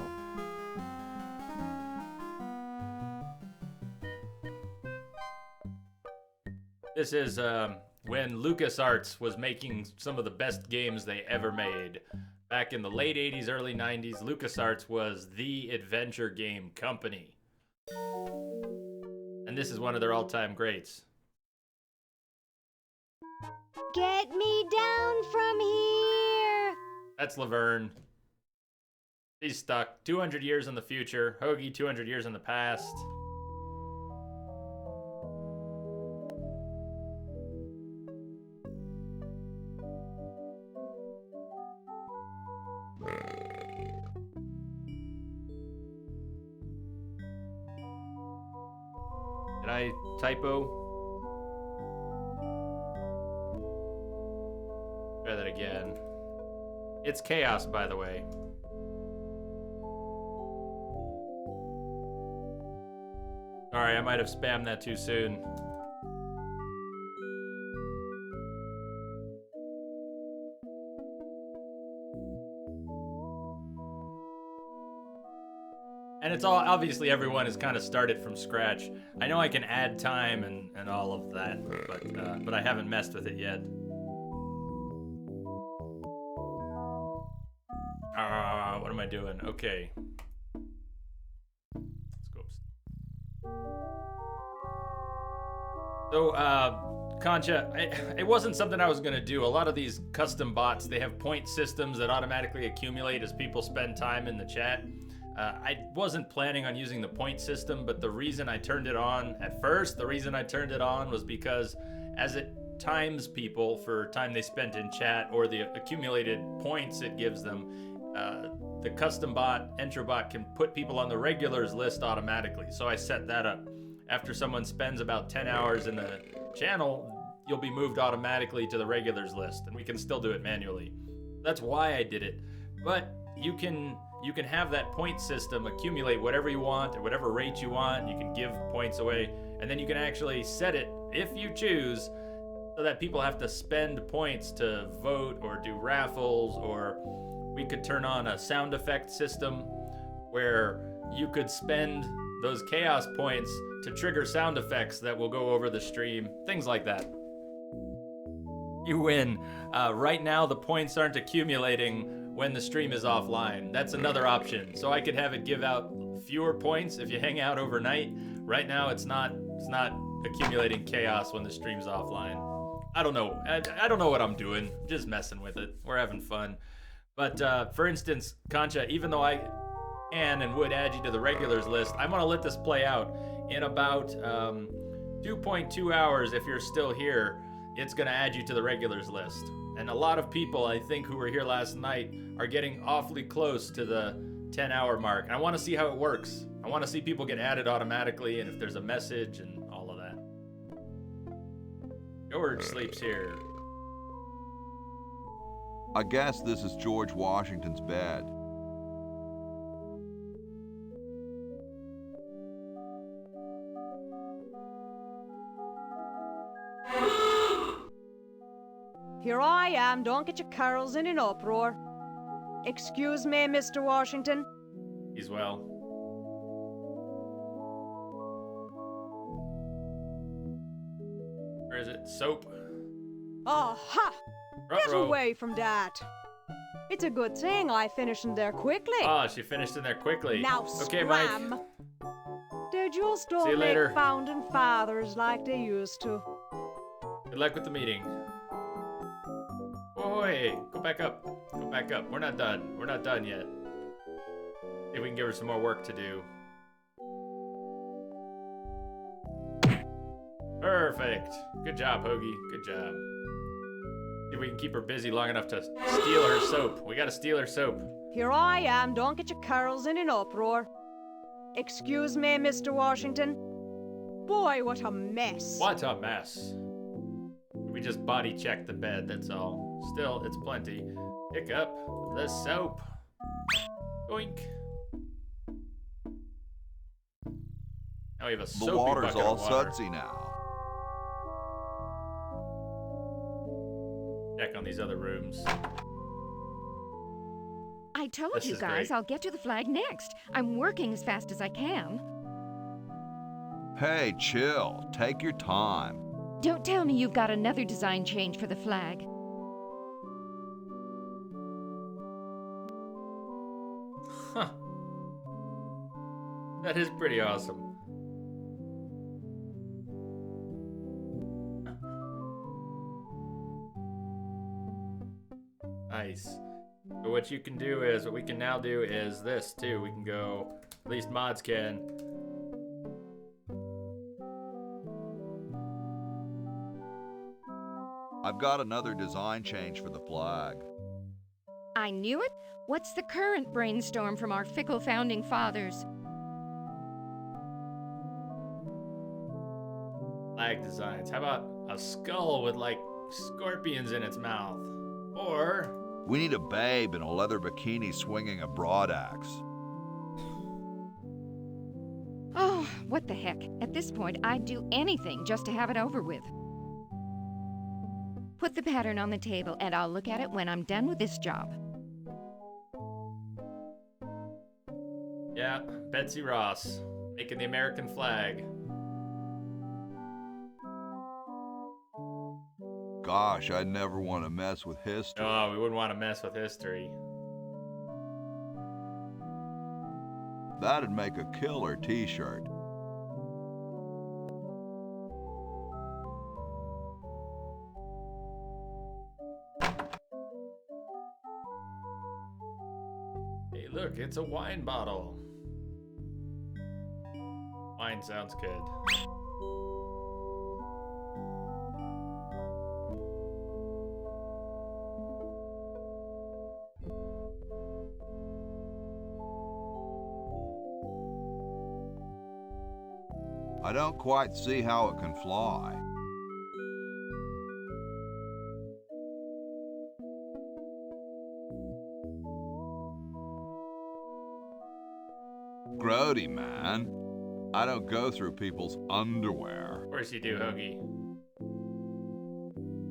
Speaker 1: This is when LucasArts was making some of the best games they ever made. Back in the late 80s, early 90s, LucasArts was the adventure game company. And this is one of their all-time greats.
Speaker 4: Get me down from here!
Speaker 1: That's Laverne. He's stuck. 200 years in the future. Hoagie, 200 years in the past. Did I typo? Try that again. It's chaos, by the way. Sorry, I might have spammed that too soon. And it's all, obviously everyone has kind of started from scratch. I know I can add time and all of that, but I haven't messed with it yet. What am I doing? Okay. Let's go. So, Concha, it wasn't something I was gonna do. A lot of these custom bots, they have point systems that automatically accumulate as people spend time in the chat. I wasn't planning on using the point system, but the reason I turned it on at first, was because as it times people for time they spent in chat or the accumulated points it gives them, the custom bot, Entrobot, can put people on the regulars list automatically. So I set that up. After someone spends about 10 hours in the channel, you'll be moved automatically to the regulars list, and we can still do it manually. That's why I did it. But you can have that point system accumulate whatever you want at whatever rate you want, and you can give points away, and then you can actually set it, if you choose, so that people have to spend points to vote or do raffles, or we could turn on a sound effect system where you could spend those chaos points to trigger sound effects that will go over the stream, things like that. You win. Right now the points aren't accumulating when the stream is offline. That's another option. So I could have it give out fewer points if you hang out overnight. Right now, it's not accumulating chaos when the stream's offline. I don't know. I don't know what I'm doing. I'm just messing with it. We're having fun. But for instance, Concha, even though I can and would add you to the regulars list, I'm gonna let this play out. In about 2.2 hours, if you're still here, it's gonna add you to the regulars list. And a lot of people, I think, who were here last night are getting awfully close to the 10-hour mark. And I want to see how it works. I want to see people get added automatically and if there's a message and all of that. George sleeps here.
Speaker 5: I guess this is George Washington's bed.
Speaker 13: Here I am, don't get your carols in an uproar. Excuse me, Mr. Washington.
Speaker 1: He's well. Where is it? Soap.
Speaker 13: Oh, ha! Get
Speaker 1: Ruh-roh.
Speaker 13: away from that. It's a good thing I finished in there quickly.
Speaker 1: Oh, she finished in there quickly.
Speaker 13: Now
Speaker 1: okay,
Speaker 13: scram.
Speaker 1: Mike.
Speaker 13: They just don't
Speaker 1: See you
Speaker 13: make
Speaker 1: later.
Speaker 13: founding fathers like they used to.
Speaker 1: Good luck with the meeting. Boy, go back up. Go back up. We're not done. We're not done yet. See if we can give her some more work to do. Perfect. Good job, Hoagie. Good job. See if we can keep her busy long enough to steal her soap. We gotta steal her soap.
Speaker 13: Here I am, don't get your carols in an uproar. Excuse me, Mr. Washington. Boy, what a mess.
Speaker 1: What a mess. We just body checked the bed, that's all. Still, it's plenty. Pick up the soap. Oink. Now we have a soapy
Speaker 5: The water's
Speaker 1: bucket
Speaker 5: all
Speaker 1: of water.
Speaker 5: sudsy now.
Speaker 1: Check on these other rooms.
Speaker 14: I told
Speaker 1: This
Speaker 14: you
Speaker 1: is
Speaker 14: guys
Speaker 1: great.
Speaker 14: I'll get to the flag next. I'm working as fast as I can.
Speaker 5: Hey, chill. Take your time.
Speaker 14: Don't tell me you've got another design change for the flag.
Speaker 1: Huh. That is pretty awesome. Nice. But what you can do is, what we can now do is this too. We can go, at least mods can.
Speaker 5: I've got another design change for the flag.
Speaker 14: I knew it. What's the current brainstorm from our fickle founding fathers?
Speaker 1: Flag designs. How about a skull with like scorpions in its mouth? Or
Speaker 5: We need a babe in a leather bikini swinging a broadaxe.
Speaker 14: Oh, what the heck. At this point, I'd do anything just to have it over with. Put the pattern on the table and I'll look at it when I'm done with this job.
Speaker 1: yeah, Betsy Ross making the American flag.
Speaker 5: Gosh, I'd never want to mess with history.
Speaker 1: Oh, we wouldn't want to mess with history.
Speaker 5: That'd make a killer t-shirt.
Speaker 1: Hey, look, it's a wine bottle. Wine sounds good.
Speaker 5: I don't quite see how it can fly. Grody, man. I don't go through people's underwear.
Speaker 1: Of course you do, Hoagie.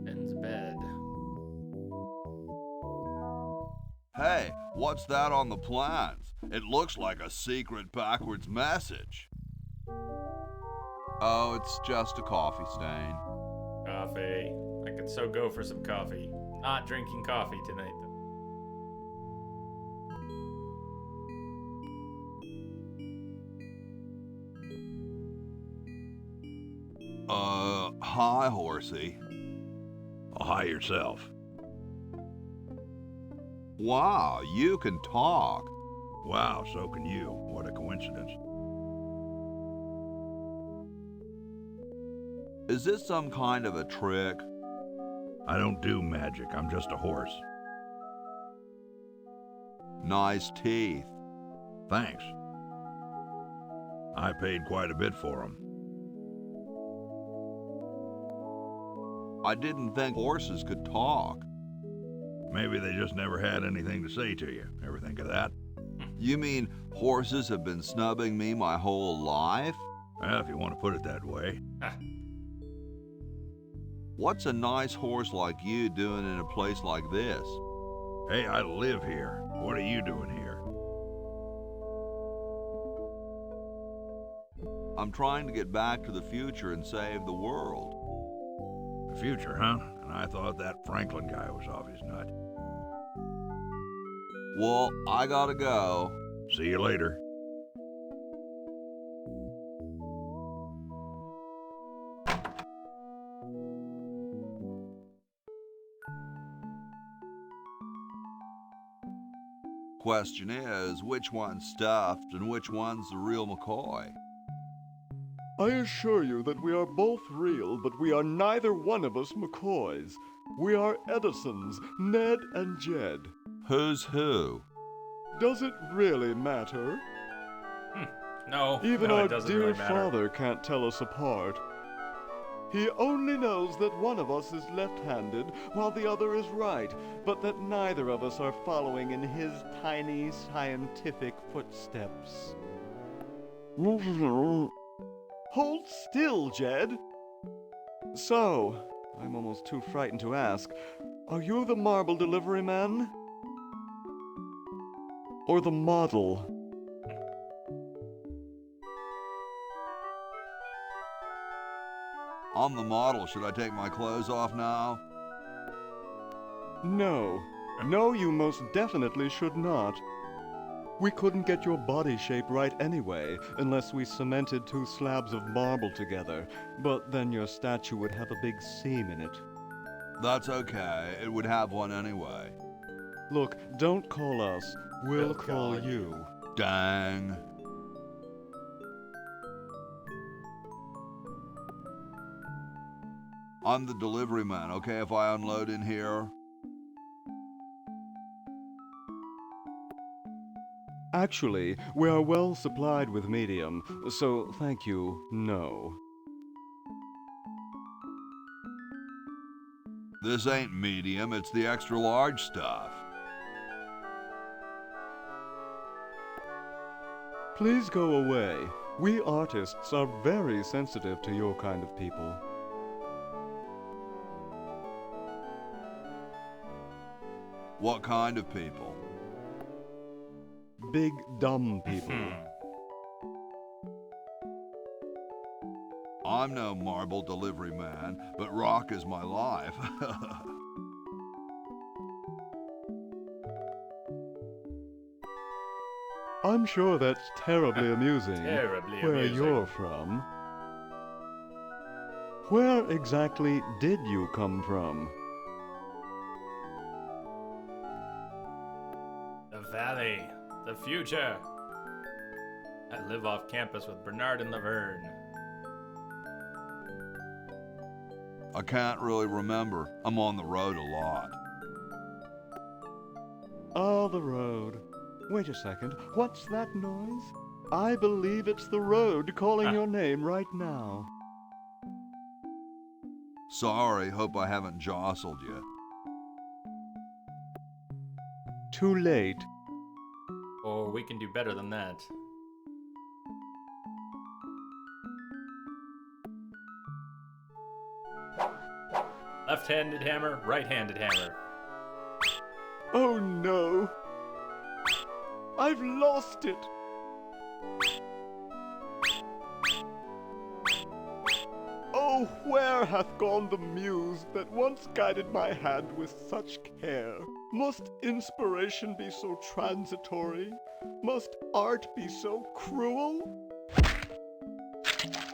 Speaker 1: Ben's bed.
Speaker 5: Hey, what's that on the plans? It looks like a secret backwards message. Oh, it's just a coffee stain.
Speaker 1: Coffee. I could so go for some coffee. Not drinking coffee tonight, though.
Speaker 5: Hi, horsey.
Speaker 15: Hi yourself.
Speaker 5: Wow, you can talk.
Speaker 15: Wow, so can you. What a coincidence.
Speaker 5: Is this some kind of a trick?
Speaker 15: I don't do magic. I'm just a horse.
Speaker 5: Nice teeth.
Speaker 15: Thanks. I paid quite a bit for them.
Speaker 5: I didn't think horses could talk.
Speaker 15: Maybe they just never had anything to say to you. Ever think of that?
Speaker 5: You mean horses have been snubbing me my whole life?
Speaker 15: Well, if you want to put it that way.
Speaker 5: What's a nice horse like you doing in a place like this?
Speaker 15: Hey, I live here. What are you doing here?
Speaker 5: I'm trying to get back to the future and save the world.
Speaker 15: The future, huh? And I thought that Franklin guy was off his nut.
Speaker 5: Well, I gotta go.
Speaker 15: See you later.
Speaker 5: Question is, which one's stuffed and which one's the real McCoy?
Speaker 8: I assure you that we are both real, but we are neither one of us McCoys. We are Edisons, Ned and Jed.
Speaker 5: Who's who?
Speaker 8: Does it really matter?
Speaker 1: No,
Speaker 8: Even
Speaker 1: no,
Speaker 8: our
Speaker 1: it doesn't
Speaker 8: dear
Speaker 1: really matter.
Speaker 8: father can't tell us apart. He only knows that one of us is left-handed while the other is right, but that neither of us are following in his tiny scientific footsteps. Hold still, Jed. So, I'm almost too frightened to ask, are you the marble delivery man? Or the model?
Speaker 5: I'm the model. Should I take my clothes off now?
Speaker 8: No. No, you most definitely should not. We couldn't get your body shape right anyway, unless we cemented 2 slabs of marble together. But then your statue would have a big seam in it.
Speaker 5: That's okay. It would have one anyway.
Speaker 8: Look, don't call us. We'll call you.
Speaker 5: Dang. I'm the delivery man, okay, if I unload in here?
Speaker 8: Actually, we are well supplied with medium, so thank you, no.
Speaker 5: This ain't medium, it's the extra large stuff.
Speaker 8: Please go away. We artists are very sensitive to your kind of people.
Speaker 5: What kind of people?
Speaker 8: Big, dumb people.
Speaker 5: I'm no marble delivery man, but rock is my life.
Speaker 8: I'm sure that's terribly amusing.
Speaker 1: Terribly
Speaker 8: where
Speaker 1: amusing.
Speaker 8: you're from. Where exactly did you come from?
Speaker 1: The Valley. The future. I live off campus with Bernard and Laverne.
Speaker 5: I can't really remember. I'm on the road a lot.
Speaker 8: Oh, the road. Wait a second. What's that noise? I believe it's the road calling your name right now.
Speaker 5: Sorry, hope I haven't jostled you.
Speaker 8: Too late.
Speaker 1: Or we can do better than that. Left-handed hammer, right-handed hammer.
Speaker 8: Oh no! I've lost it! Oh, where hath gone the muse that once guided my hand with such care? Must inspiration be so transitory? Must art be so cruel?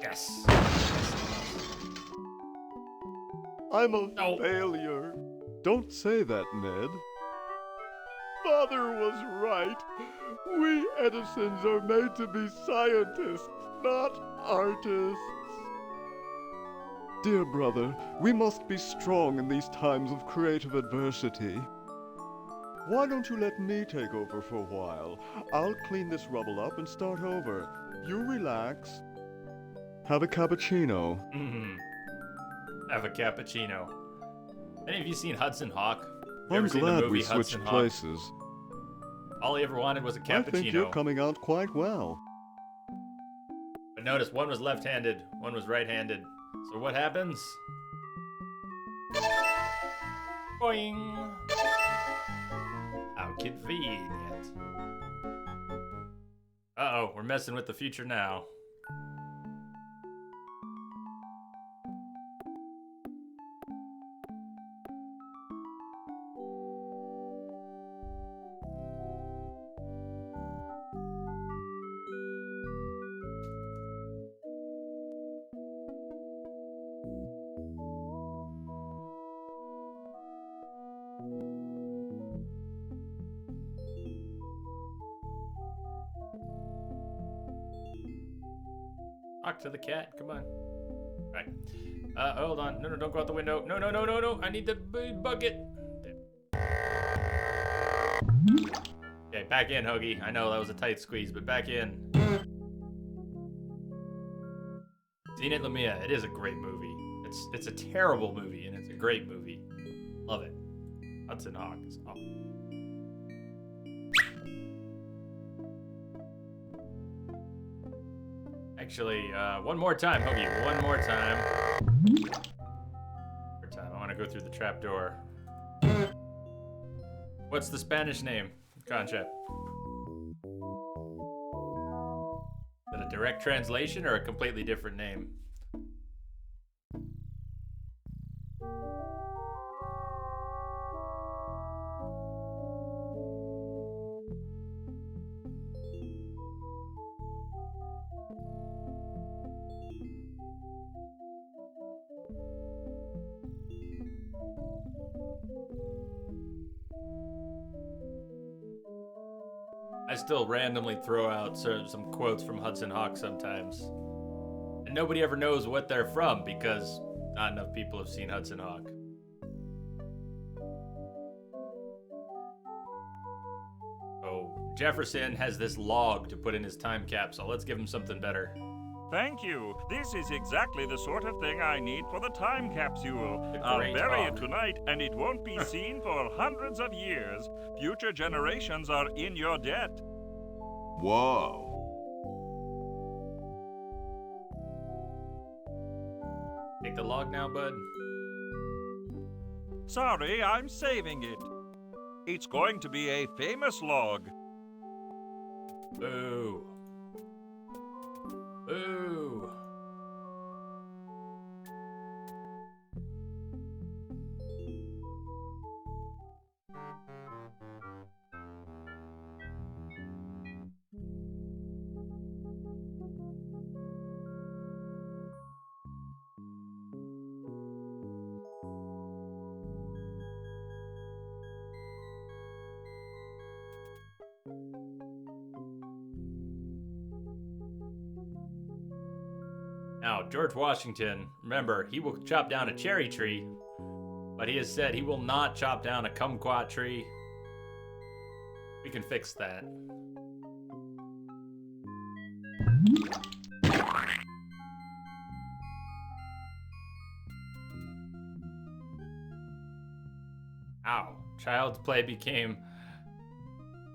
Speaker 1: Yes.
Speaker 8: I'm a failure. Don't say that, Ned. Father was right. We Edisons are made to be scientists, not artists. Dear brother, we must be strong in these times of creative adversity. Why don't you let me take over for a while? I'll clean this rubble up and start over. You relax. Have a cappuccino.
Speaker 1: Have a cappuccino. Any of you seen Hudson Hawk? You
Speaker 8: I'm
Speaker 1: ever seen the
Speaker 8: glad
Speaker 1: movie
Speaker 8: we switched
Speaker 1: Hudson Hawk?
Speaker 8: places.
Speaker 1: All he ever wanted was a cappuccino.
Speaker 8: I think you're coming out quite well.
Speaker 1: But notice, one was left-handed, one was right-handed. So what happens? Boing! How convenient. Uh-oh, we're messing with the future now. Talk to the cat, come on. Alright. Hold on. No, don't go out the window. No. I need the bucket. Okay, back in, Hoagie. I know that was a tight squeeze, but back in. Seen it, Lamia. It is a great movie. It's a terrible movie, and it's a great movie. Love it. Hudson Hawk is awesome. Actually, one more time, Hoagie. One more time. I want to go through the trapdoor. What's the Spanish name, Concha? Is that a direct translation or a completely different name? I still randomly throw out some quotes from Hudson Hawk sometimes. And nobody ever knows what they're from because not enough people have seen Hudson Hawk. Oh, Jefferson has this log to put in his time capsule. Let's give him something better.
Speaker 12: Thank you. This is exactly the sort of thing I need for the time capsule. I'll
Speaker 1: great
Speaker 12: bury
Speaker 1: hawk.
Speaker 12: it tonight, and it won't be seen for hundreds of years. Future generations are in your debt.
Speaker 5: Whoa.
Speaker 1: Take the log now, bud.
Speaker 12: Sorry, I'm saving it. It's going to be a famous log.
Speaker 1: Boo. Boo. Now, George Washington, remember, he will chop down a cherry tree, but he has said he will not chop down a kumquat tree. We can fix that. Ow. Child's Play became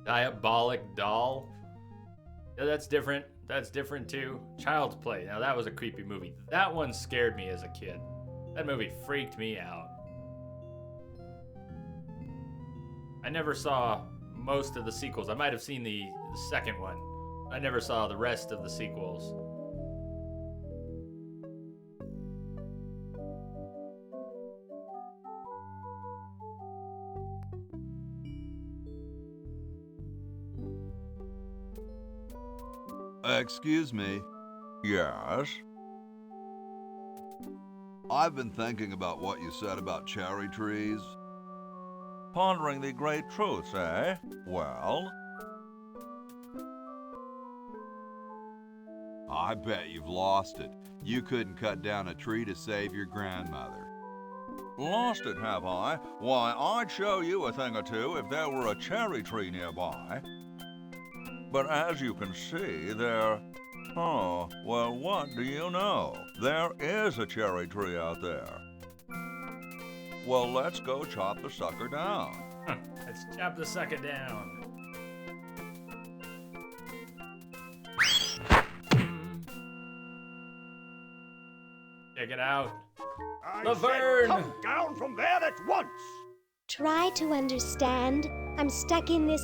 Speaker 1: Diabolic Doll. Yeah, that's different. That's different too. Child's Play. Now that was a creepy movie. That one scared me as a kid. That movie freaked me out. I never saw most of the sequels. I might have seen the second one. I never saw the rest of the sequels.
Speaker 5: Excuse me.
Speaker 3: Yes?
Speaker 5: I've been thinking about what you said about cherry trees.
Speaker 3: Pondering the great truths, eh? Well?
Speaker 5: I bet you've lost it. You couldn't cut down a tree to save your grandmother.
Speaker 3: Lost it, have I? Why, I'd show you a thing or two if there were a cherry tree nearby. But as you can see, there... Oh, well, what do you know? There is a cherry tree out there. Well, let's go chop the sucker down.
Speaker 1: Let's chop the sucker down. Check it out. Laverne!
Speaker 8: Come down from there at once!
Speaker 4: Try to understand. I'm stuck in this.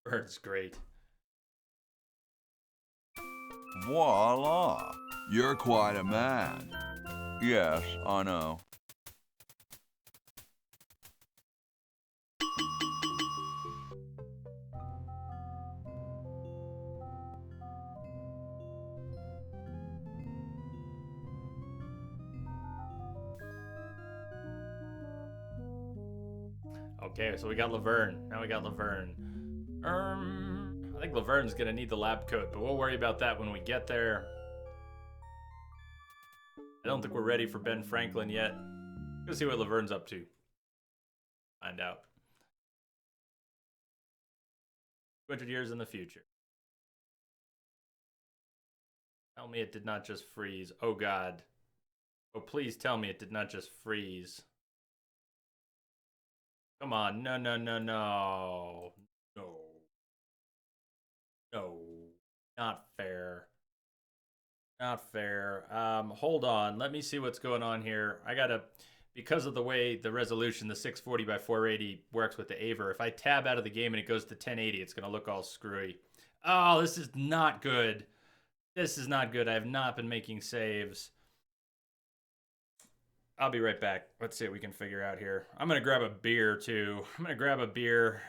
Speaker 1: Bird's great.
Speaker 3: Voila!
Speaker 5: You're quite a man.
Speaker 3: Yes, I know.
Speaker 1: Okay, so we got Laverne. Now we got Laverne. I think Laverne's gonna need the lab coat, but we'll worry about that when we get there. I don't think we're ready for Ben Franklin yet. Let's see what Laverne's up to. Find out. 200 years in the future. Tell me it did not just freeze. Oh God. Oh, please tell me it did not just freeze. Come on. No, no, no, no. No. No. Not fair. Not fair. Hold on. Let me see what's going on here. I gotta, because of the way the resolution, the 640 by 480 works with the Aver, if I tab out of the game and it goes to 1080, it's gonna look all screwy. Oh, this is not good. This is not good. I have not been making saves. I'll be right back. Let's see what we can figure out here. I'm gonna grab a beer too. I'm gonna grab a beer.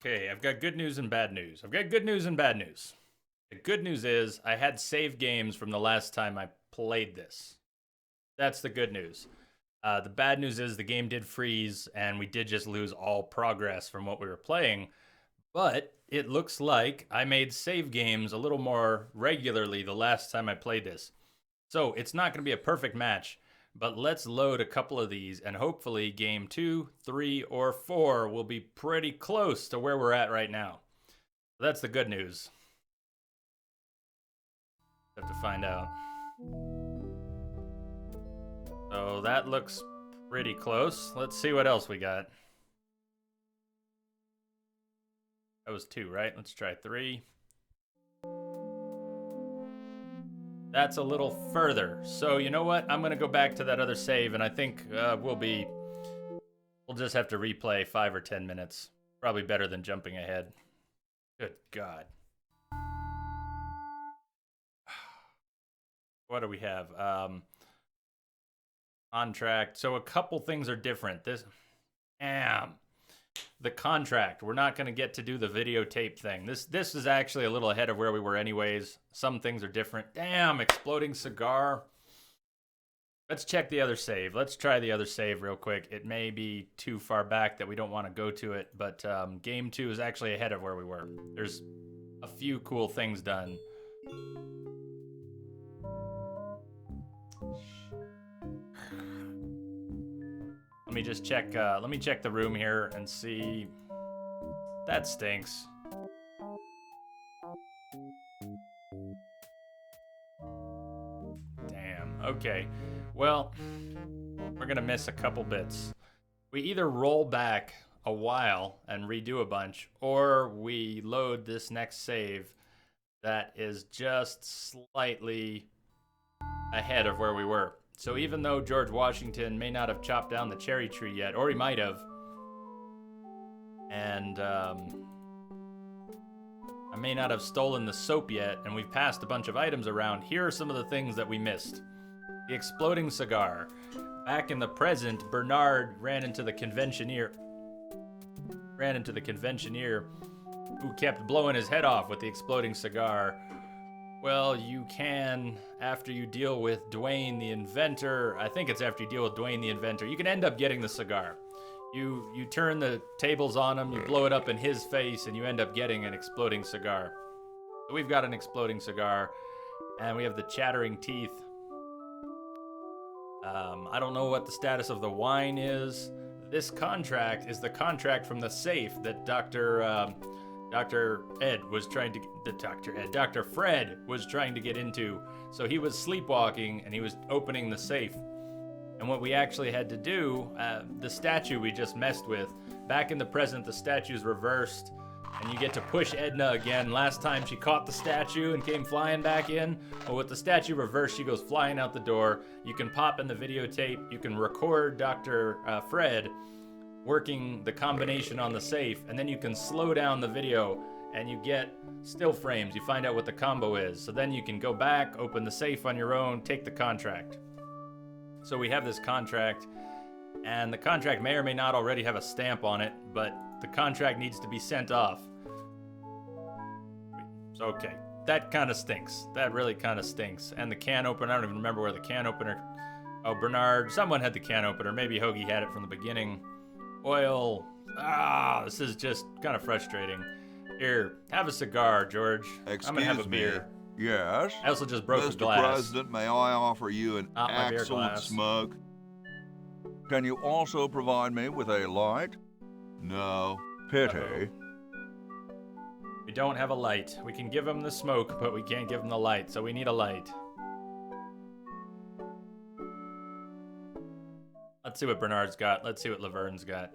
Speaker 1: Okay, I've got good news and bad news. I've got good news and bad news. The good news is I had save games from the last time I played this. That's the good news. The bad news is the game did freeze and we did just lose all progress from what we were playing. But it looks like I made save games a little more regularly the last time I played this. So it's not going to be a perfect match, but let's load a couple of these and hopefully game 2, 3, or 4 will be pretty close to where we're at right now. That's the good news. Have to find out. So that looks pretty close. Let's see what else we got. That was 2, right? Let's try 3. That's a little further. So you know what? I'm going to go back to that other save, and I think we'll just have to replay 5 or 10 minutes. Probably better than jumping ahead. Good God. What do we have? Contract. So a couple things are different. The contract. We're not going to get to do the videotape thing. This is actually a little ahead of where we were anyways. Some things are different. Damn, exploding cigar. Let's check the other save. Let's try the other save real quick. It may be too far back that we don't want to go to it, but game 2 is actually ahead of where we were. There's a few cool things done. Let me just check, let me check the room here and see. That stinks. Damn, okay. Well, we're gonna miss a couple bits. We either roll back a while and redo a bunch, or we load this next save that is just slightly ahead of where we were. So even though George Washington may not have chopped down the cherry tree yet, or he might have, and I may not have stolen the soap yet, and we've passed a bunch of items around, here are some of the things that we missed. The exploding cigar. Back in the present, Bernard ran into the conventioneer who kept blowing his head off with the exploding cigar. Well, you can, after you deal with Dwayne the Inventor, I think it's after you deal with Dwayne the Inventor, you can end up getting the cigar. You turn the tables on him, you blow it up in his face, and you end up getting an exploding cigar. So we've got an exploding cigar, and we have the chattering teeth. I don't know what the status of the wine is. This contract is the contract from the safe that Dr. Fred was trying to get into. So he was sleepwalking and he was opening the safe. And what we actually had to do, the statue we just messed with, back in the present, the statue's reversed and you get to push Edna again. Last time she caught the statue and came flying back in. Well, with the statue reversed, she goes flying out the door. You can pop in the videotape. You can record Dr. Fred working the combination on the safe, and then you can slow down the video and you get still frames. You find out what the combo is. So then you can go back, open the safe on your own, take the contract. So we have this contract, and the contract may or may not already have a stamp on it, but the contract needs to be sent off. So, okay, that kind of stinks. That really kind of stinks. And the can opener, I don't even remember where the can opener... Oh, Bernard, someone had the can opener. Maybe Hoagie had it from the beginning. Oil. This is just kind of frustrating. Here, have a cigar, George. I'm gonna have a beer.
Speaker 5: Yes?
Speaker 1: I also just broke a
Speaker 5: Mr.
Speaker 1: glass.
Speaker 5: President, may I offer you an
Speaker 1: Not my beer
Speaker 5: excellent
Speaker 1: glass.
Speaker 5: smoke?
Speaker 15: Can you also provide me with a light?
Speaker 5: No.
Speaker 15: Pity.
Speaker 1: We don't have a light. We can give him the smoke, but we can't give him the light, so we need a light. Let's see what Bernard's got. Let's see what Laverne's got.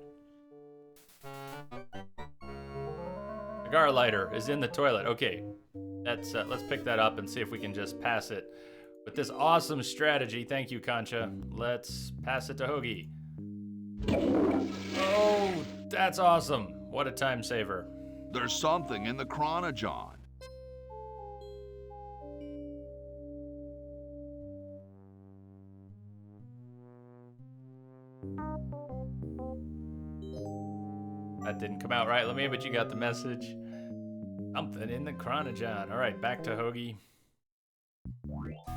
Speaker 1: Cigar lighter is in the toilet. Okay, let's pick that up and see if we can just pass it. With this awesome strategy, thank you, Concha. Let's pass it to Hoagie. Oh, that's awesome. What a time saver.
Speaker 5: There's something in the chronojohn.
Speaker 1: That didn't come out right, Lemmy, but you got the message. Something in the chronogen. All right, back to Hoagie.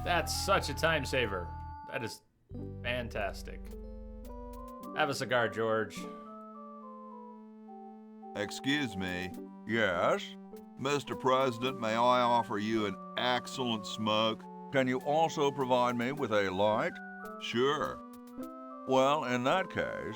Speaker 1: That's such a time saver. That is fantastic. Have a cigar, George.
Speaker 5: Excuse me.
Speaker 3: Yes?
Speaker 5: Mr. President, may I offer you an excellent smoke?
Speaker 3: Can you also provide me with a light?
Speaker 5: Sure.
Speaker 3: Well, in that case...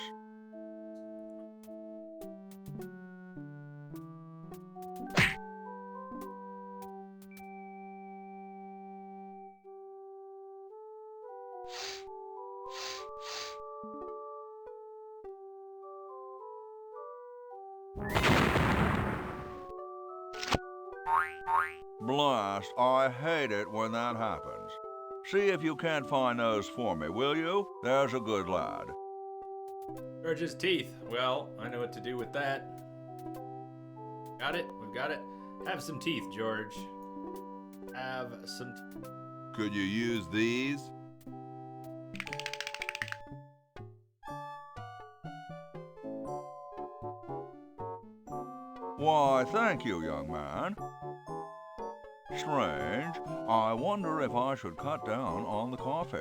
Speaker 3: Blast, I hate it when that happens. See if you can't find those for me, will you? There's a good lad.
Speaker 1: George's teeth. Well, I know what to do with that. Got it? We've got it. Have some teeth, George. Have some...
Speaker 5: Could you use these?
Speaker 3: Why, thank you, young man. Strange. I wonder if I should cut down on the coffee.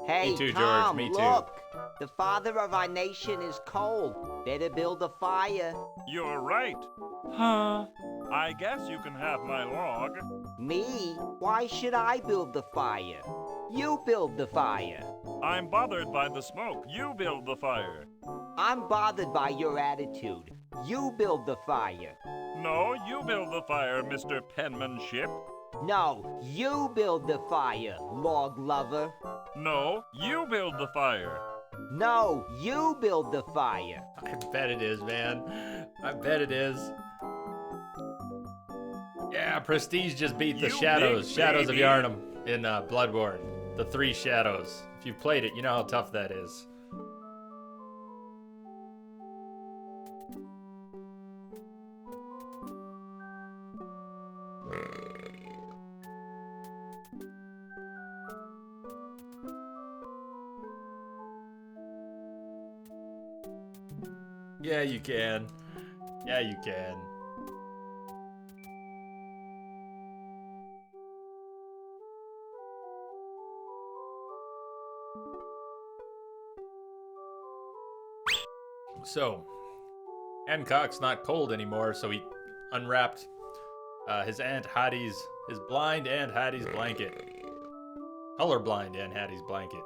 Speaker 11: Hey,
Speaker 1: Me too,
Speaker 11: Tom,
Speaker 1: George, me too.
Speaker 11: look. The father of our nation is cold. Better build a fire.
Speaker 12: You're right. Huh? I guess you can have my log.
Speaker 11: Me? Why should I build the fire? You build the fire.
Speaker 12: I'm bothered by the smoke. You build the fire.
Speaker 11: I'm bothered by your attitude. You build the fire.
Speaker 12: No, you build the fire, Mr. Penmanship.
Speaker 11: No, you build the fire, log lover.
Speaker 12: No, you build the fire.
Speaker 11: No, you build the fire.
Speaker 1: I bet it is, man. I bet it is. Yeah, Prestige just beat the
Speaker 12: You
Speaker 1: Shadows.
Speaker 12: big
Speaker 1: Shadows of
Speaker 12: baby.
Speaker 1: Yharnam in Bloodborne. The 3 Shadows. If you've played it, you know how tough that is. Yeah, you can. Yeah, you can. So, Hancock's not cold anymore, so he unwrapped his Aunt Hattie's, his blind Aunt Hattie's blanket. Colorblind Aunt Hattie's blanket.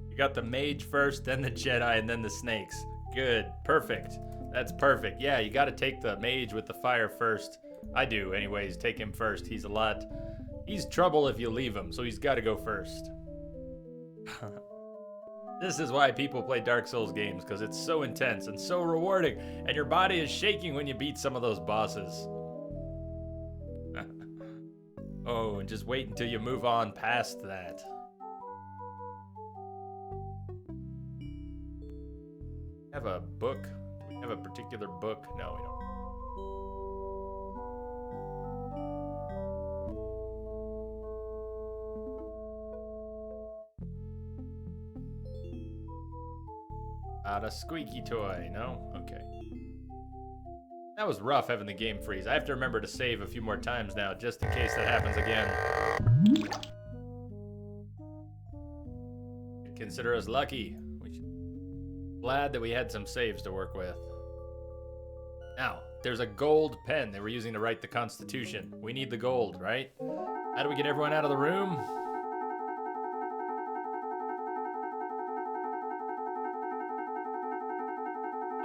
Speaker 1: You got the mage first, then the Jedi, and then the snakes. Good. Perfect. That's perfect. Yeah, you gotta take the mage with the fire first. I do, anyways. Take him first. He's trouble if you leave him, so he's gotta go first. This is why people play Dark Souls games, because it's so intense and so rewarding, and your body is shaking when you beat some of those bosses. Oh, and just wait until you move on past that. Have a book? Do we have a particular book? No, we don't. Not a squeaky toy, no? Okay. That was rough having the game freeze. I have to remember to save a few more times now, just in case that happens again. Consider us lucky. Glad that we had some saves to work with. Now, there's a gold pen they were using to write the Constitution. We need the gold, right? How do we get everyone out of the room?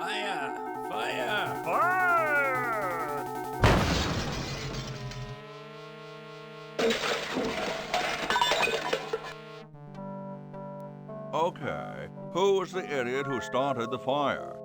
Speaker 1: Fire! Fire!
Speaker 12: Fire!
Speaker 3: Okay, who was the idiot who started the fire?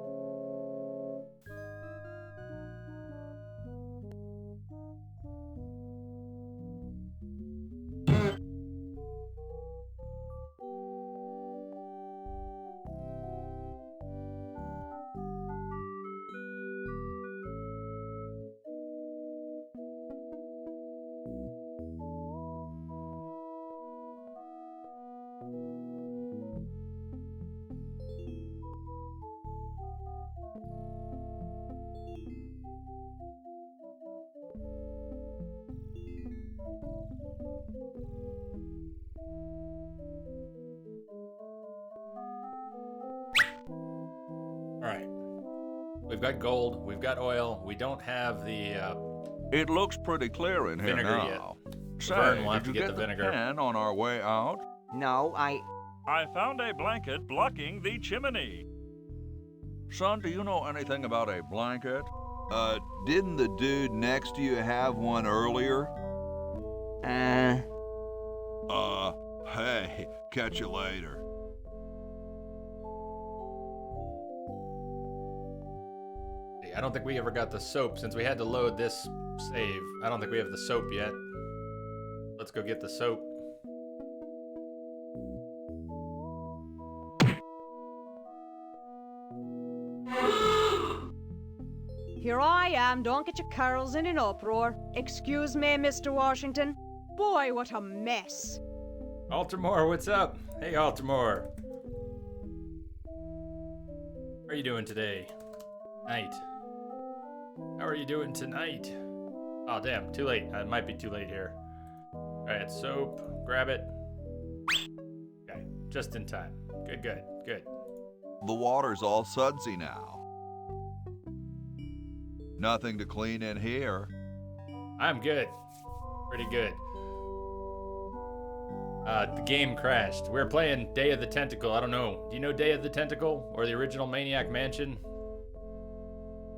Speaker 1: We've got gold. We've got oil. We don't have the
Speaker 15: It looks pretty clear in here
Speaker 1: vinegar
Speaker 15: now.
Speaker 1: yet.
Speaker 15: Say,
Speaker 1: Vern will have
Speaker 15: did
Speaker 1: to
Speaker 15: you
Speaker 1: get
Speaker 15: get
Speaker 1: the vinegar.
Speaker 15: pen on our way out?
Speaker 11: No,
Speaker 12: I found a blanket blocking the chimney.
Speaker 15: Son, do you know anything about a blanket?
Speaker 5: Didn't the dude next to you have one earlier? Hey, catch you later.
Speaker 1: I don't think we ever got the soap since we had to load this save. I don't think we have the soap yet. Let's go get the soap.
Speaker 13: Here I am, don't get your carols in an uproar. Excuse me, Mr. Washington. Boy, what a mess.
Speaker 1: Altamore, what's up? Hey, Altamore. How are you doing today? Night. How are you doing tonight? Oh, damn, too late. It might be too late here. All right, soap, grab it. Okay, just in time. Good, good, good.
Speaker 5: The water's all sudsy now. Nothing to clean in here.
Speaker 1: I'm good. Pretty good. The game crashed. We were playing Day of the Tentacle. I don't know. Do you know Day of the Tentacle? Or the original Maniac Mansion?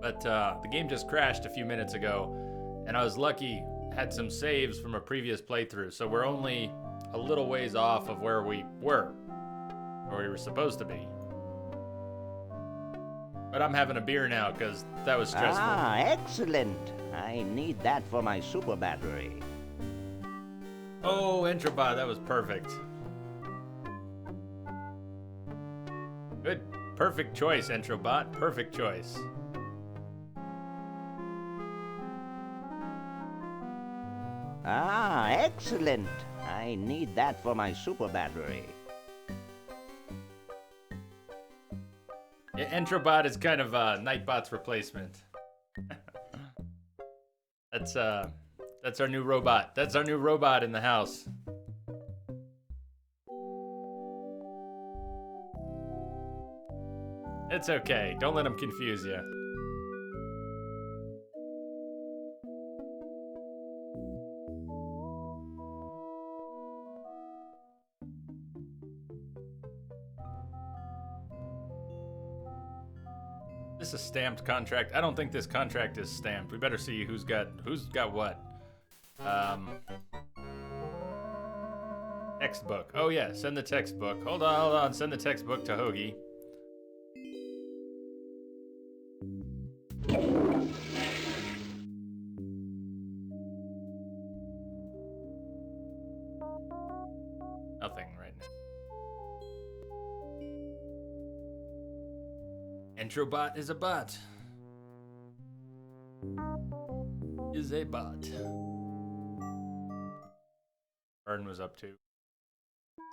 Speaker 1: But the game just crashed a few minutes ago. And I was lucky, had some saves from a previous playthrough. So we're only a little ways off of where we were. Or we were supposed to be. But I'm having a beer now because that was stressful.
Speaker 2: Ah, excellent. I need that for my super battery.
Speaker 1: Oh, Entrobot, that was perfect. Good. Perfect choice, Entrobot. Perfect choice.
Speaker 2: Ah, excellent. I need that for my super battery.
Speaker 1: Yeah, Entrobot is kind of Nightbot's replacement. That's our new robot. That's our new robot in the house. It's okay. Don't let him confuse you. This is a stamped contract. I don't think this contract is stamped. We better see who's got what. Textbook. Oh yeah, send the textbook. Hold on. Send the textbook to Hoagie. Nothing right now. Entrobot is a bot. Is a bot. Vern was up too.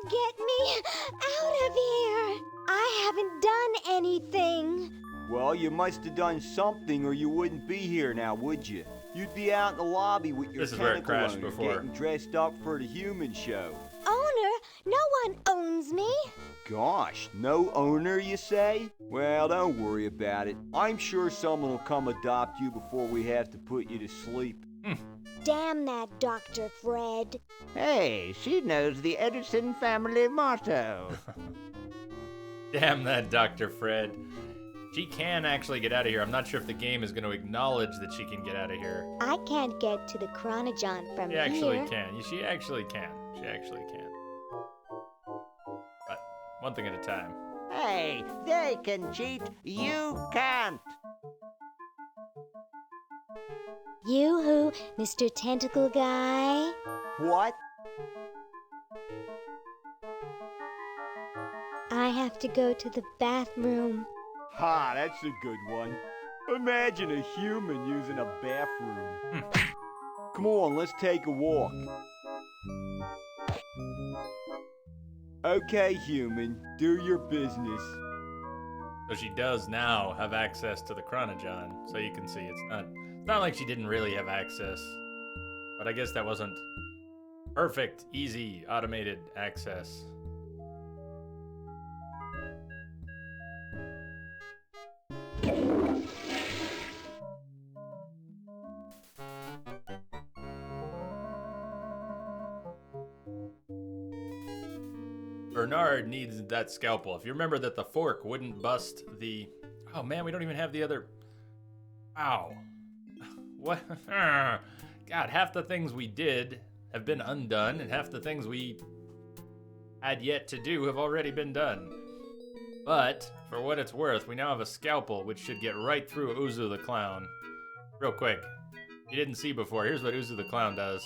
Speaker 4: Get me out of here! I haven't done anything.
Speaker 7: Well, you must have done something or you wouldn't be here now, would you? You'd be out in the lobby with your
Speaker 1: This is where it
Speaker 7: tentacle
Speaker 1: crashed
Speaker 7: owner
Speaker 1: before.
Speaker 7: getting dressed up for the human show.
Speaker 4: Owner? No one owns me.
Speaker 7: Gosh, no owner, you say? Well, don't worry about it. I'm sure someone will come adopt you before we have to put you to sleep.
Speaker 4: Damn that Dr. Fred.
Speaker 2: Hey, she knows the Edison family motto.
Speaker 1: Damn that Dr. Fred. She can actually get out of here. I'm not sure if the game is going to acknowledge that she can get out of here.
Speaker 4: I can't get to the Chronogon from
Speaker 1: She
Speaker 4: here.
Speaker 1: actually can. She actually can. She actually can. But one thing at a time.
Speaker 2: Hey, they can cheat. You can't.
Speaker 4: Yoo-hoo, Mr. Tentacle Guy.
Speaker 7: What?
Speaker 4: I have to go to the bathroom.
Speaker 7: Ha, that's a good one. Imagine a human using a bathroom. Come on, let's take a walk. Okay, human, do your business.
Speaker 1: So she does now have access to the Chronogon, so you can see it's not like she didn't really have access. But I guess that wasn't perfect, easy, automated access. Bernard needs that scalpel. If you remember that the fork wouldn't bust the... Oh man, we don't even have the other... Ow. What? God, half the things we did have been undone, and half the things we had yet to do have already been done. But, for what it's worth, we now have a scalpel, which should get right through Uzu the Clown. Real quick. You didn't see before. Here's what Uzu the Clown does.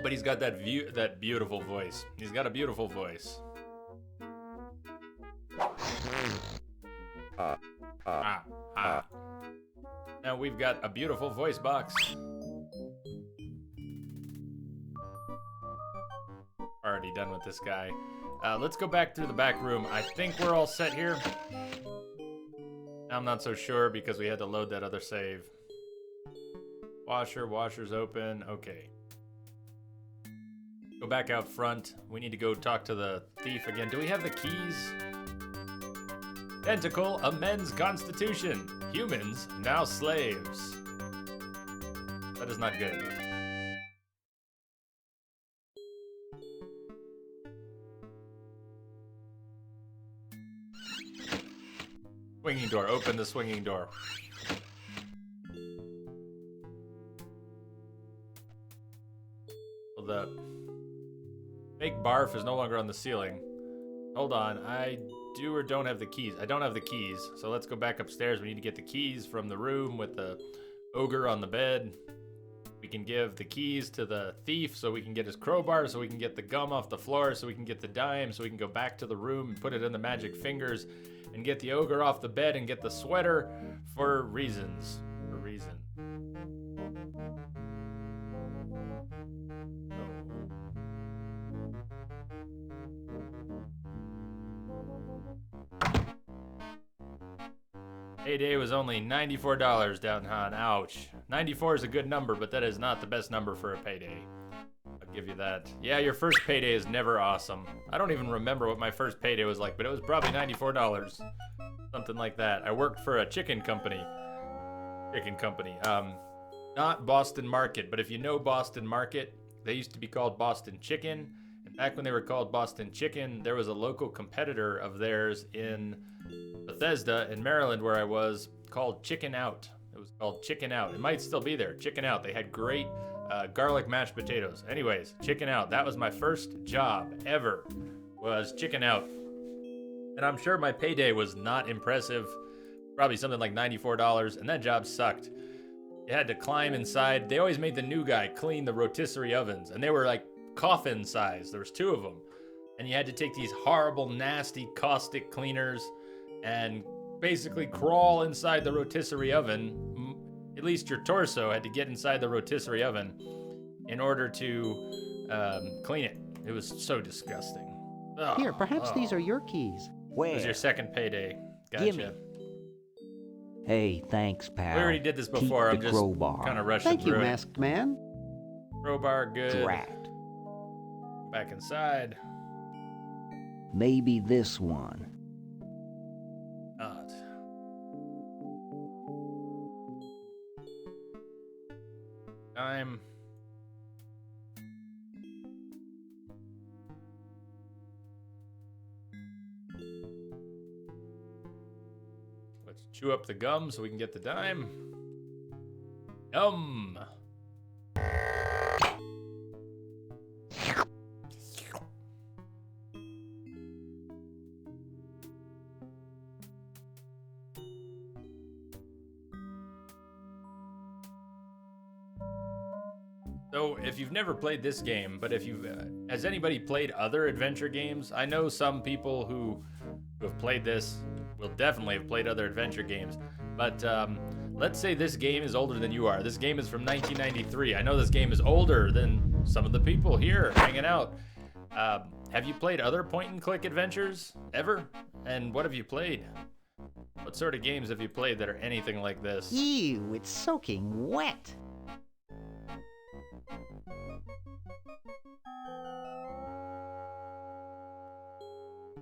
Speaker 1: But he's got that beautiful voice. He's got a beautiful voice. Now we've got a beautiful voice box. Already done with this guy. Let's go back through the back room. I think we're all set here. I'm not so sure because we had to load that other save. Washer's open. Okay. Go back out front. We need to go talk to the thief again. Do we have the keys? Tentacle amends Constitution. Humans now slaves. That is not good. Swinging door. Open the swinging door. Hold up. Fake barf is no longer on the ceiling. Hold on. I do or don't have the keys. I don't have the keys. So let's go back upstairs. We need to get the keys from the room with the ogre on the bed. We can give the keys to the thief so we can get his crowbar, so we can get the gum off the floor, so we can get the dime, so we can go back to the room and put it in the magic fingers and get the ogre off the bed and get the sweater for reasons. For reason. Payday was only $94 down Han. Ouch. 94 is a good number, but that is not the best number for a payday. I'll give you that. Yeah, your first payday is never awesome. I don't even remember what my first payday was like, but it was probably $94. Something like that. I worked for a chicken company. Not Boston Market, but if you know Boston Market, they used to be called Boston Chicken. And back when they were called Boston Chicken, there was a local competitor of theirs in Bethesda in Maryland where I was called Chicken Out. It was called Chicken Out. It might still be there. Chicken Out. They had great garlic mashed potatoes. Anyways, Chicken Out. That was my first job ever, was Chicken Out. And I'm sure my payday was not impressive. Probably something like $94, and that job sucked. You had to climb inside. They always made the new guy clean the rotisserie ovens, and they were like coffin size. There was 2 of them. And you had to take these horrible, nasty, caustic cleaners and basically crawl inside the rotisserie oven. At least your torso had to get inside the rotisserie oven in order to clean it. It was so disgusting. Ugh.
Speaker 6: Here, perhaps these are your keys.
Speaker 11: Where?
Speaker 1: It was your second payday. Gotcha.
Speaker 11: Gimme. Hey, thanks, pal.
Speaker 1: We already did this before.
Speaker 11: Keep
Speaker 1: I'm
Speaker 11: the
Speaker 1: just
Speaker 11: crowbar.
Speaker 1: kind of rushing
Speaker 6: Thank you,
Speaker 1: through it.
Speaker 6: masked man.
Speaker 1: Crowbar, good.
Speaker 11: Drat.
Speaker 1: Back inside.
Speaker 11: Maybe this one.
Speaker 1: Not. Time. Let's chew up the gum so we can get the dime. Yum. So, if you've never played this game, but if you've, has anybody played other adventure games? I know some people who have played this will definitely have played other adventure games, but let's say this game is older than you are. This game is from 1993. I know this game is older than some of the people here hanging out. Have you played other point-and-click adventures ever? And what have you played? What sort of games have you played that are anything like this?
Speaker 6: Ew, it's soaking wet.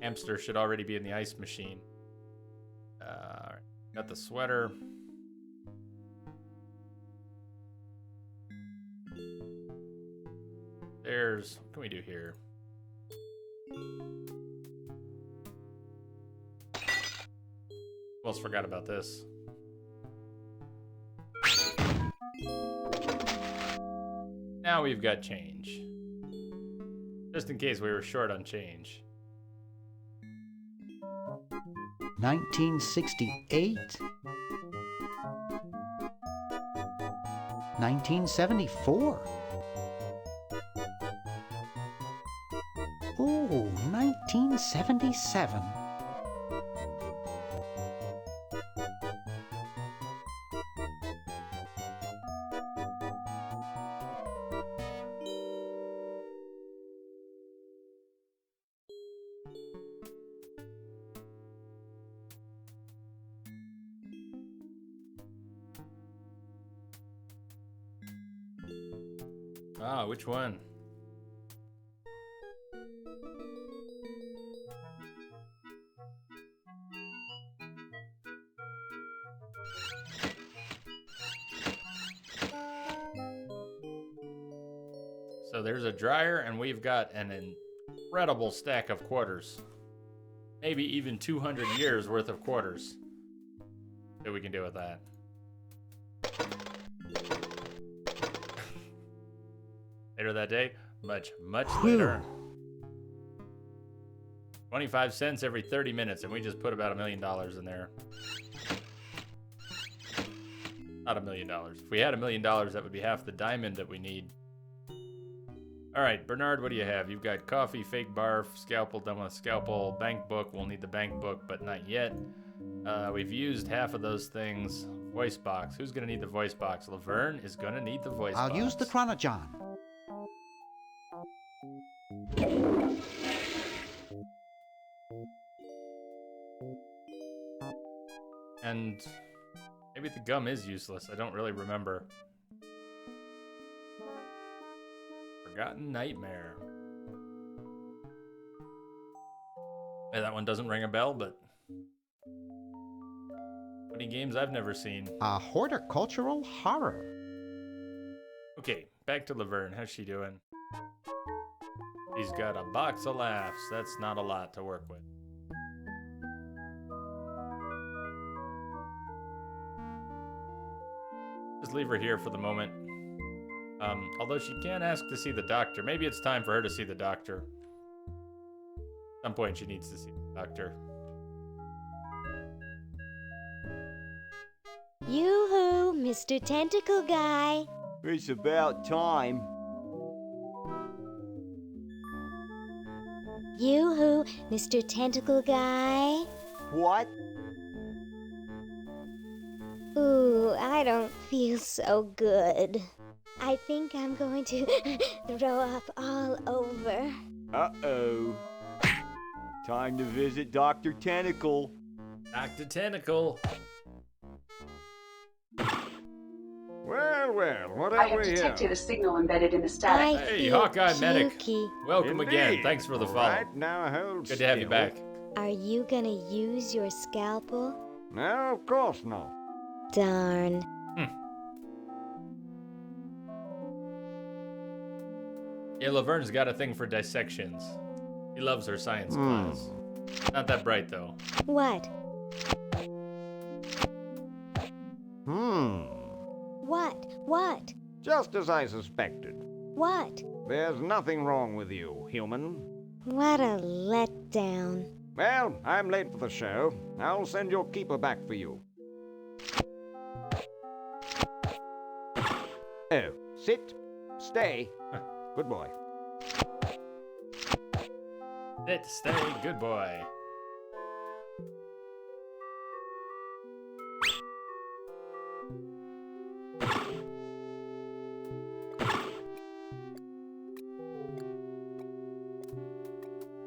Speaker 1: Hamster should already be in the ice machine. Got the sweater. upstairs. What can we do here? Almost forgot about this. Now we've got change. Just in case we were short on change.
Speaker 6: 1968. 1974. Oh, 1977.
Speaker 1: Ah, which one? So there's a dryer, and we've got an incredible stack of quarters. Maybe even 200 years worth of quarters. See what we can do with that. Later that day, much later. 25 cents every 30 minutes, and we just put about $1 million in there. Not $1 million. If we had $1 million, that would be half the diamond that we need. All right, Bernard, what do you have? You've got coffee, fake barf, scalpel, done with scalpel, bank book. We'll need the bank book, but not yet. We've used half of those things. Voice box. Who's going to need the voice box? Laverne is going to need the voice box.
Speaker 6: I'll use the Chronojon.
Speaker 1: And maybe the gum is useless. I don't really remember. Forgotten Nightmare. Hey, that one doesn't ring a bell, but... Funny games I've never seen.
Speaker 6: A horticultural horror.
Speaker 1: Okay, back to Laverne. How's she doing? He's got a box of laughs. That's not a lot to work with. Just leave her here for the moment. Although she can ask to see the doctor. Maybe it's time for her to see the doctor. At some point she needs to see the doctor.
Speaker 4: Yoo-hoo, Mr. Tentacle Guy.
Speaker 7: It's about time.
Speaker 4: Yoo-hoo, Mr. Tentacle Guy.
Speaker 7: What?
Speaker 4: Ooh, I don't feel so good. I think I'm going to throw up all over.
Speaker 7: Uh-oh. Time to visit Dr. Tentacle.
Speaker 1: Dr. Tentacle.
Speaker 8: Well, what
Speaker 10: I
Speaker 8: have
Speaker 10: have
Speaker 8: we
Speaker 10: detected
Speaker 8: here?
Speaker 10: a signal embedded in the static.
Speaker 1: Hey, Hawkeye Medic.
Speaker 4: Pukey.
Speaker 1: Welcome again.
Speaker 8: Indeed.
Speaker 1: Thanks for the
Speaker 8: All
Speaker 1: follow.
Speaker 8: right, now hold
Speaker 1: Good to have you
Speaker 8: still.
Speaker 1: back.
Speaker 4: Are you gonna use your scalpel?
Speaker 8: No, of course not.
Speaker 4: Darn.
Speaker 1: Yeah, Laverne's got a thing for dissections. He loves her science class. Not that bright, though.
Speaker 4: What? What?
Speaker 8: Just as I suspected.
Speaker 4: What?
Speaker 8: There's nothing wrong with you, human.
Speaker 4: What a letdown.
Speaker 8: Well, I'm late for the show. I'll send your keeper back for you. Oh, sit. Stay. Good boy.
Speaker 1: Sit, stay, good boy.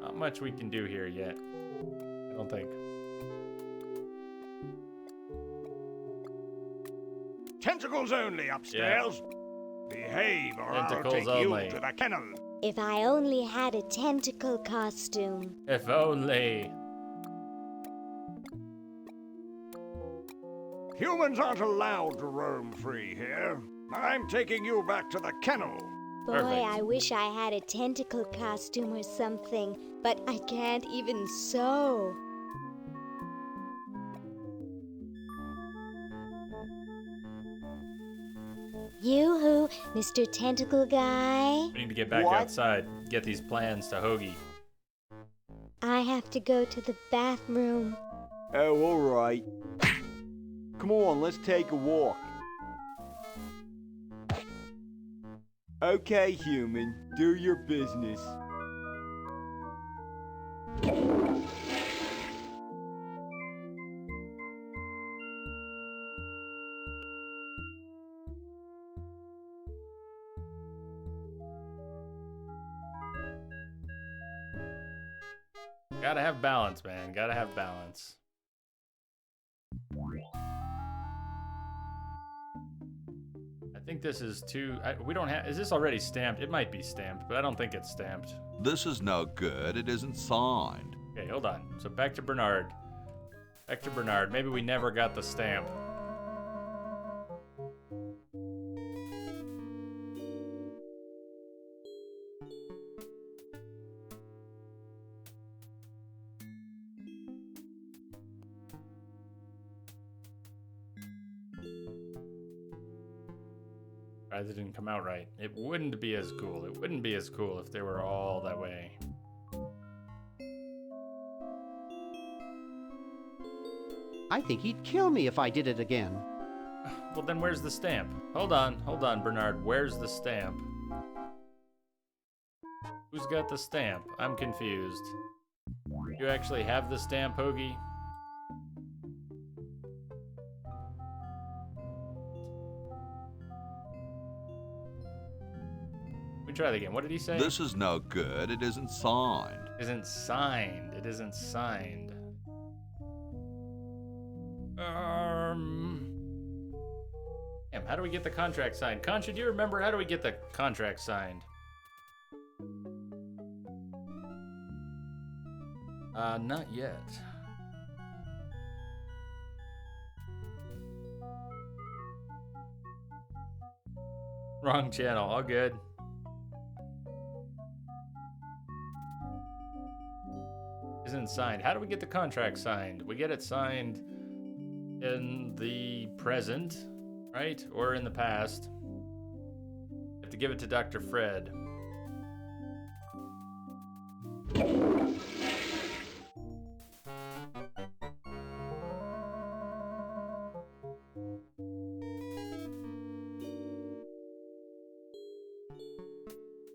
Speaker 1: Not much we can do here yet. I don't think.
Speaker 8: Tentacles only upstairs. Behave or
Speaker 1: Tentacles
Speaker 8: I'll take
Speaker 1: only.
Speaker 8: you to the kennel.
Speaker 4: If I only had a tentacle costume.
Speaker 1: If only.
Speaker 8: Humans aren't allowed to roam free here. I'm taking you back to the kennel.
Speaker 4: Boy,
Speaker 1: Perfect.
Speaker 4: I wish I had a tentacle costume or something, but I can't even sew. Yoo-hoo, Mr. Tentacle Guy.
Speaker 1: We need to get back
Speaker 7: What?
Speaker 1: outside. Get these plans to Hoagie.
Speaker 4: I have to go to the bathroom.
Speaker 7: Oh, all right. Come on, let's take a walk. Okay, human, do your business.
Speaker 1: Gotta have balance, man. Gotta have balance. I think this is too... we don't have... Is this already stamped? It might be stamped, but I don't think it's stamped.
Speaker 5: This is no good. It isn't signed.
Speaker 1: Okay, hold on. So back to Bernard. Back to Bernard. Maybe we never got the stamp. That didn't come out right. It wouldn't be as cool. It wouldn't be as cool if they were all that way.
Speaker 6: I think he'd kill me if I did it again.
Speaker 1: Well, then where's the stamp? Hold on, Bernard. Where's the stamp? Who's got the stamp? I'm confused. You actually have the stamp, Hoagie? Let me try that again. What did he say?
Speaker 5: This is no good. It isn't signed.
Speaker 1: It isn't signed. It isn't signed. Damn, how do we get the contract signed? Concha, do you remember how do we get the contract signed? Not yet. Wrong channel, all good. Isn't signed. How do we get the contract signed? We get it signed in the present, right? Or in the past. Have to give it to Dr. Fred.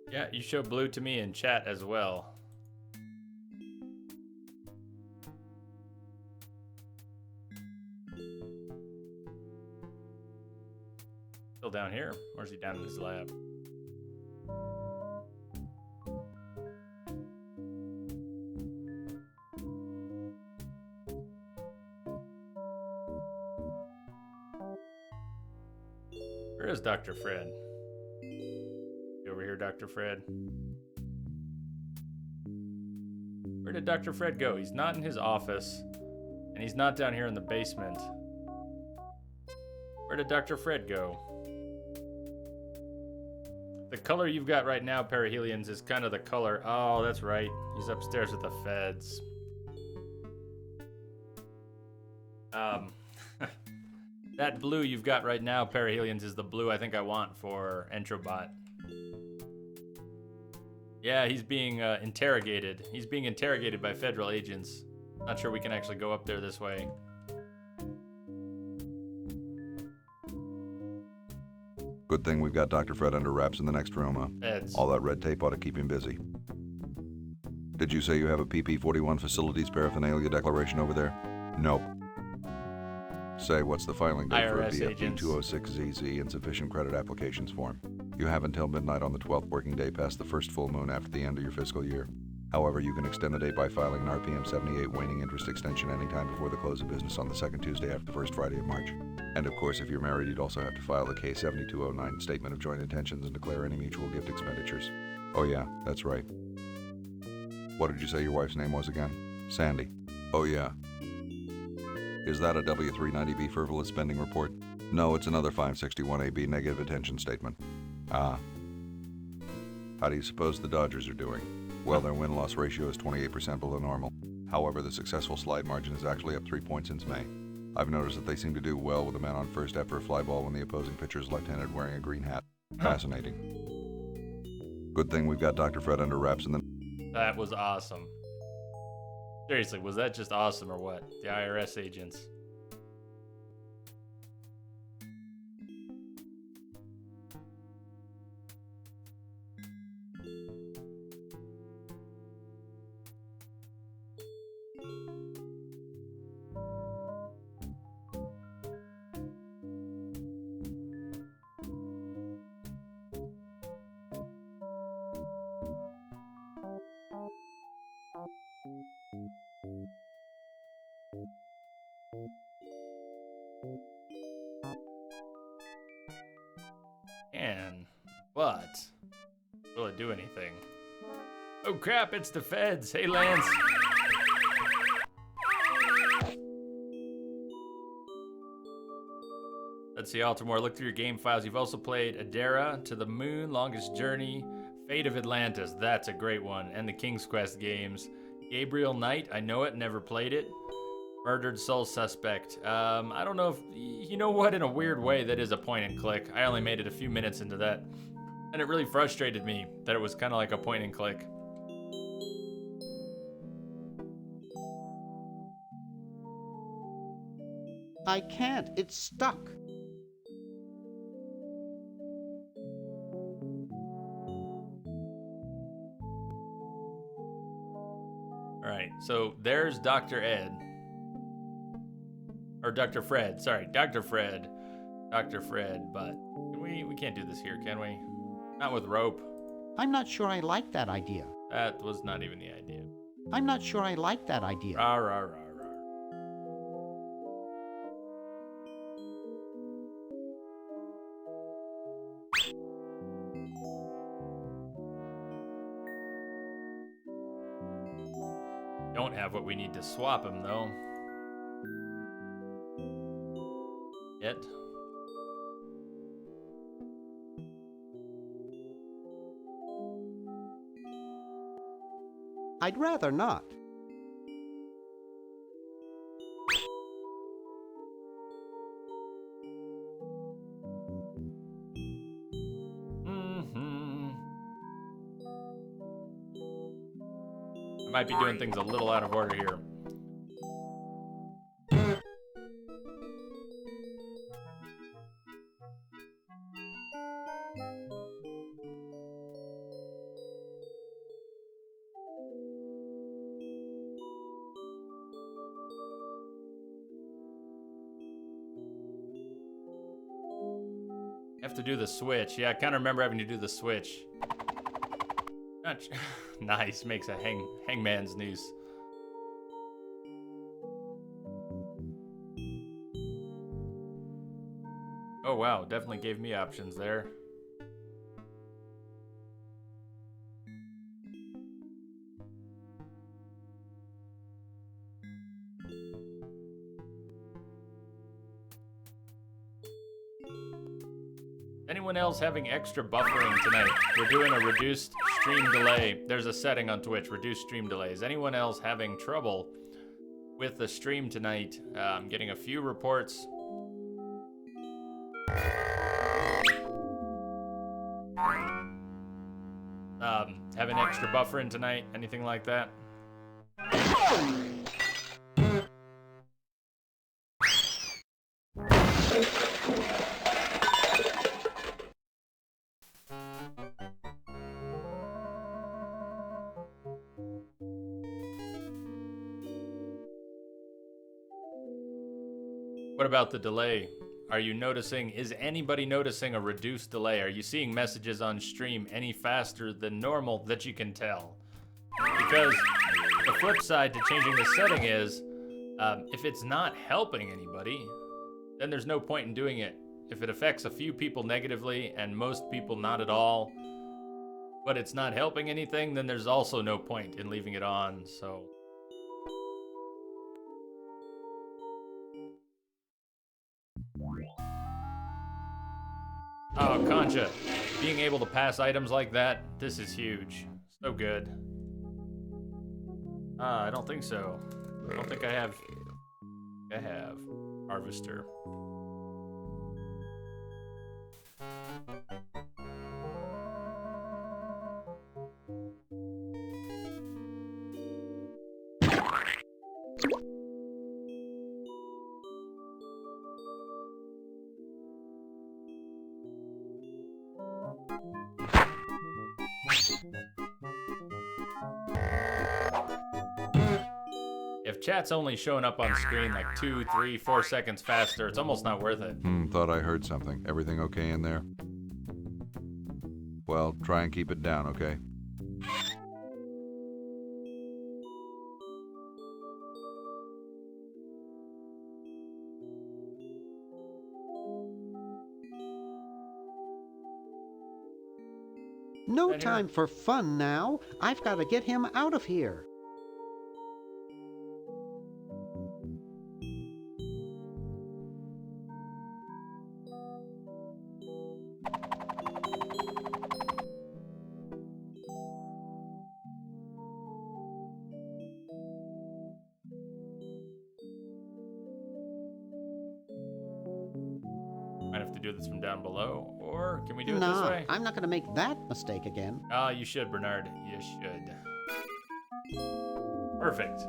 Speaker 1: Yeah, you show blue to me in chat as well. Still down here? Or is he down in his lab? Where is Dr. Fred? You over here, Dr. Fred? Where did Dr. Fred go? He's not in his office, and he's not down here in the basement. Where did Dr. Fred go? The color you've got right now, Perihelions, is kind of the color. Oh, that's right. He's upstairs with the feds. That blue you've got right now, Perihelions, is the blue I think I want for Entrobot. Yeah, he's being interrogated. He's being interrogated by federal agents. Not sure we can actually go up there this way.
Speaker 5: Good thing we've got Dr. Fred under wraps in the next room, huh?
Speaker 1: Feds.
Speaker 5: All that red tape ought to keep him busy. Did you say you have a PP-41 facilities paraphernalia declaration over there? Nope. Say, what's the filing date for a
Speaker 1: IRS
Speaker 5: BFD 206ZZ insufficient credit applications form? You have until midnight on the 12th working day past the first full moon after the end of your fiscal year. However, you can extend the date by filing an RPM 78 waning interest extension anytime before the close of business on the second Tuesday after the first Friday of March. And of course, if you're married, you'd also have to file the K-7209 Statement of Joint Intentions and declare any mutual gift expenditures. Oh yeah, that's right. What did you say your wife's name was again? Sandy. Oh yeah. Is that a W-390B frivolous spending report? No, it's another 561AB negative attention statement. Ah. How do you suppose the Dodgers are doing? Well, their win-loss ratio is 28% below normal. However, the successful slide margin is actually up 3 points since May. I've noticed that they seem to do well with a man on first after a fly ball when the opposing pitcher is left-handed wearing a green hat. Fascinating. Good thing we've got Dr. Fred under wraps in the...
Speaker 1: That was awesome. Seriously, was that just awesome or what? The IRS agents. And what? Will it do anything? Oh crap, it's the feds. Hey, Lance. Let's see, Altamore, look through your game files. You've also played Adara, To the Moon, Longest Journey, Fate of Atlantis. That's a great one. And the King's Quest games. Gabriel Knight, I know it, never played it. Murdered Soul Suspect. I don't know if, you know what, in a weird way, that is a point and click. I only made it a few minutes into that. And it really frustrated me that it was kind of like a point and click.
Speaker 6: I can't. It's stuck.
Speaker 1: Alright, so there's Dr. Ed. Or Dr. Fred, sorry, Dr. Fred. Dr. Fred, but we can't do this here, can we? Not with rope.
Speaker 6: I'm not sure I like that idea.
Speaker 1: That was not even the idea.
Speaker 6: I'm not sure I like that idea.
Speaker 1: Rah, rah, rah, rah. Don't have what we need to swap him, though. Yet.
Speaker 6: I'd rather not.
Speaker 1: I might be doing things a little out of order here. Have to do the switch. Yeah, I kind of remember having to do the switch. Nice, makes a hangman's noose. Oh wow, definitely gave me options there. Anyone else having extra buffering tonight? We're doing a reduced stream delay. There's a setting on Twitch, reduced stream delay. Is anyone else having trouble with the stream tonight? I'm getting a few reports. Having extra buffering tonight? Anything like that? What about the delay? Are you noticing, is anybody noticing a reduced delay? Are you seeing messages on stream any faster than normal that you can tell? Because the flip side to changing the setting is, if it's not helping anybody, then there's no point in doing it. If it affects a few people negatively and most people not at all, but it's not helping anything, then there's also no point in leaving it on, so... Oh, Concha, being able to pass items like that, this is huge. So good. I don't think so. I don't think I have. I have. Harvester. If chat's only showing up on screen like 2, 3, 4 seconds faster, it's almost not worth it.
Speaker 5: Thought I heard something. Everything okay in there? Well, try and keep it down, okay?
Speaker 6: No time for fun now. I've got to get him out of here.
Speaker 1: Might have to do this from down below, or can we do it this
Speaker 6: Nah,
Speaker 1: way?
Speaker 6: I'm not going to make that mistake again.
Speaker 1: Ah, you should, Bernard. You should. Perfect.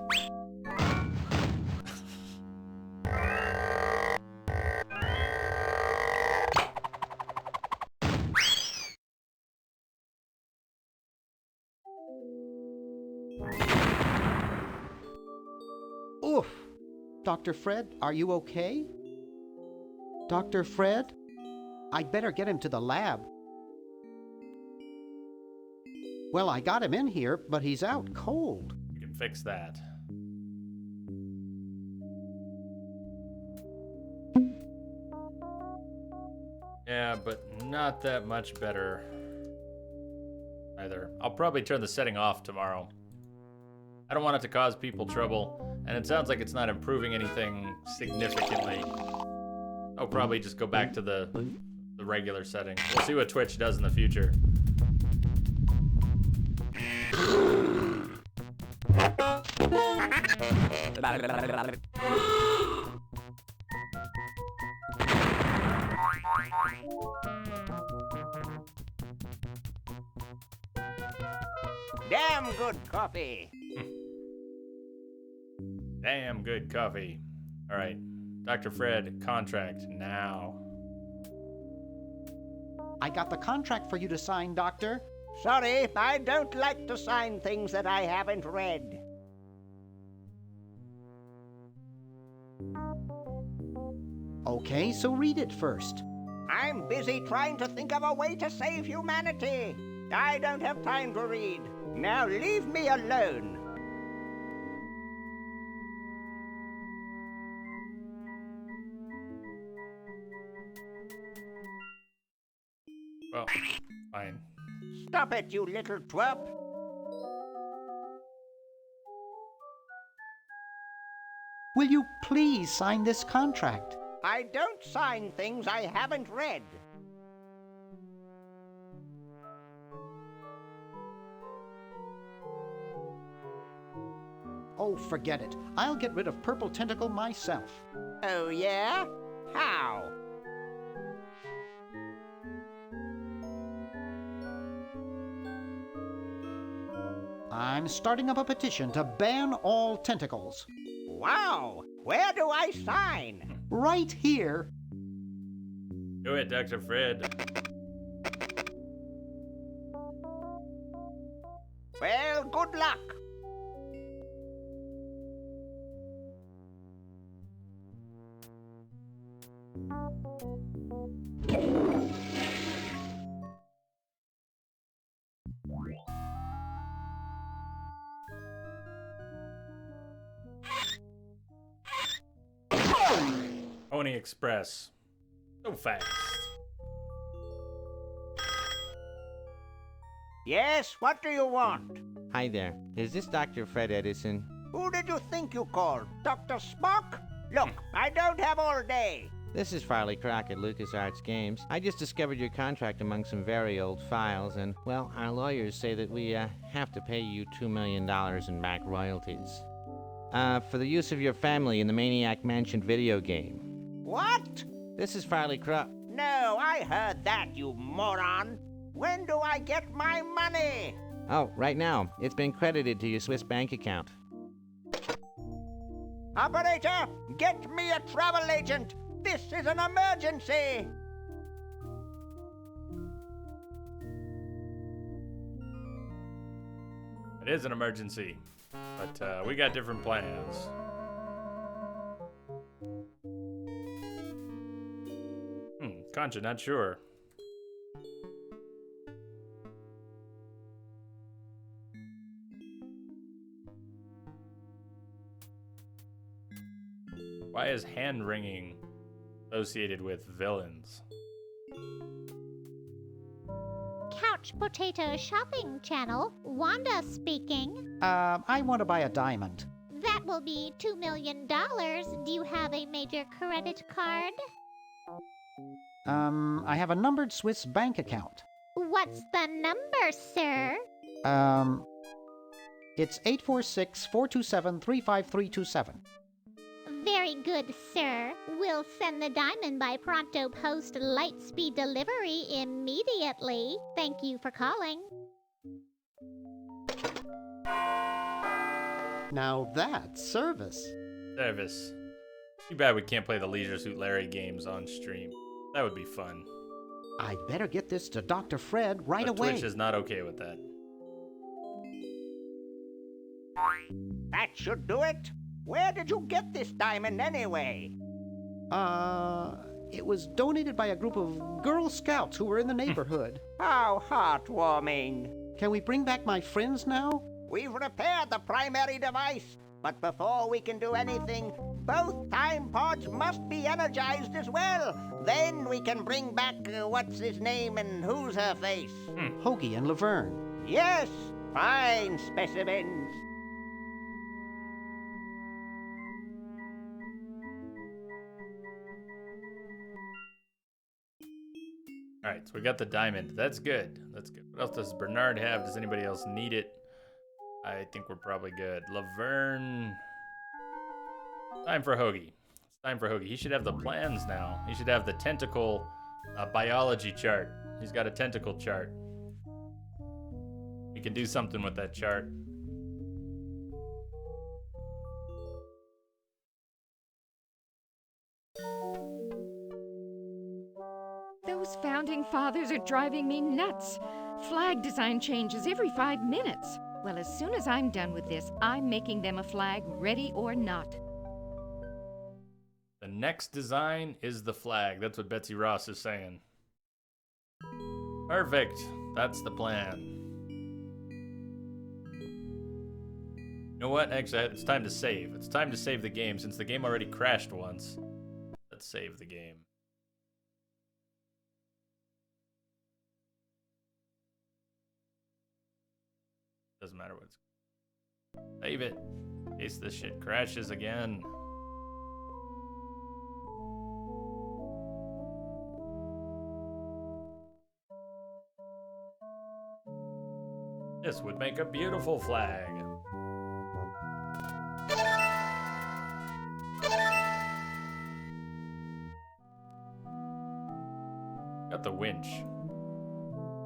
Speaker 6: Oof. Dr. Fred, are you okay? Dr. Fred? I'd better get him to the lab. Well, I got him in here, but he's out cold.
Speaker 1: We can fix that. Yeah, but not that much better either. I'll probably turn the setting off tomorrow. I don't want it to cause people trouble, and it sounds like it's not improving anything significantly. I'll probably just go back to the regular setting. We'll see what Twitch does in the future.
Speaker 2: Damn good coffee.
Speaker 1: Damn good coffee. All right, Dr. Fred, contract now.
Speaker 6: I got the contract for you to sign, Doctor.
Speaker 2: Sorry, I don't like to sign things that I haven't read.
Speaker 6: Okay, so read it first.
Speaker 2: I'm busy trying to think of a way to save humanity. I don't have time to read. Now leave me alone.
Speaker 1: Well, fine.
Speaker 2: Stop it, you little twerp.
Speaker 6: Will you please sign this contract?
Speaker 2: I don't sign things I haven't read.
Speaker 6: Oh, forget it. I'll get rid of Purple Tentacle myself.
Speaker 2: Oh, yeah? How?
Speaker 6: I'm starting up a petition to ban all tentacles.
Speaker 2: Wow! Where do I sign?
Speaker 6: Right here.
Speaker 1: Do it, Dr. Fred.
Speaker 2: Well, good luck.
Speaker 1: Pony Express. So fast.
Speaker 2: Yes, what do you want?
Speaker 16: Hi there. Is this Dr. Fred Edison?
Speaker 2: Who did you think you called? Dr. Spock? Look, I don't have all day.
Speaker 16: This is Farley Crockett, LucasArts Games. I just discovered your contract among some very old files, and, well, our lawyers say that we have to pay you $2 million in back royalties. For the use of your family in the Maniac Mansion video game.
Speaker 2: What?
Speaker 16: This is Farley Crockett.
Speaker 2: No, I heard that, you moron. When do I get my money?
Speaker 16: Oh, right now. It's been credited to your Swiss bank account.
Speaker 2: Operator, get me a travel agent. This is an emergency.
Speaker 1: It is an emergency, but we got different plans. Concha, not sure. Why is hand wringing associated with villains?
Speaker 9: Couch Potato Shopping Channel, Wanda speaking.
Speaker 6: I want to buy a diamond.
Speaker 9: That will be $2 million. Do you have a major credit card?
Speaker 6: I have a numbered Swiss bank account.
Speaker 9: What's the number, sir?
Speaker 6: It's 846-427-35327.
Speaker 9: Very good, sir. We'll send the diamond by Pronto Post Lightspeed delivery immediately. Thank you for calling.
Speaker 6: Now that's service.
Speaker 1: Service. Too bad we can't play the Leisure Suit Larry games on stream. That would be fun.
Speaker 6: I'd better get this to Dr. Fred right
Speaker 1: but
Speaker 6: away.
Speaker 1: Twitch is not okay with that.
Speaker 2: That should do it. Where did you get this diamond anyway?
Speaker 6: It was donated by a group of Girl Scouts who were in the neighborhood.
Speaker 2: How heartwarming.
Speaker 6: Can we bring back my friends now?
Speaker 2: We've repaired the primary device, but before we can do anything, both time pods must be energized as well. Then we can bring back what's his name and who's her face.
Speaker 6: Hoagie and Laverne.
Speaker 2: Yes, fine specimens.
Speaker 1: Alright, so we got the diamond. That's good. That's good. What else does Bernard have? Does anybody else need it? I think we're probably good. Laverne. Time for Hoagie. It's time for Hoagie. He should have the plans now. He should have the tentacle biology chart. He's got a tentacle chart. We can do something with that chart.
Speaker 14: Those founding fathers are driving me nuts. Flag design changes every 5 minutes. Well, as soon as I'm done with this, I'm making them a flag, ready or not.
Speaker 1: The next design is the flag. That's what Betsy Ross is saying. Perfect. That's the plan. You know what? Actually, it's time to save. It's time to save the game since the game already crashed once. Let's save the game. Doesn't matter what it's. Save it. In case this shit crashes again. This would make a beautiful flag. Got the winch.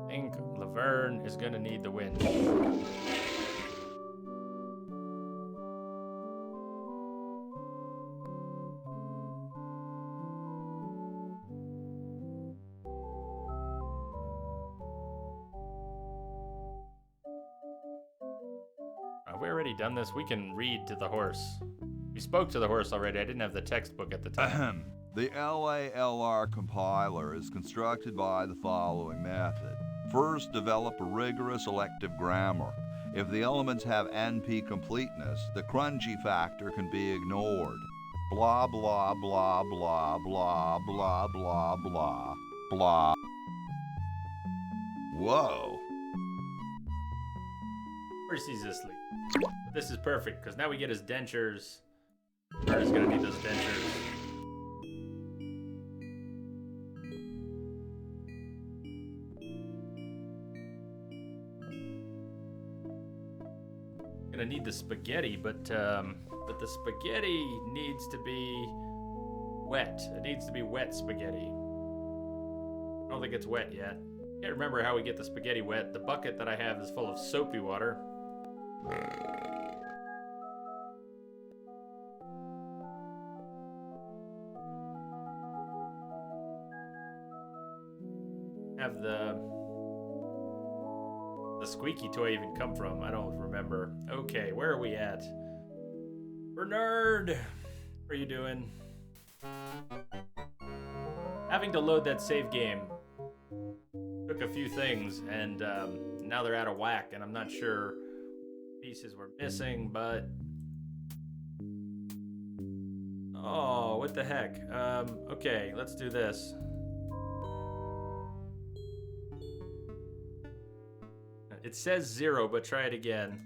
Speaker 1: I think Laverne is gonna need the winch. Have we already done this? We can read to the horse. We spoke to the horse already. I didn't have the textbook at the time.
Speaker 5: The LALR compiler is constructed by the following method. First, develop a rigorous elective grammar. If the elements have NP completeness, the crunchy factor can be ignored. Blah, blah, blah, blah, blah, blah, blah, blah, blah. Whoa.
Speaker 1: Horse he's asleep. This is perfect, because now we get his dentures. We're just gonna need those dentures. gonna need the spaghetti, but the spaghetti needs to be wet. It needs to be wet spaghetti. I don't think it's wet yet. Can't remember how we get the spaghetti wet. The bucket that I have is full of soapy water. Have the squeaky toy even come from? I don't remember. Okay, where are we at? Bernard! What are you doing? Having to load that save game took a few things, and now they're out of whack, and I'm not sure pieces were missing, but... Oh, what the heck? Okay, let's do this. It says 0, but try it again.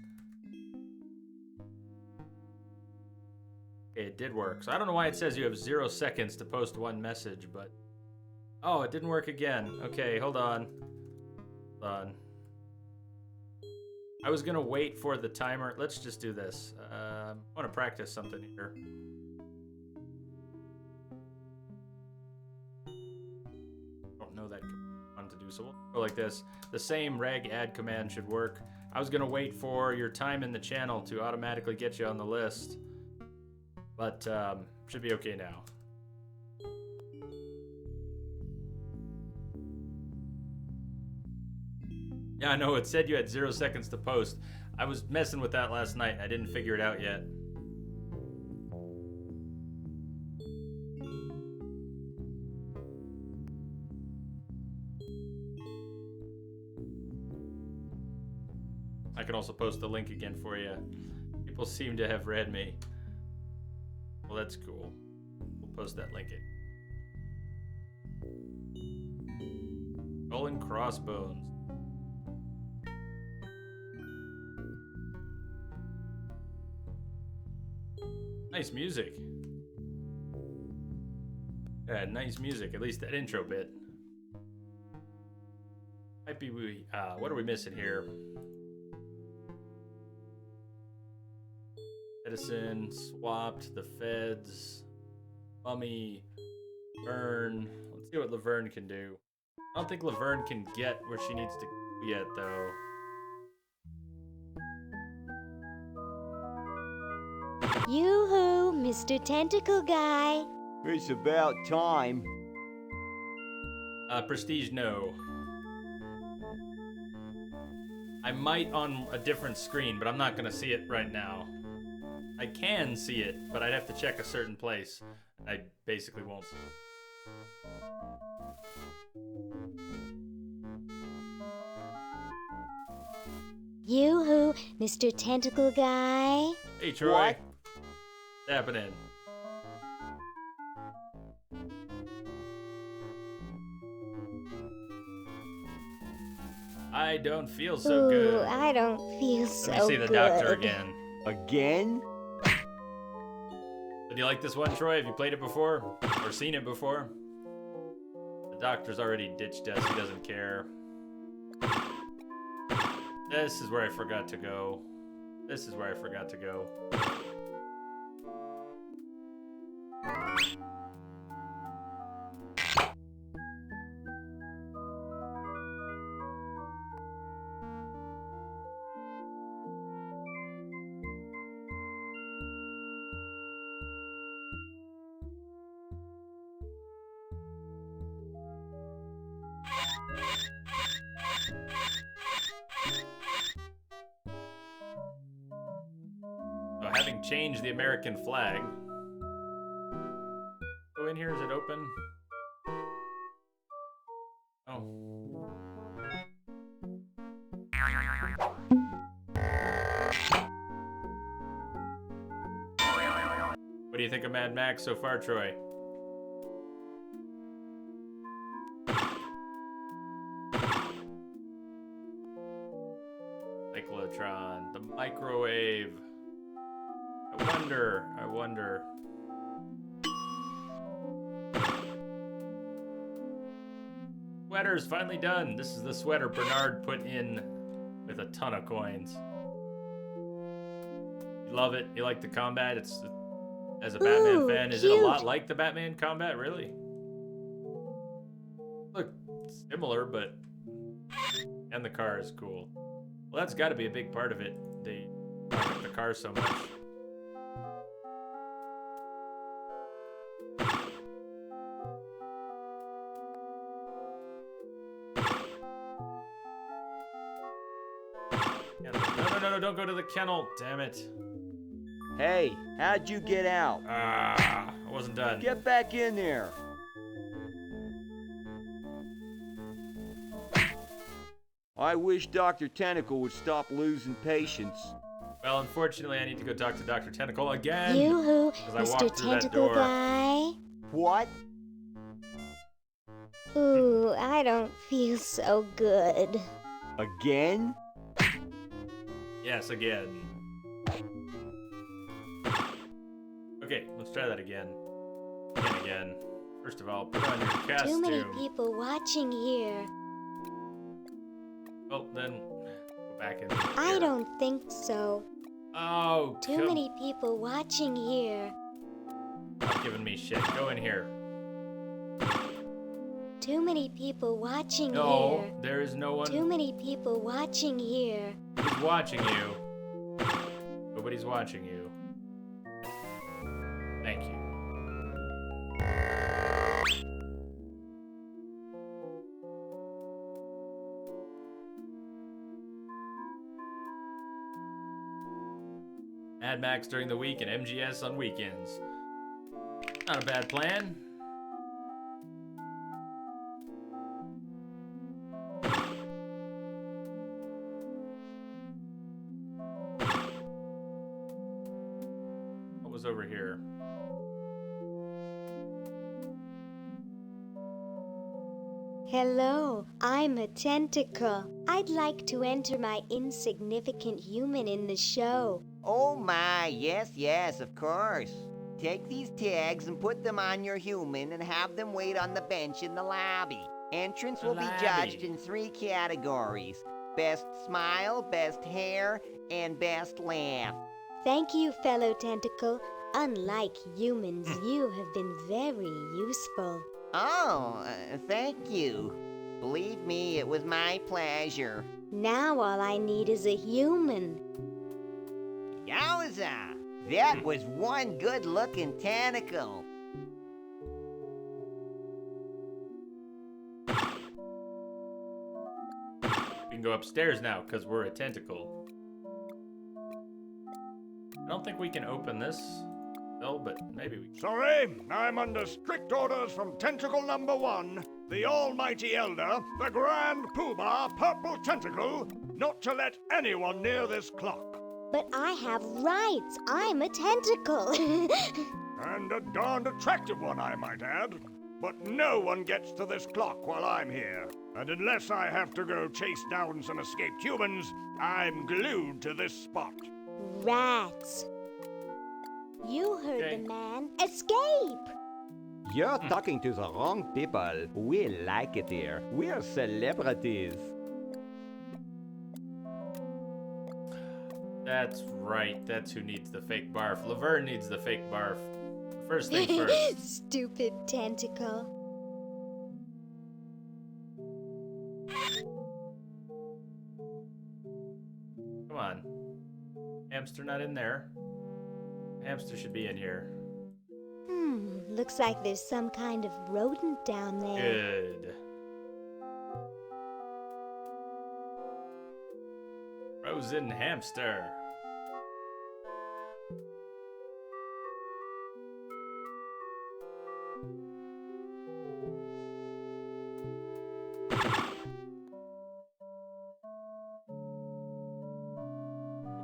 Speaker 1: Okay, it did work. So I don't know why it says you have 0 seconds to post one message, but... Oh, it didn't work again. Okay, hold on. Hold on. I was gonna wait for the timer. Let's just do this. I want to practice something here. Don't know that command to do, so we'll go like this. The same reg add command should work. I was gonna wait for your time in the channel to automatically get you on the list, but should be okay now. Yeah, I know, it said you had 0 seconds to post. I was messing with that last night. I didn't figure it out yet. I can also post the link again for you. People seem to have read me. Well, that's cool. We'll post that link in. Skull and Crossbones. Nice music. Yeah, nice music. At least that intro bit. Might be what are we missing here? Edison, swapped, the feds, Mummy, Laverne. Let's see what Laverne can do. I don't think Laverne can get where she needs to go yet, though.
Speaker 4: Yoo-hoo, Mr. Tentacle Guy.
Speaker 7: It's about time.
Speaker 1: Prestige, no. I might on a different screen, but I'm not gonna see it right now. I can see it, but I'd have to check a certain place. I basically won't.
Speaker 4: Yoo-hoo, Mr. Tentacle Guy.
Speaker 1: Hey, Troy.
Speaker 7: What?
Speaker 1: What's happening? I don't feel so good.
Speaker 4: I don't feel so good.
Speaker 1: Let me see the doctor again.
Speaker 7: Again?
Speaker 1: Do you like this one, Troy? Have you played it before? Or seen it before? The doctor's already ditched us. He doesn't care. This is where I forgot to go. This is where I forgot to go. Having changed the American flag. Go in here, is it open? Oh. What do you think of Mad Max so far, Troy? Cyclotron, the microwave. I wonder. Sweater's finally done. This is the sweater Bernard put in with a ton of coins. Love it. You like the combat? It's as a Batman fan, is it a lot like the Batman combat? Really? Look, similar, but and the car is cool. Well, that's got to be a big part of it. They like the car so much. No, don't go to the kennel. Damn it.
Speaker 7: Hey, how'd you get out?
Speaker 1: I wasn't done.
Speaker 7: Get back in there. I wish Dr. Tentacle would stop losing patience.
Speaker 1: Well, unfortunately, I need to go talk to Dr. Tentacle again.
Speaker 4: Yoo-hoo,
Speaker 1: 'cause I
Speaker 4: Mr.
Speaker 1: walked through that
Speaker 4: Tentacle
Speaker 1: door.
Speaker 4: Guy.
Speaker 7: What?
Speaker 4: Ooh, I don't feel so good.
Speaker 7: Again?
Speaker 1: Yes, again. Okay, let's try that again. And again. First of all, put on your costume.
Speaker 4: Too many people watching here.
Speaker 1: Well, then go back in.
Speaker 4: I don't think so.
Speaker 1: Oh,
Speaker 4: Too many people watching here.
Speaker 1: Stop giving me shit. Go in here.
Speaker 4: Too many people watching
Speaker 1: No,
Speaker 4: here.
Speaker 1: there is no one.
Speaker 4: Too many people watching here.
Speaker 1: Who's watching you? Nobody's watching you. Thank you. Mad Max during the week and MGS on weekends. Not a bad plan. What was over here?
Speaker 4: Hello, I'm a tentacle. I'd like to enter my insignificant human in the show.
Speaker 11: Oh my, yes, of course. Take these tags and put them on your human and have them wait on the bench in the lobby. Entrance will be judged in 3 categories. Best smile, best hair, and best laugh.
Speaker 4: Thank you, fellow tentacle. Unlike humans, you have been very useful.
Speaker 11: Oh, thank you. Believe me, it was my pleasure.
Speaker 4: Now all I need is a human.
Speaker 11: Yowza! That was one good-looking tentacle.
Speaker 1: We can go upstairs now because we're a tentacle. I don't think we can open this. No, but maybe we can.
Speaker 8: Sorry, I'm under strict orders from Tentacle number 1, the almighty elder, the grand poobah purple tentacle, not to let anyone near this clock.
Speaker 4: But I have rights. I'm a tentacle.
Speaker 8: And a darned attractive one, I might add. But no one gets to this clock while I'm here. And unless I have to go chase down some escaped humans, I'm glued to this spot.
Speaker 4: Rats. You heard the man. Escape!
Speaker 17: You're talking to the wrong people. We like it here. We're celebrities.
Speaker 1: That's right. That's who needs the fake barf. Laverne needs the fake barf. First thing first.
Speaker 4: Stupid tentacle.
Speaker 1: Come on. Hamster not in there. Hamster should be in here.
Speaker 4: Looks like there's some kind of rodent down there.
Speaker 1: Good. Frozen hamster.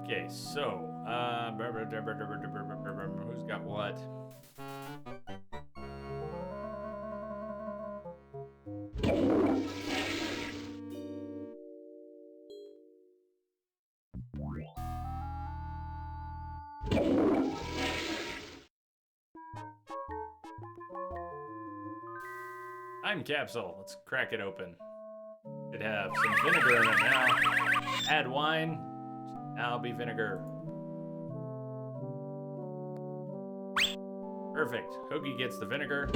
Speaker 1: Okay, so, who's got what? Time capsule. Let's crack it open. Should have some vinegar in it now. Add wine. Now be vinegar. Perfect. Hoagie gets the vinegar.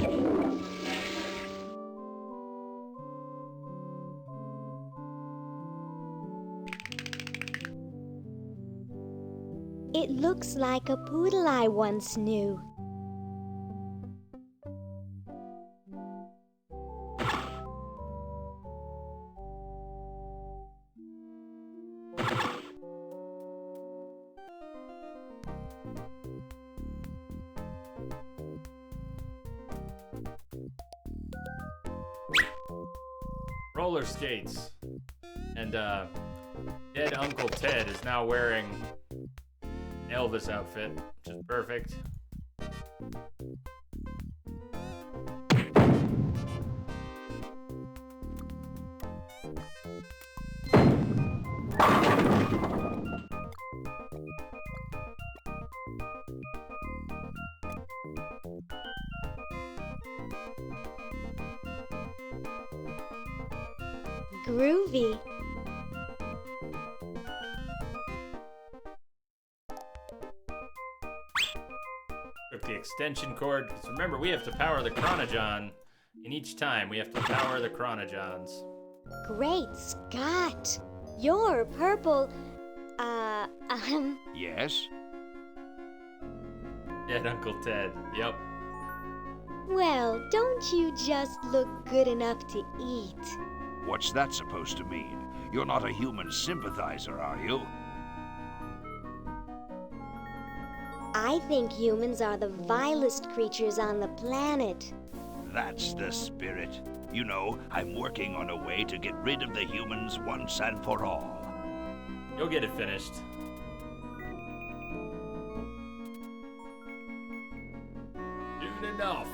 Speaker 4: It looks like a poodle I once knew.
Speaker 1: Roller skates. And dead Uncle Ted is now wearing Elvis outfit, which is perfect.
Speaker 4: Groovy.
Speaker 1: Took the extension cord, because remember, we have to power the Chronogon. In each time, we have to power the Chronogons.
Speaker 4: Great Scott! You're purple.
Speaker 15: Yes?
Speaker 1: Dead Uncle Ted, yep.
Speaker 4: Well, don't you just look good enough to eat?
Speaker 15: What's that supposed to mean? You're not a human sympathizer, are you?
Speaker 4: I think humans are the vilest creatures on the planet.
Speaker 15: That's the spirit. You know, I'm working on a way to get rid of the humans once and for all.
Speaker 1: You'll get it finished. Soon enough.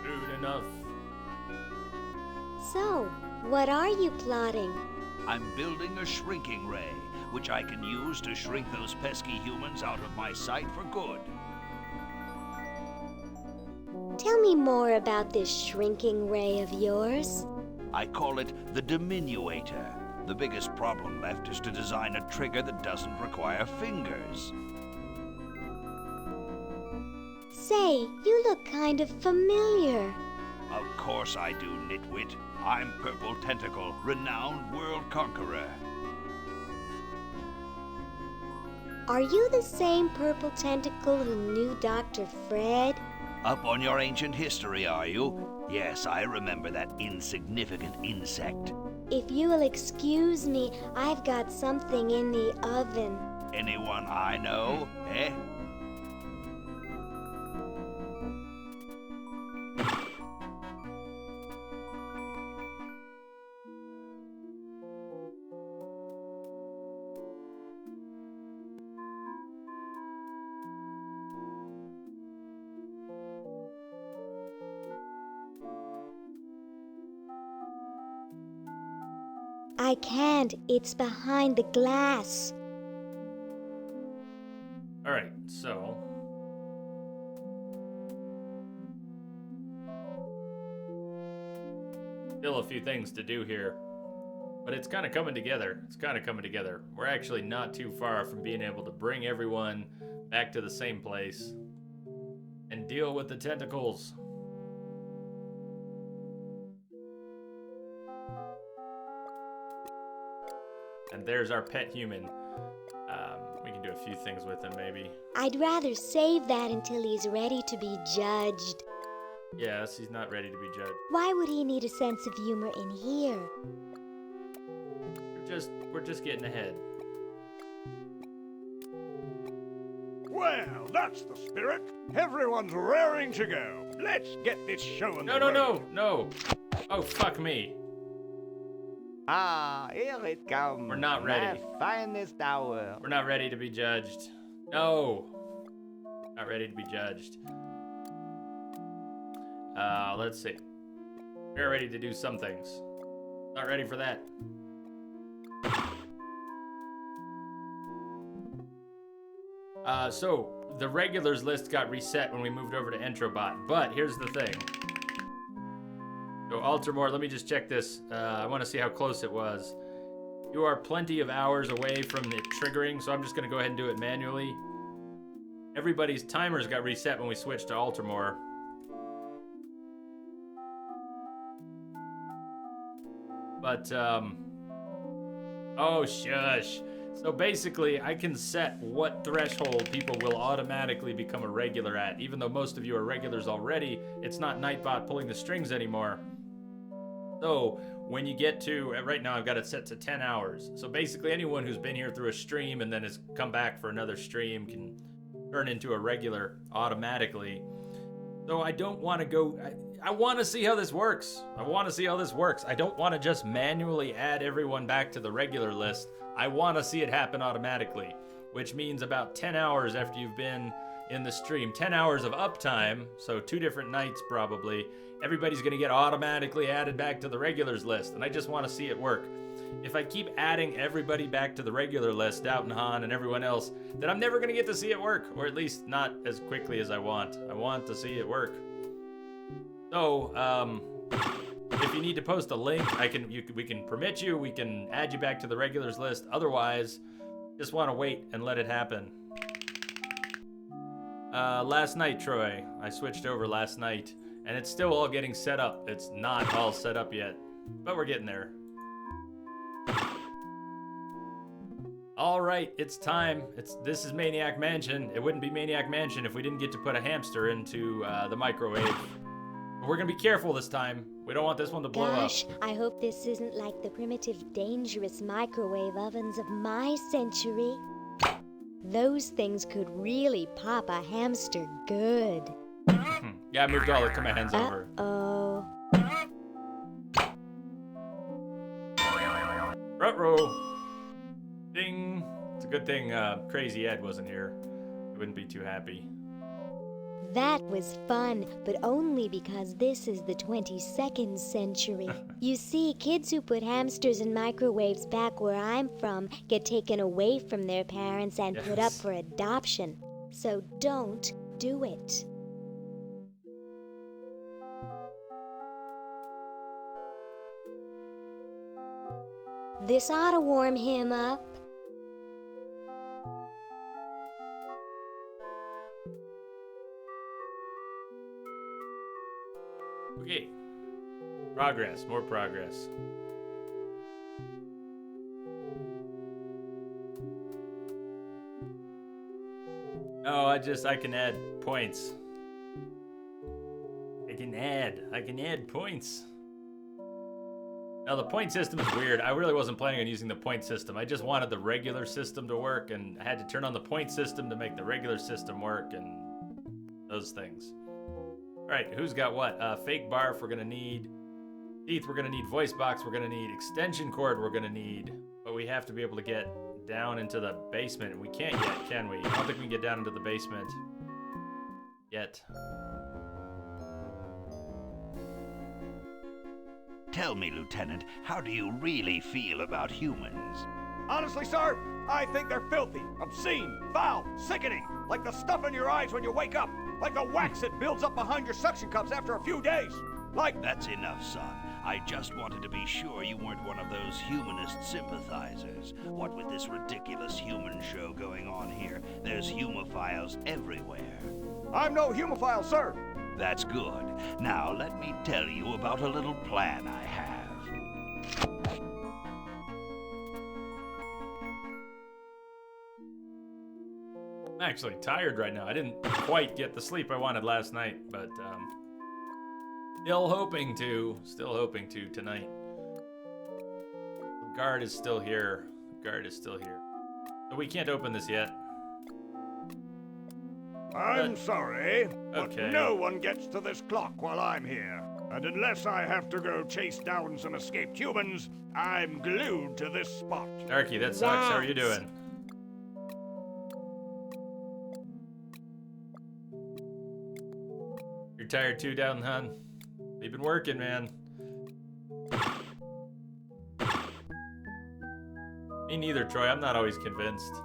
Speaker 1: Soon enough.
Speaker 4: So, what are you plotting?
Speaker 15: I'm building a shrinking ray, which I can use to shrink those pesky humans out of my sight for good.
Speaker 4: Tell me more about this shrinking ray of yours.
Speaker 15: I call it the diminuator. The biggest problem left is to design a trigger that doesn't require fingers.
Speaker 4: Say, you look kind of familiar.
Speaker 15: Of course I do, nitwit. I'm Purple Tentacle, renowned world conqueror.
Speaker 4: Are you the same Purple Tentacle who knew Dr. Fred?
Speaker 15: Up on your ancient history, are you? Yes, I remember that insignificant insect.
Speaker 4: If you will excuse me, I've got something in the oven.
Speaker 15: Anyone I know, eh?
Speaker 4: I can't. It's behind the glass.
Speaker 1: All right, so still a few things to do here, but it's kind of coming together. It's kind of coming together. We're actually not too far from being able to bring everyone back to the same place and deal with the tentacles. And there's our pet human. We can do a few things with him, maybe.
Speaker 4: I'd rather save that until he's ready to be judged.
Speaker 1: Yes, he's not ready to be judged.
Speaker 4: Why would he need a sense of humor in here?
Speaker 1: We're just getting ahead.
Speaker 8: Well, that's the spirit. Everyone's raring to go. Let's get this show on the road.
Speaker 1: No. Oh, fuck me.
Speaker 11: Ah, here it comes.
Speaker 1: We're not ready.
Speaker 11: My finest hour.
Speaker 1: We're not ready to be judged. No. Not ready to be judged. Let's see. We're ready to do some things. Not ready for that. So the regulars list got reset when we moved over to Entrobot, but here's the thing. So Altamore, let me just check this. I want to see how close it was. You are plenty of hours away from it triggering, so I'm just going to go ahead and do it manually. Everybody's timers got reset when we switched to Altamore. But, oh, shush. So basically, I can set what threshold people will automatically become a regular at. Even though most of you are regulars already, it's not Nightbot pulling the strings anymore. So, when you get to, right now I've got it set to 10 hours. So basically anyone who's been here through a stream and then has come back for another stream can turn into a regular automatically. So I don't want to go, I want to see how this works. I want to see how this works. I don't want to just manually add everyone back to the regular list. I want to see it happen automatically, which means about 10 hours after you've been in the stream, 10 hours of uptime, so 2 different nights probably, everybody's going to get automatically added back to the regulars list, and I just want to see it work. If I keep adding everybody back to the regular list, Doubtin' Han and everyone else, then I'm never going to get to see it work, or at least not as quickly as I want. I want to see it work. So, if you need to post a link, we can permit you, we can add you back to the regulars list. Otherwise, just want to wait and let it happen. Last night, Troy, I switched over last night, and it's still all getting set up. It's not all set up yet, but we're getting there. All right, it's time. This is Maniac Mansion. It wouldn't be Maniac Mansion if we didn't get to put a hamster into the microwave. But we're gonna be careful this time. We don't want this one to blow
Speaker 4: Gosh,
Speaker 1: up.
Speaker 4: I hope this isn't like the primitive, dangerous microwave ovens of my century. Those things could really pop a hamster good.
Speaker 1: Yeah, I moved all the commands over.
Speaker 4: Uh-oh.
Speaker 1: Ruh-roh. Ding. It's a good thing Crazy Ed wasn't here. He wouldn't be too happy.
Speaker 4: That was fun, but only because this is the 22nd century. You see, kids who put hamsters in microwaves back where I'm from get taken away from their parents and put up for adoption. So don't do it. This ought to warm him up.
Speaker 1: Okay. Progress, more progress. Oh, I can add points. I can add points. Now the point system is weird. I really wasn't planning on using the point system. I just wanted the regular system to work, and I had to turn on the point system to make the regular system work, and those things. Alright, who's got what? Fake barf we're gonna need. Teeth we're gonna need. Voice box we're gonna need. Extension cord we're gonna need. But we have to be able to get down into the basement. We can't yet, can we? I don't think we can get down into the basement yet.
Speaker 15: Tell me, Lieutenant, how do you really feel about humans?
Speaker 8: Honestly, sir, I think they're filthy, obscene, foul, sickening, like the stuff in your eyes when you wake up, like the wax that builds up behind your suction cups after a few days. Like...
Speaker 15: That's enough, son. I just wanted to be sure you weren't one of those humanist sympathizers. What with this ridiculous human show going on here, there's humophiles everywhere.
Speaker 8: I'm no humophile, sir.
Speaker 15: That's good. Now let me tell you about a little plan I have.
Speaker 1: I'm actually tired right now. I didn't quite get the sleep I wanted last night, but still hoping to tonight. The guard is still here. So we can't open this yet.
Speaker 8: I'm sorry, but
Speaker 1: okay.
Speaker 8: no one gets to this clock while I'm here. And unless I have to go chase down some escaped humans, I'm glued to this spot.
Speaker 1: Darky, that sucks. How are you doing? You're tired too, Doubtin' Han? You've been working, man. Me neither, Troy. I'm not always convinced.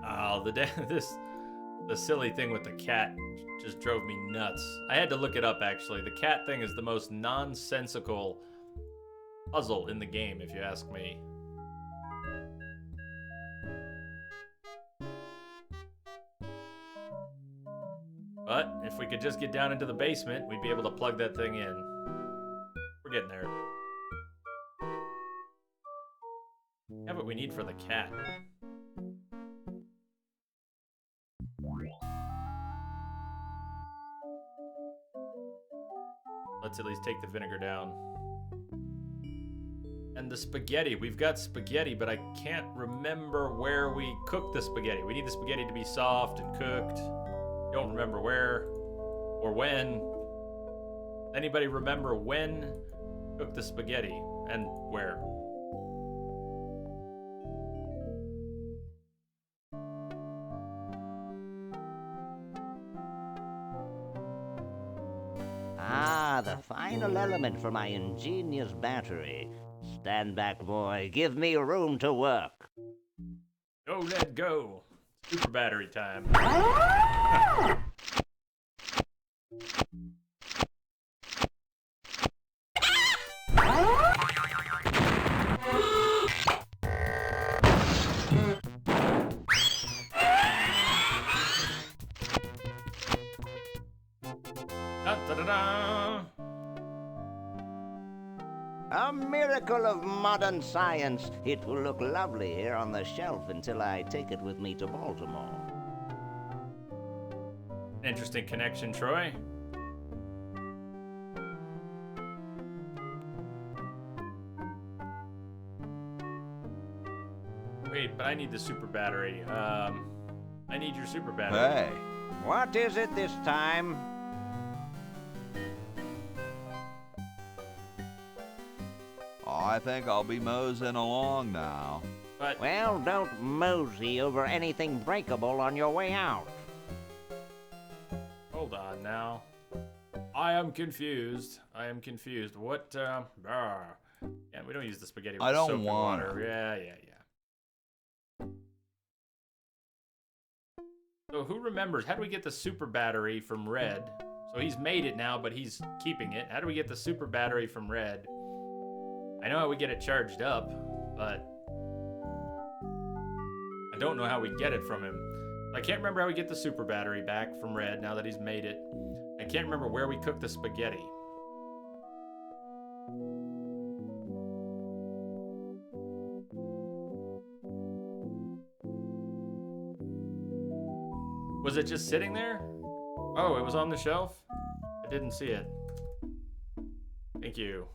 Speaker 1: Oh, the silly thing with the cat just drove me nuts. I had to look it up, actually. The cat thing is the most nonsensical puzzle in the game, if you ask me. But if we could just get down into the basement, we'd be able to plug that thing in. We're getting there. Have what we need for the cat. Let's at least take the vinegar down. And the spaghetti. We've got spaghetti, but I can't remember where we cooked the spaghetti. We need the spaghetti to be soft and cooked. Don't remember where or when. Anybody remember when cooked the spaghetti and where?
Speaker 2: Ah, the final element for my ingenious battery. Stand back, boy. Give me room to work.
Speaker 1: Go, let go. Super battery time. Da-da-da-da.
Speaker 2: A miracle of modern science. It will look lovely here on the shelf until I take it with me to Baltimore.
Speaker 1: Interesting connection, Troy. Wait, but I need the super battery. I need your super battery.
Speaker 2: Hey. What is it this time?
Speaker 3: I think I'll be moseying along now.
Speaker 1: But
Speaker 2: well, don't mosey over anything breakable on your way out.
Speaker 1: Hold on now. I am confused. I am confused. What, Yeah, we don't use the spaghetti with
Speaker 3: I don't
Speaker 1: soap and
Speaker 3: want
Speaker 1: water.
Speaker 3: it.
Speaker 1: Yeah. So who remembers? How do we get the super battery from Red? So he's made it now, but he's keeping it. How do we get the super battery from Red? I know how we get it charged up, but I don't know how we get it from him. I can't remember how we get the super battery back from Red now that he's made it. I can't remember where we cooked the spaghetti. Was it just sitting there? Oh, it was on the shelf? I didn't see it. Thank you.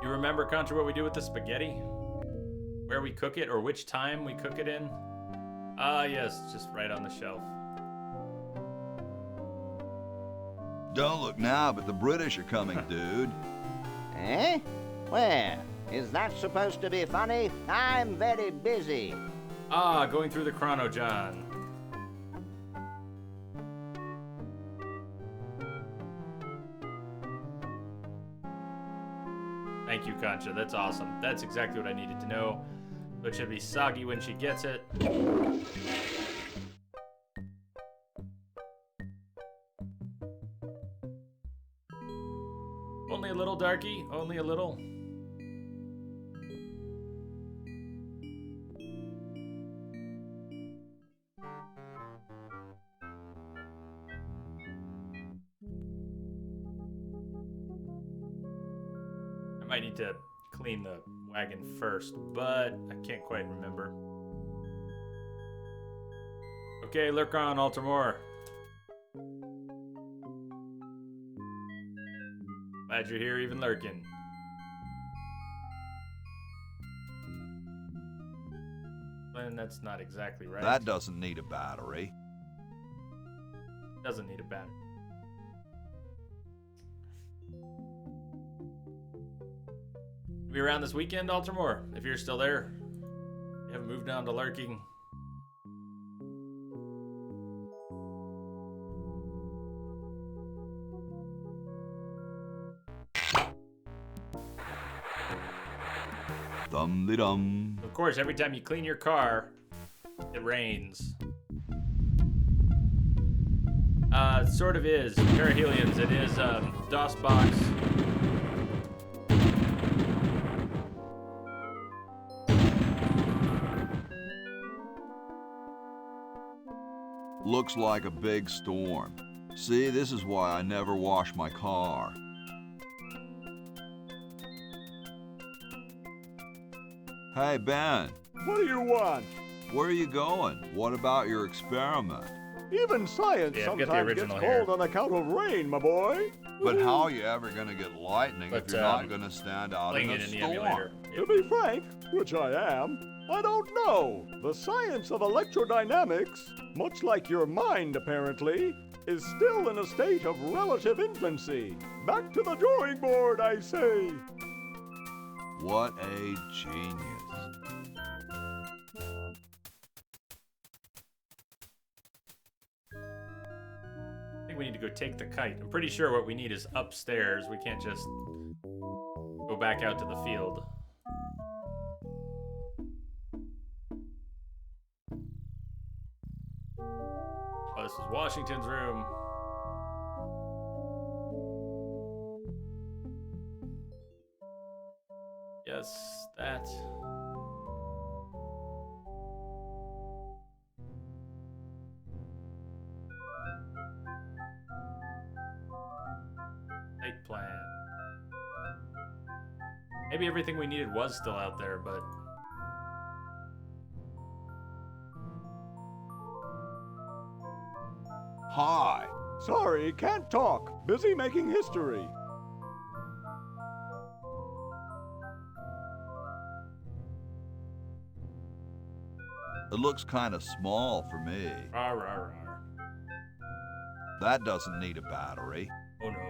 Speaker 1: You remember, Contra, what we do with the spaghetti? Where we cook it, or which time we cook it in? Ah, yes, just right on the shelf.
Speaker 5: Don't look now, but the British are coming, dude.
Speaker 2: Eh? Where? Is that supposed to be funny? I'm very busy.
Speaker 1: Ah, going through the Chrono-John. Thank you, Concha. That's awesome. That's exactly what I needed to know. So it should be soggy when she gets it. Only a little, Darky. Only a little. I might need to clean the wagon first, but I can't quite remember. Okay, lurk on, Altamore. Glad you're here, even lurking. And that's not exactly right.
Speaker 3: That doesn't need a battery.
Speaker 1: Doesn't need a battery. Be around this weekend, Altamore, if you're still there. You haven't moved on to lurking.
Speaker 3: Dum-de-dum.
Speaker 1: Of course, every time you clean your car, it rains. It sort of is. Perihelions, it is DOSBox.
Speaker 5: Looks like a big storm. See, this is why I never wash my car. Hey, Ben.
Speaker 8: What do you want?
Speaker 5: Where are you going? What about your experiment?
Speaker 8: Even science sometimes gets cold on account of rain, my boy.
Speaker 5: But how are you ever going to get lightning if you're not going to stand out in a storm?
Speaker 8: To be frank, which I am, I don't know. The science of electrodynamics, much like your mind apparently, is still in a state of relative infancy. Back to the drawing board, I say.
Speaker 5: What a genius.
Speaker 1: I think we need to go take the kite. I'm pretty sure what we need is upstairs. We can't just go back out to the field. Oh, this is Washington's room. Yes, that. Site plan. Maybe everything we needed was still out there, but...
Speaker 5: Hi.
Speaker 8: Sorry, can't talk. Busy making history.
Speaker 5: It looks kind of small for me.
Speaker 1: Rawr, rawr, rawr.
Speaker 5: That doesn't need a battery.
Speaker 1: Oh, no, no.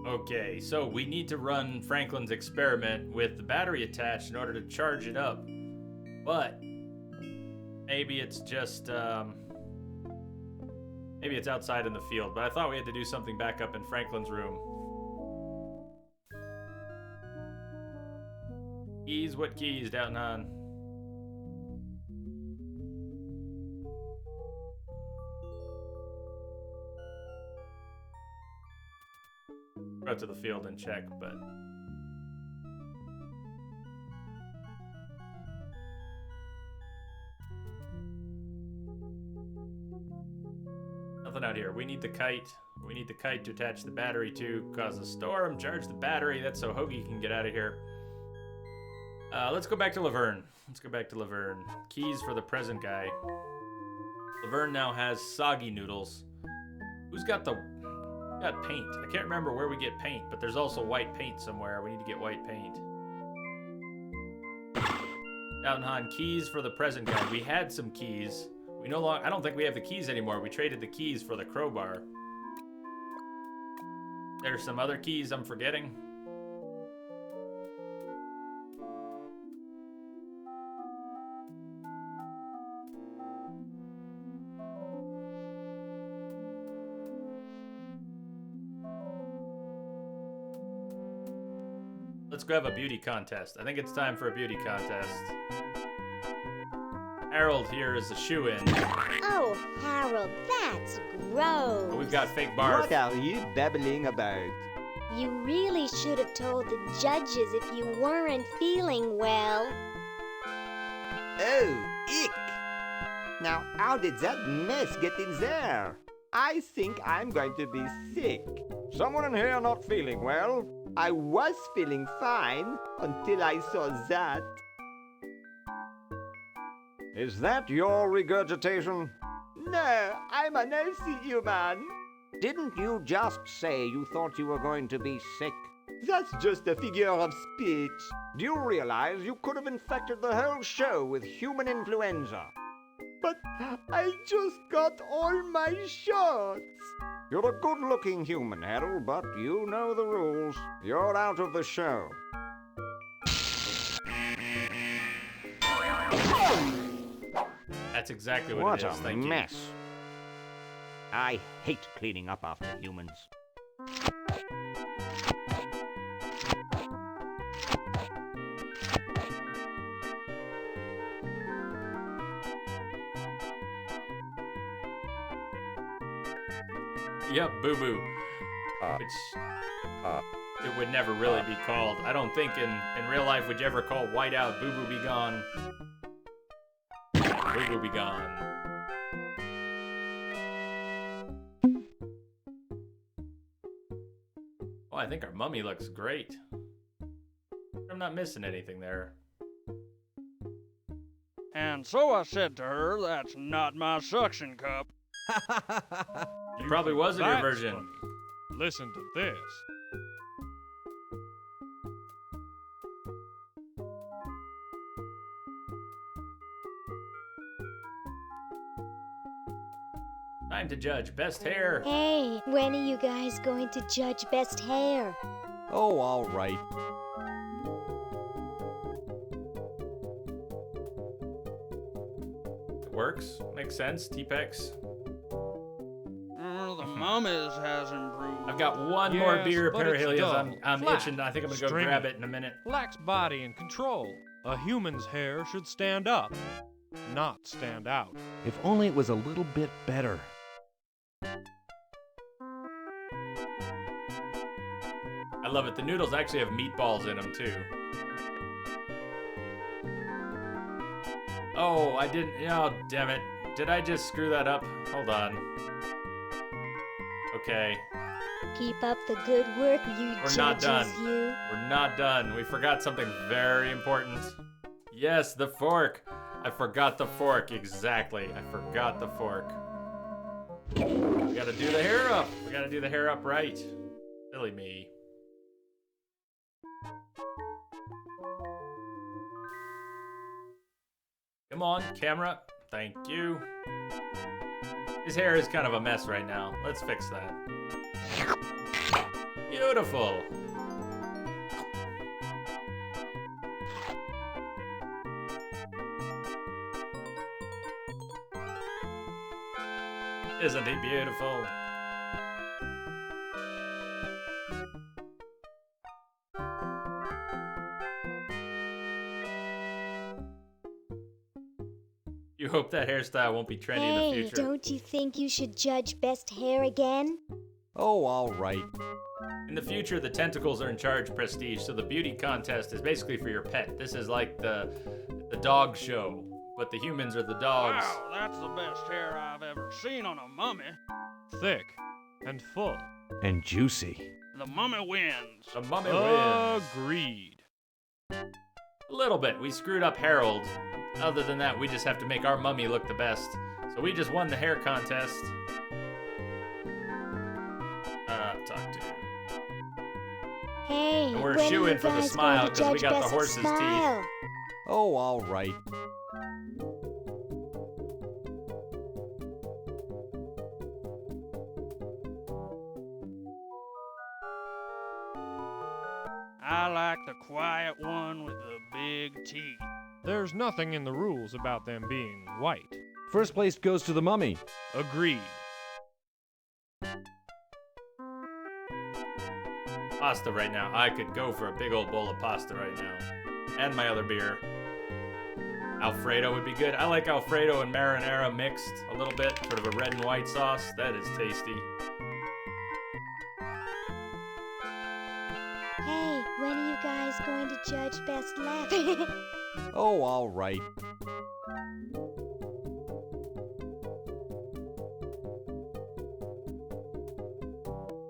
Speaker 1: Okay, so we need to run Franklin's experiment with the battery attached in order to charge it up. But maybe it's just, maybe it's outside in the field. But I thought we had to do something back up in Franklin's room. Keys, what keys, Down on? Go to the field and check, but... Nothing out here. We need the kite. We need the kite to attach the battery to, cause a storm, charge the battery. That's so Hoagie can get out of here. Let's go back to Laverne. Let's go back to Laverne. Keys for the present guy. Laverne now has soggy noodles. Who's got the... Got paint. I can't remember where we get paint, but there's also white paint somewhere. We need to get white paint. Downhan, keys for the present guy. We had some keys. We no longer... I don't think we have the keys anymore. We traded the keys for the crowbar. There's some other keys I'm forgetting. Let's go have a beauty contest. I think it's time for a beauty contest. Harold here is a shoo-in.
Speaker 4: Oh, Harold, that's gross.
Speaker 1: Oh, we've got fake barf.
Speaker 11: What are you babbling about?
Speaker 4: You really should have told the judges if you weren't feeling well.
Speaker 11: Oh, ick! Now, how did that mess get in there? I think I'm going to be sick.
Speaker 8: Someone in here not feeling well?
Speaker 11: I was feeling fine until I saw that.
Speaker 8: Is that your regurgitation?
Speaker 11: No, I'm an healthy human. Didn't you just say you thought you were going to be sick? That's just a figure of speech.
Speaker 8: Do you realize you could have infected the whole show with human influenza?
Speaker 11: But I just got all my shots.
Speaker 8: You're a good-looking human, Harold, but you know the rules. You're out of the show.
Speaker 1: That's exactly what it is.
Speaker 11: What a mess. I hate cleaning up after humans.
Speaker 1: Yep, boo-boo. Which... it would never really be called. I don't think in real life would you ever call whiteout Boo Boo Be Gone. Boo Boo Be Gone. Oh, I think our mummy looks great. I'm not missing anything there.
Speaker 18: And so I said to her, that's not my suction cup.
Speaker 1: It probably was in your
Speaker 19: That's
Speaker 1: version.
Speaker 19: funny. Listen to this.
Speaker 1: Time to judge best hair.
Speaker 4: Hey, when are you guys going to judge best hair?
Speaker 17: Oh, all right.
Speaker 1: It works. Makes sense. T-Pex.
Speaker 18: The mummies has improved.
Speaker 1: I've got one more
Speaker 19: Yes,
Speaker 1: beer,
Speaker 19: but it's
Speaker 1: Parahelios.
Speaker 19: dull,
Speaker 1: I'm
Speaker 19: flat,
Speaker 1: itching. I think I'm gonna go
Speaker 19: stringy.
Speaker 1: grab it in a minute.
Speaker 19: Lacks body and control. A human's hair should stand up, not stand out.
Speaker 17: If only it was a little bit better.
Speaker 1: I love it. The noodles actually have meatballs in them too. Oh, I didn't. Oh, damn it. Did I just screw that up? Hold on. Okay.
Speaker 4: Keep up the good work, you
Speaker 1: We're not done.
Speaker 4: judges, you.
Speaker 1: We're not done. We forgot something very important. Yes, the fork. I forgot the fork. Exactly. I forgot the fork. We gotta do the hair up. We gotta do the hair up right. Silly me. Come on, camera. Thank you. His hair is kind of a mess right now. Let's fix that. Beautiful. Isn't he beautiful? You hope that hairstyle won't be trendy in the
Speaker 4: Hey,
Speaker 1: future.
Speaker 4: don't you think you should judge best hair again?
Speaker 17: Oh, all right.
Speaker 1: In the future, the tentacles are in charge, Prestige, so the beauty contest is basically for your pet. This is like the dog show, but the humans are the dogs.
Speaker 18: Wow, that's the best hair I've ever seen on a mummy.
Speaker 19: Thick and full.
Speaker 17: And juicy.
Speaker 18: The mummy wins.
Speaker 1: The mummy wins.
Speaker 19: Agreed.
Speaker 1: A little bit. We screwed up Harold. Other than that, we just have to make our mummy look the best. So we just won the hair contest. Talk to you.
Speaker 4: Hey,
Speaker 1: And we're
Speaker 4: when are
Speaker 1: shooing
Speaker 4: you
Speaker 1: for the
Speaker 4: guys
Speaker 1: smile
Speaker 4: going to
Speaker 1: 'cause we
Speaker 4: judge
Speaker 1: got the
Speaker 4: best
Speaker 1: horse's teeth.
Speaker 4: smile?
Speaker 17: Oh, all right.
Speaker 18: I like the quiet one with the big teeth.
Speaker 19: There's nothing in the rules about them being white.
Speaker 17: First place goes to the mummy.
Speaker 19: Agreed.
Speaker 1: Pasta right now. I could go for a big old bowl of pasta right now. And my other beer. Alfredo would be good. I like Alfredo and marinara mixed a little bit. Sort of a red and white sauce. That is tasty.
Speaker 4: Hey, when are you guys going to judge best laugh?
Speaker 17: Oh, all right.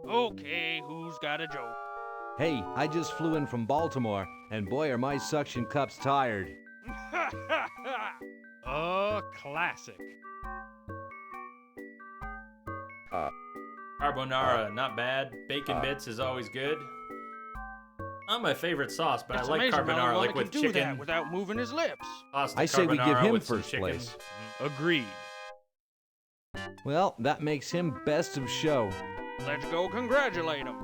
Speaker 18: Okay, who's got a joke?
Speaker 17: Hey, I just flew in from Baltimore, and boy are my suction cups tired.
Speaker 19: A classic.
Speaker 1: Carbonara, not bad. Bacon bits is always good. Not my favorite sauce, but
Speaker 18: It's
Speaker 1: I like
Speaker 18: amazing how
Speaker 1: carbonara,
Speaker 18: a
Speaker 1: like
Speaker 18: can
Speaker 1: with
Speaker 18: do
Speaker 1: chicken.
Speaker 18: that without moving his lips.
Speaker 1: Pasta
Speaker 17: I say we give
Speaker 1: carbonara
Speaker 17: him
Speaker 1: with some
Speaker 17: first
Speaker 1: chicken.
Speaker 17: place.
Speaker 19: Agreed.
Speaker 17: Well, that makes him best of show.
Speaker 18: Let's go congratulate him.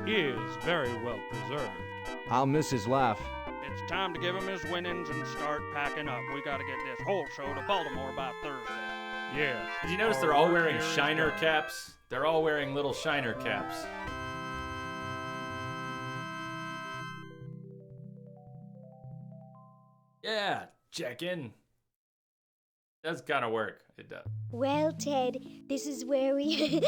Speaker 19: He is very well preserved.
Speaker 17: I'll miss his laugh.
Speaker 18: It's time to give him his winnings and start packing up. We gotta get this whole show to Baltimore by Thursday.
Speaker 19: Yes.
Speaker 1: Did you notice they're all wearing shiner caps? They're all wearing little shiner caps. Yeah, check in. Does kind of work. It does.
Speaker 4: Well, Ted, this is where we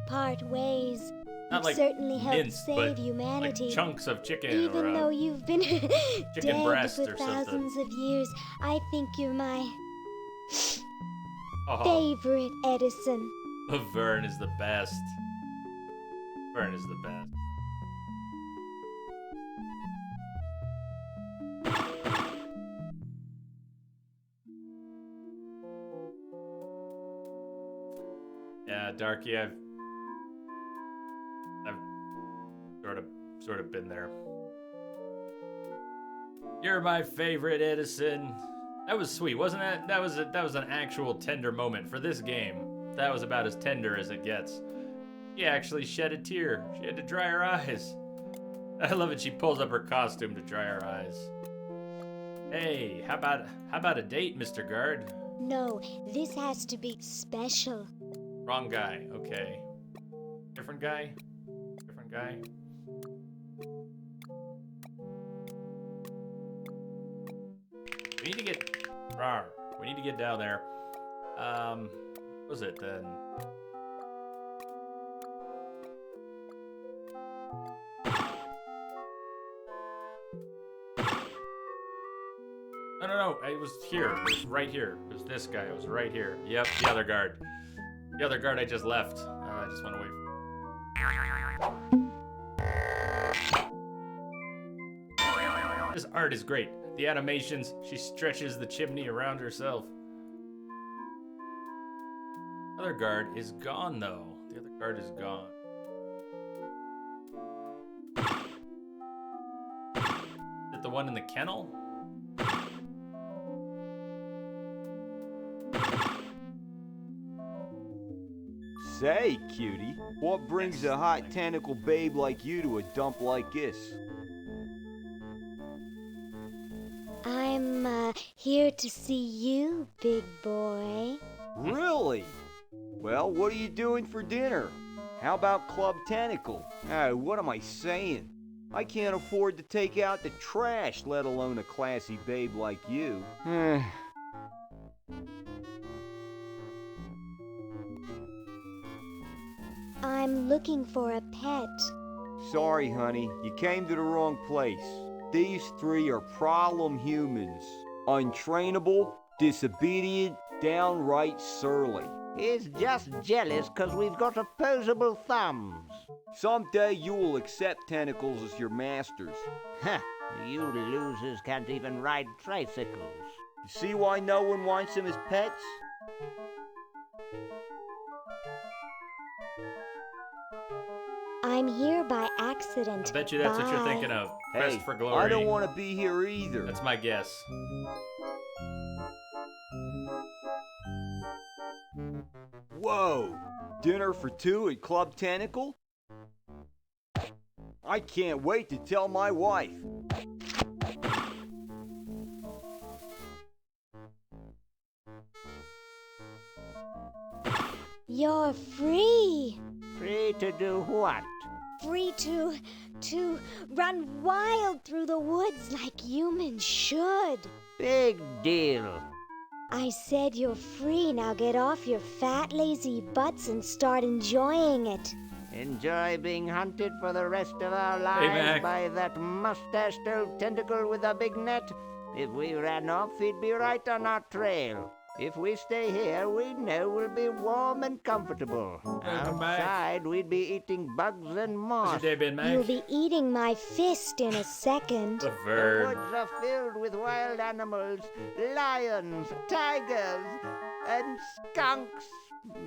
Speaker 4: part ways.
Speaker 1: Not
Speaker 4: You've
Speaker 1: like
Speaker 4: certainly helped
Speaker 1: mince,
Speaker 4: save
Speaker 1: but
Speaker 4: humanity.
Speaker 1: like chunks of chicken,
Speaker 4: Even
Speaker 1: or
Speaker 4: though you've been dead
Speaker 1: breast
Speaker 4: for
Speaker 1: or something.
Speaker 4: thousands of years, I think you're my
Speaker 1: Oh,
Speaker 4: favorite Edison.
Speaker 1: Vern is the best. Vern is the best. Yeah, Darky, I've sort of been there. You're my favorite, Edison. That was sweet, wasn't it? That was an actual tender moment for this game. That was about as tender as it gets. She actually shed a tear. She had to dry her eyes. I love it. She pulls up her costume to dry her eyes. Hey, how about a date, Mr. Guard?
Speaker 4: No, this has to be special.
Speaker 1: Wrong guy. Okay. Different guy? Different guy? We need to get... We need to get down there. What was it then? No. It was here. It was right here. It was this guy. It was right here. Yep, the other guard. The other guard I just left. I just went away. This art is great. The animations, she stretches the chimney around herself. The other guard is gone, though. The other guard is gone. Is it the one in the kennel?
Speaker 7: Say, cutie, what brings a hot tentacle babe like you to a dump like this?
Speaker 4: I'm here to see you, big boy.
Speaker 7: Really? Well, what are you doing for dinner? How about Club Tentacle? Oh, what am I saying? I can't afford to take out the trash, let alone a classy babe like you.
Speaker 4: I'm looking for a pet.
Speaker 7: Sorry, honey, you came to the wrong place. These three are problem humans. Untrainable, disobedient, downright surly.
Speaker 2: He's just jealous 'cause we've got opposable thumbs.
Speaker 7: Someday you will accept tentacles as your masters.
Speaker 2: Huh, you losers can't even ride tricycles.
Speaker 7: You see why no one wants them as pets?
Speaker 4: I'm here by accident.
Speaker 1: I bet you that's what you're
Speaker 4: Bye.
Speaker 1: thinking of. Quest
Speaker 7: Hey,
Speaker 1: for Glory.
Speaker 7: I don't want to be here either.
Speaker 1: That's my guess.
Speaker 7: Whoa! Dinner for two at Club Tentacle? I can't wait to tell my wife.
Speaker 4: You're free.
Speaker 2: Free to do what?
Speaker 4: Free to run wild through the woods like humans should.
Speaker 2: Big deal.
Speaker 4: I said you're free. Now get off your fat, lazy butts and start enjoying it.
Speaker 2: Enjoy being hunted for the rest of our lives
Speaker 1: Mac.
Speaker 2: by that mustached old tentacle with a big net. If we ran off, he'd be right on our trail. If we stay here, we know we'll be warm and comfortable.
Speaker 1: Welcome back.
Speaker 2: Outside, we'd be eating bugs and moss.
Speaker 1: How's your day been, Mac?
Speaker 4: You'll be eating my fist in a second.
Speaker 1: The
Speaker 2: The
Speaker 1: Vern.
Speaker 2: woods are filled with wild animals, lions, tigers, and skunks.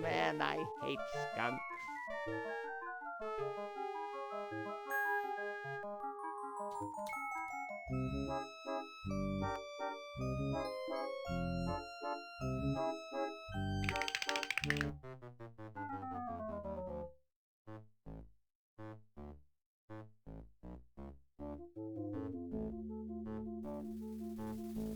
Speaker 2: Man, I hate skunks.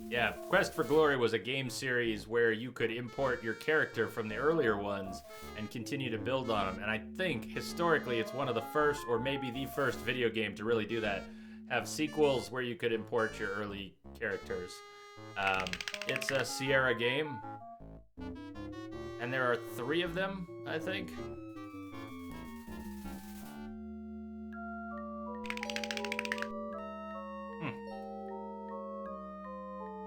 Speaker 1: Yeah, Quest for Glory was a game series where you could import your character from the earlier ones and continue to build on them. And I think historically it's one of the first, or maybe the first video game to really do that. Have sequels where you could import your early characters. It's a Sierra game. And there are 3 of them, I think.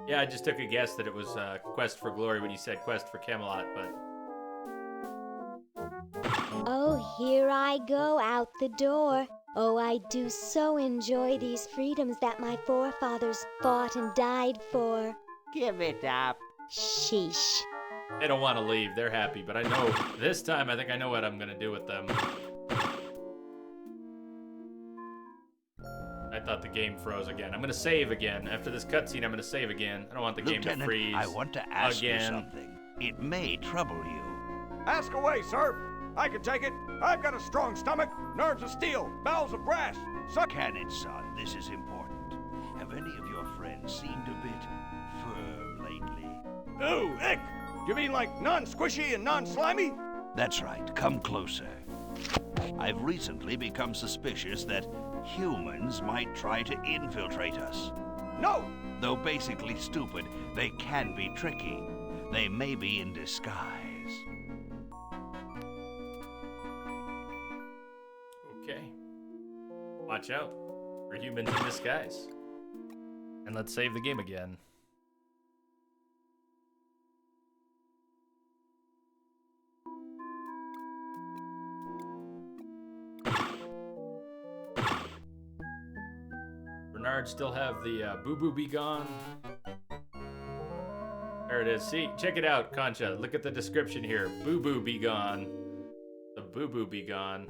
Speaker 1: Yeah, I just took a guess that it was Quest for Glory when you said Quest for Camelot, but...
Speaker 4: Oh, here I go out the door. Oh, I do so enjoy these freedoms that my forefathers fought and died for.
Speaker 11: Give it up.
Speaker 4: Sheesh.
Speaker 1: They don't want to leave. They're happy, but I know this time I think I know what I'm going to do with them. I thought the game froze again. I'm going to save again. After this cutscene, I'm going to save again. I don't want the game to freeze
Speaker 15: I want to ask you
Speaker 1: again.
Speaker 15: something. It may trouble you.
Speaker 8: Ask away, sir. I can take it. I've got a strong stomach, nerves of steel, bowels of brass.
Speaker 15: Can it, son? This is important. Have any of your friends seemed a bit firm lately?
Speaker 8: Ooh, ick! You mean like non-squishy and non-slimy?
Speaker 15: That's right. Come closer. I've recently become suspicious that humans might try to infiltrate us.
Speaker 8: No!
Speaker 15: Though basically stupid, they can be tricky. They may be in disguise.
Speaker 1: Okay. Watch out for humans in disguise. And let's save the game again. Bernard still have the Boo Boo Be Gone. There it is. See, check it out, Concha. Look at the description here. Boo Boo Be Gone. The Boo Boo Be Gone.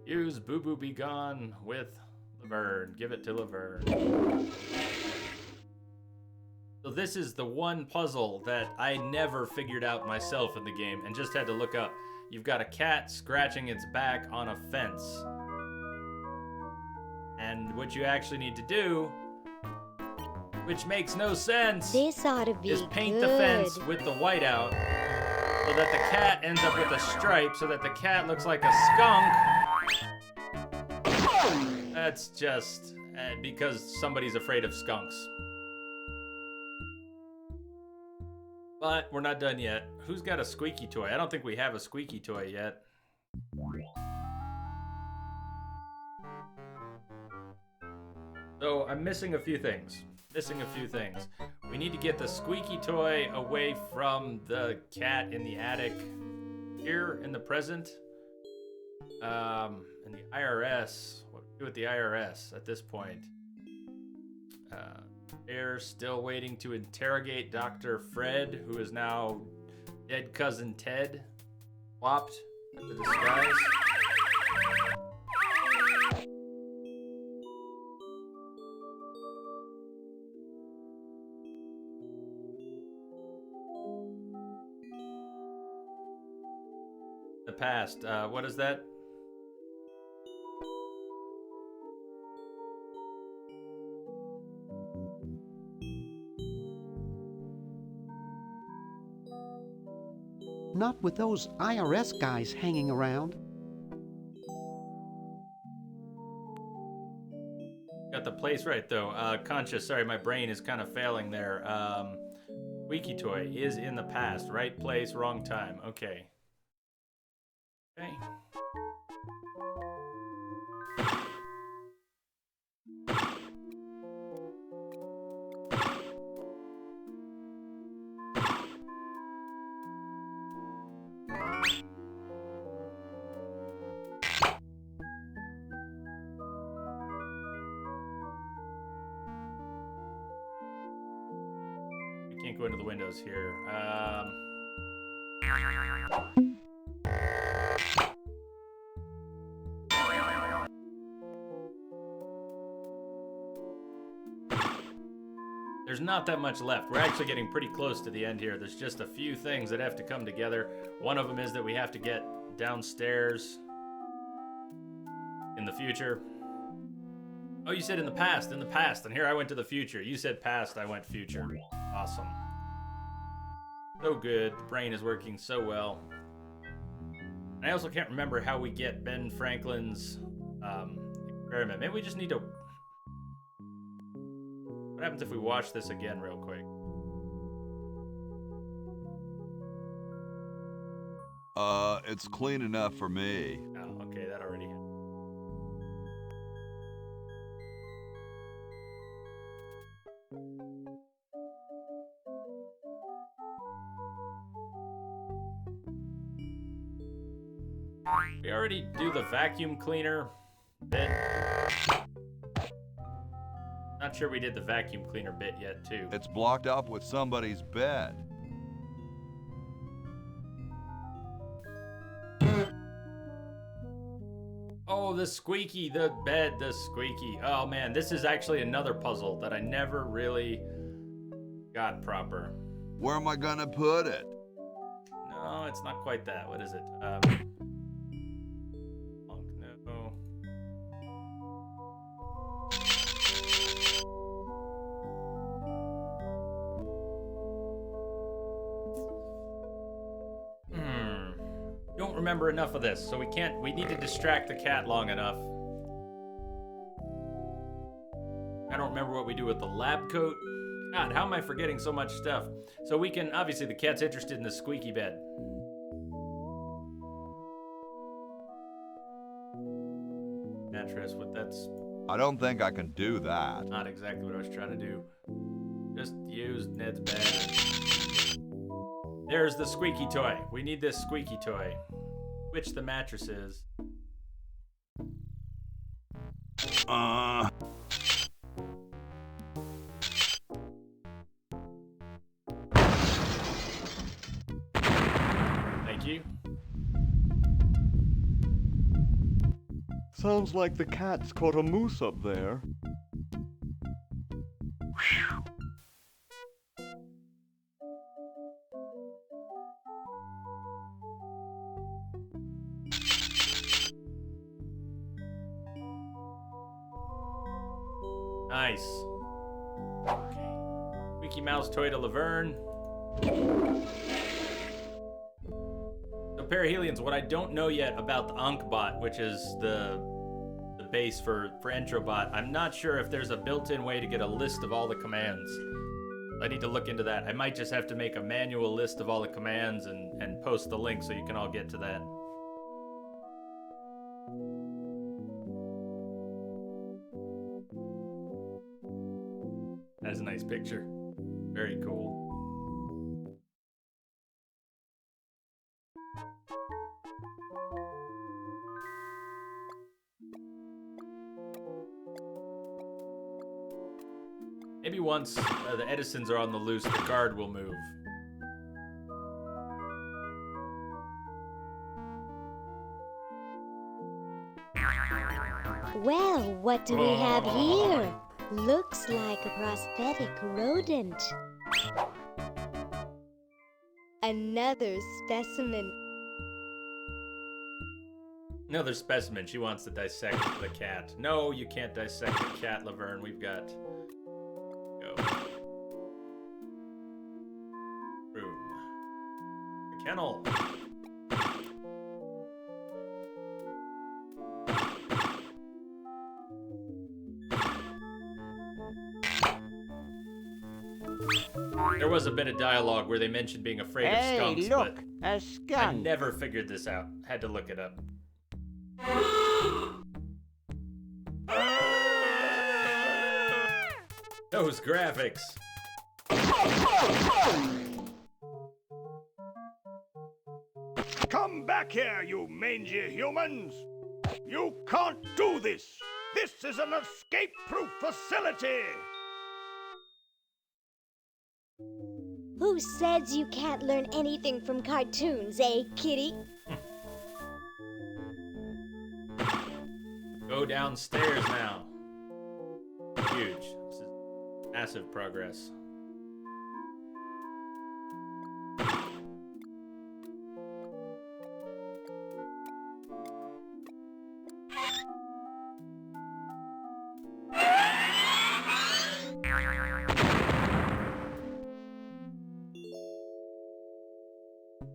Speaker 1: Use Boo Boo Be Gone with Laverne. Give it to Laverne. So this is the one puzzle that I never figured out myself in the game and just had to look up. You've got a cat scratching its back on a fence. And what you actually need to do, which makes no sense,
Speaker 4: This ought to be
Speaker 1: is paint
Speaker 4: good.
Speaker 1: the fence with the white out so that the cat ends up with a stripe so that the cat looks like a skunk. That's just because somebody's afraid of skunks. But we're not done yet. Who's got a squeaky toy? I don't think we have a squeaky toy yet. So I'm missing a few things. We need to get the squeaky toy away from the cat in the attic here in the present. And the IRS. What do we do with the IRS at this point? They're still waiting to interrogate Dr. Fred, who is now dead cousin Ted. Swapped at the disguise. The past. What is that?
Speaker 6: Not with those IRS guys hanging around.
Speaker 1: Got the place right though. Concha, sorry, my brain is kind of failing there. Squeaky toy is in the past. Right place, wrong time. Okay. Okay. We can't go into the windows here. There's not that much left. We're actually getting pretty close to the end here. There's just a few things that have to come together. One of them is that we have to get downstairs in the future. Oh, you said in the past, and here I went to the future. You said past, I went future. Awesome. So good. The brain is working so well. And I also can't remember how we get Ben Franklin's experiment. Maybe we just need to... What happens if we watch this again real quick?
Speaker 5: It's clean enough for me.
Speaker 1: Oh, okay, that already happened. We already do the vacuum cleaner bit. Not sure we did the vacuum cleaner bit yet, too.
Speaker 5: It's blocked up with somebody's bed.
Speaker 1: Oh, the squeaky, the bed, the squeaky. Oh man, this is actually another puzzle that I never really got proper.
Speaker 5: Where am I gonna put it?
Speaker 1: No, it's not quite that. What is it? No. Don't remember enough of this, so we need to distract the cat long enough. I don't remember what we do with the lab coat. God, how am I forgetting so much stuff? So we can, obviously the cat's interested in the squeaky bed. Mattress, what that's...
Speaker 5: I don't think I can do that.
Speaker 1: Not exactly what I was trying to do. Just use Ned's bed. There's the squeaky toy. We need this squeaky toy. Which the mattress is. Thank you.
Speaker 8: Sounds like the cat's caught a moose up there.
Speaker 1: Nice. Okay. Mickey Mouse toy to Laverne. So perihelions, what I don't know yet about the Ankh-bot, which is the base for Entrobot, I'm not sure if there's a built-in way to get a list of all the commands. I need to look into that. I might just have to make a manual list of all the commands and post the link so you can all get to that. That is a nice picture. Very cool. Maybe once the Edisons are on the loose, the guard will move.
Speaker 4: Well, what do we have here? Looks like a prosthetic rodent. Another specimen.
Speaker 1: Another specimen. She wants to dissect the cat. No, you can't dissect the cat, Laverne. We've got... Go. Room. The kennel. There was a bit of dialogue where they mentioned being afraid of skunks,
Speaker 2: Hey, look,
Speaker 1: but
Speaker 2: a skunk.
Speaker 1: I never figured this out. Had to look it up. Those graphics.
Speaker 20: Come back here, you mangy humans! You can't do this! This is an escape-proof facility!
Speaker 4: Who says you can't learn anything from cartoons, eh, kitty?
Speaker 1: Go downstairs now. Huge. This is massive progress.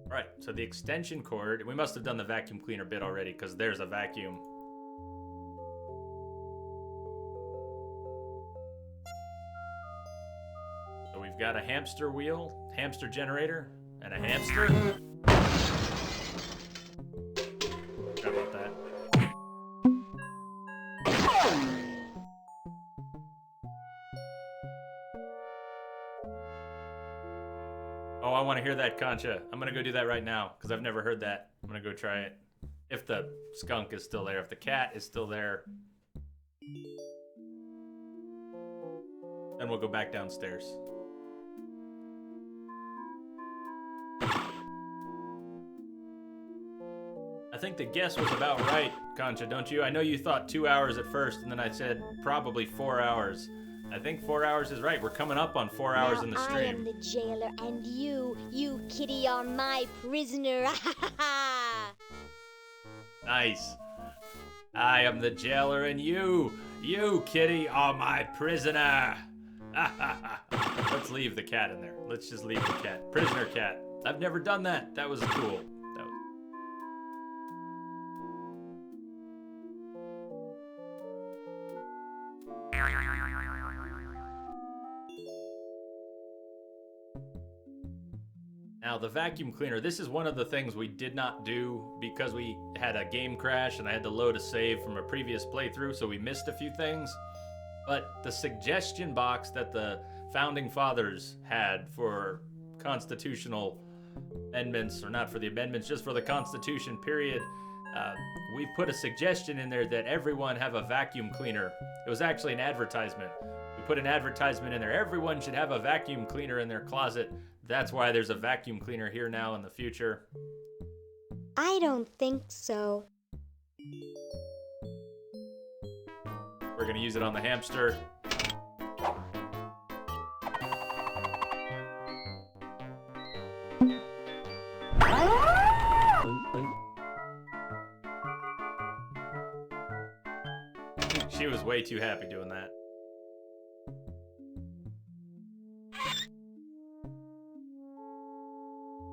Speaker 1: Right, so the extension cord, we must have done the vacuum cleaner bit already because there's a vacuum. So we've got a hamster wheel, hamster generator, and a hamster. I want to hear that, Concha. I'm going to go do that right now because I've never heard that. I'm going to go try it. If the skunk is still there, if the cat is still there, then we'll go back downstairs. I think the guess was about right, Concha, don't you? I know you thought 2 hours at first, and then I said probably 4 hours. I think 4 hours is right. We're coming up on 4 hours in the stream.
Speaker 4: I am the jailer, and you kitty, are my prisoner.
Speaker 1: Nice. I am the jailer, and you kitty, are my prisoner. Let's leave the cat in there. Let's just leave the cat. Prisoner cat. I've never done that. That was cool. Now, the vacuum cleaner, this is one of the things we did not do because we had a game crash and I had to load a save from a previous playthrough, so we missed a few things. But the suggestion box that the Founding Fathers had for constitutional amendments, or not for the amendments, just for the Constitution, period, we put a suggestion in there that everyone have a vacuum cleaner. It was actually an advertisement. We put an advertisement in there. Everyone should have a vacuum cleaner in their closet. That's why there's a vacuum cleaner here now in the future.
Speaker 4: I don't think so.
Speaker 1: We're gonna use it on the hamster. She was way too happy doing that.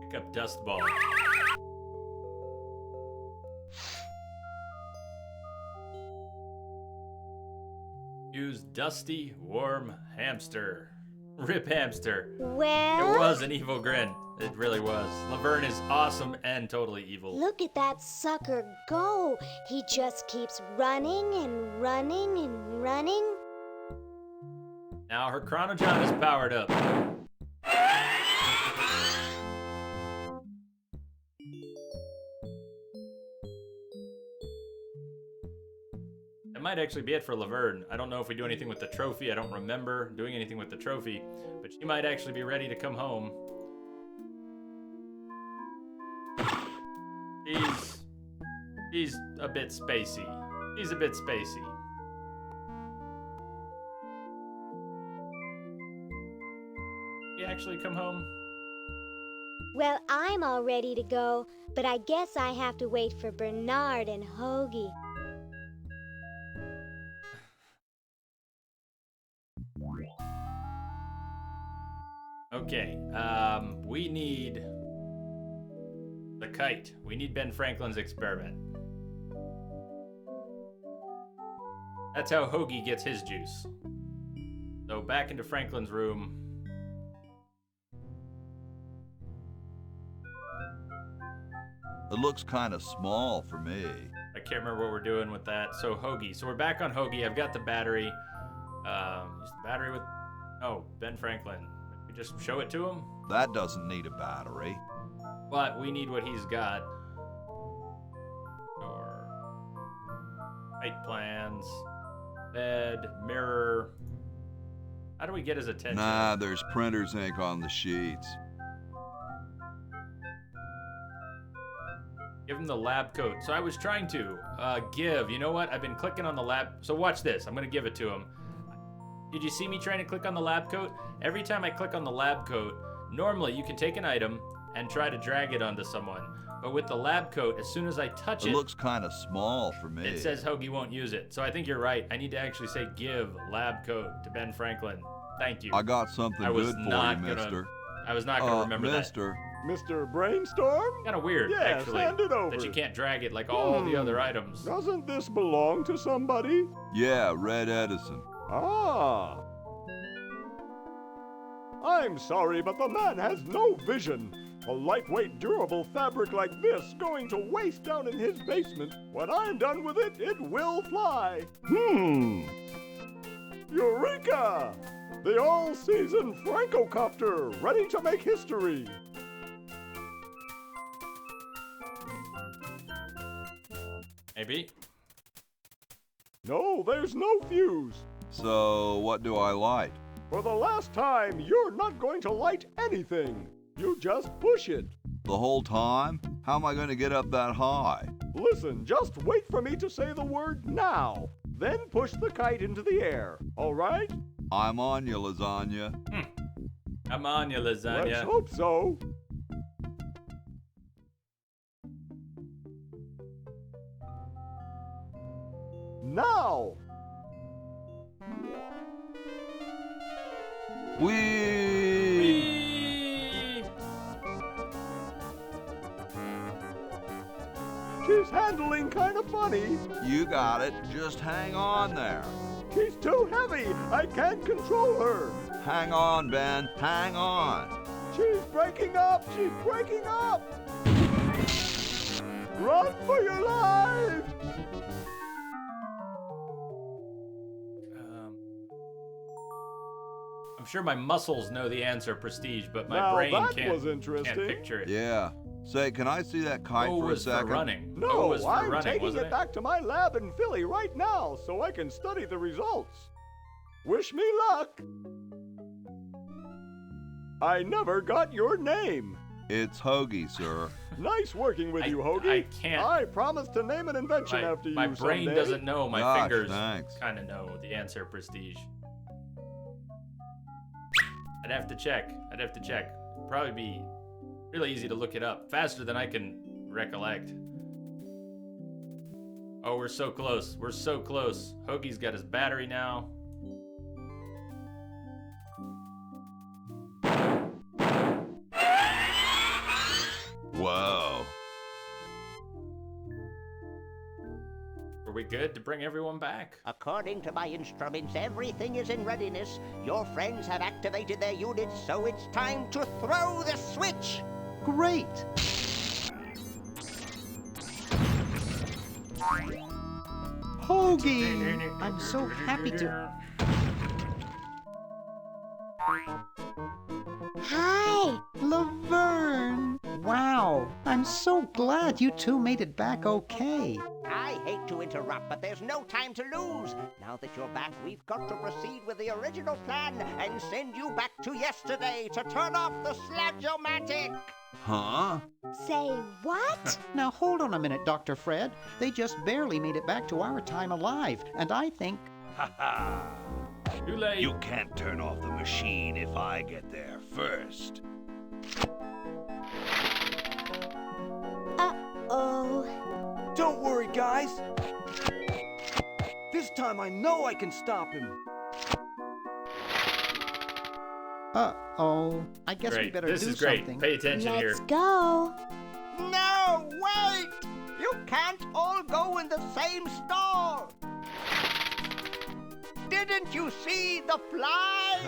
Speaker 1: Pick up dust ball. Use dusty, warm hamster. Rip hamster.
Speaker 4: Well?
Speaker 1: It was an evil grin. It really was. Laverne is awesome and totally evil.
Speaker 4: Look at that sucker go. He just keeps running and running and running.
Speaker 1: Now her Chronojohn is powered up. That might actually be it for Laverne. I don't know if we do anything with the trophy. I don't remember doing anything with the trophy, but she might actually be ready to come home. He's a bit spacey. He's a bit spacey. He actually come home?
Speaker 4: Well, I'm all ready to go, but I guess I have to wait for Bernard and Hoagie.
Speaker 1: Okay, we need the kite. We need Ben Franklin's experiment. That's how Hoagie gets his juice. So back into Franklin's room.
Speaker 5: It looks kind of small for me.
Speaker 1: I can't remember what we're doing with that. So Hoagie. So we're back on Hoagie. I've got the battery. Use the battery with... Oh, Ben Franklin. We just show it to him?
Speaker 5: That doesn't need a battery.
Speaker 1: But we need what he's got. Or... Height plans. Bed. Mirror. How do we get his attention?
Speaker 5: Nah, there's printer's ink on the sheets.
Speaker 1: Give him the lab coat. So I was trying to give. You know what? I've been clicking on the lab. So watch this. I'm going to give it to him. Did you see me trying to click on the lab coat? Every time I click on the lab coat, normally you can take an item and try to drag it onto someone. But with the lab coat, as soon as I touch it...
Speaker 5: It looks kind of small for me.
Speaker 1: It says Hoagie won't use it. So I think you're right. I need to actually say give lab coat to Ben Franklin. Thank you.
Speaker 5: I got something good for you, mister.
Speaker 1: I was not going to remember
Speaker 5: mister.
Speaker 8: Mr. Brainstorm?
Speaker 1: Kind of weird,
Speaker 8: yes,
Speaker 1: actually.
Speaker 8: Hand it over.
Speaker 1: That you can't drag it like all the other items.
Speaker 8: Doesn't this belong to somebody?
Speaker 5: Yeah, Red Edison.
Speaker 8: Ah. I'm sorry, but the man has no vision. A lightweight, durable fabric like this going to waste down in his basement. When I'm done with it, it will fly. Eureka! The all-season Francocopter, ready to make history.
Speaker 1: Maybe.
Speaker 8: No, there's no fuse.
Speaker 5: So, what do I light?
Speaker 8: For the last time, you're not going to light anything. You just push it.
Speaker 5: The whole time? How am I going to get up that high?
Speaker 8: Listen, just wait for me to say the word now. Then push the kite into the air, all right?
Speaker 5: I'm on you, lasagna.
Speaker 1: I'm on you, lasagna.
Speaker 8: Let's hope so. Now!
Speaker 5: Whee!
Speaker 8: She's handling kind of funny.
Speaker 5: You got it. Just hang on there.
Speaker 8: She's too heavy. I can't control her.
Speaker 5: Hang on, Ben. Hang on.
Speaker 8: She's breaking up. She's breaking up. Run for your life.
Speaker 1: I'm sure my muscles know the answer, Prestige, but my
Speaker 8: Now
Speaker 1: brain
Speaker 8: that
Speaker 1: can't,
Speaker 8: was interesting.
Speaker 1: can't picture it.
Speaker 5: Yeah. Say, can I see that kite for a
Speaker 1: was
Speaker 5: second?
Speaker 1: for running.
Speaker 8: No,
Speaker 1: was for
Speaker 8: I'm
Speaker 1: running,
Speaker 8: taking
Speaker 1: wasn't
Speaker 8: it back to my lab in Philly right now so I can study the results. Wish me luck. I never got your name.
Speaker 5: It's Hoagie, sir.
Speaker 8: Nice working with you, Hoagie.
Speaker 1: I can't.
Speaker 8: I promise to name an invention after you
Speaker 1: My brain
Speaker 8: someday.
Speaker 1: doesn't know. My
Speaker 5: Gosh,
Speaker 1: fingers
Speaker 5: thanks.
Speaker 1: kind of know the answer, Prestige. I'd have to check. Probably be really easy to look it up. Faster than I can recollect. Oh, we're so close. We're so close. Hoagie's got his battery now.
Speaker 5: Whoa.
Speaker 1: Were we good to bring everyone back?
Speaker 2: According to my instruments, everything is in readiness. Your friends have activated their units, so it's time to throw the switch.
Speaker 6: Great! Hoagie! I'm so happy to...
Speaker 4: Hi!
Speaker 6: Laverne! Wow! I'm so glad you two made it back okay.
Speaker 2: I hate to interrupt, but there's no time to lose. Now that you're back, we've got to proceed with the original plan and send you back to yesterday to turn off the Sludge-O-Matic.
Speaker 5: Huh?
Speaker 4: Say what?
Speaker 6: Now hold on a minute, Dr. Fred. They just barely made it back to our time alive, and I think...
Speaker 15: Ha ha!
Speaker 1: Too late.
Speaker 15: You can't turn off the machine if I get there first.
Speaker 4: Uh-oh.
Speaker 7: Don't worry, guys. This time I know I can stop him.
Speaker 6: Uh-oh. I guess we
Speaker 1: Great.
Speaker 6: better
Speaker 1: This
Speaker 6: do
Speaker 1: is great.
Speaker 6: something.
Speaker 1: Pay attention here.
Speaker 4: Let's go.
Speaker 2: No, wait! You can't all go in the same stall. Didn't you see the fly?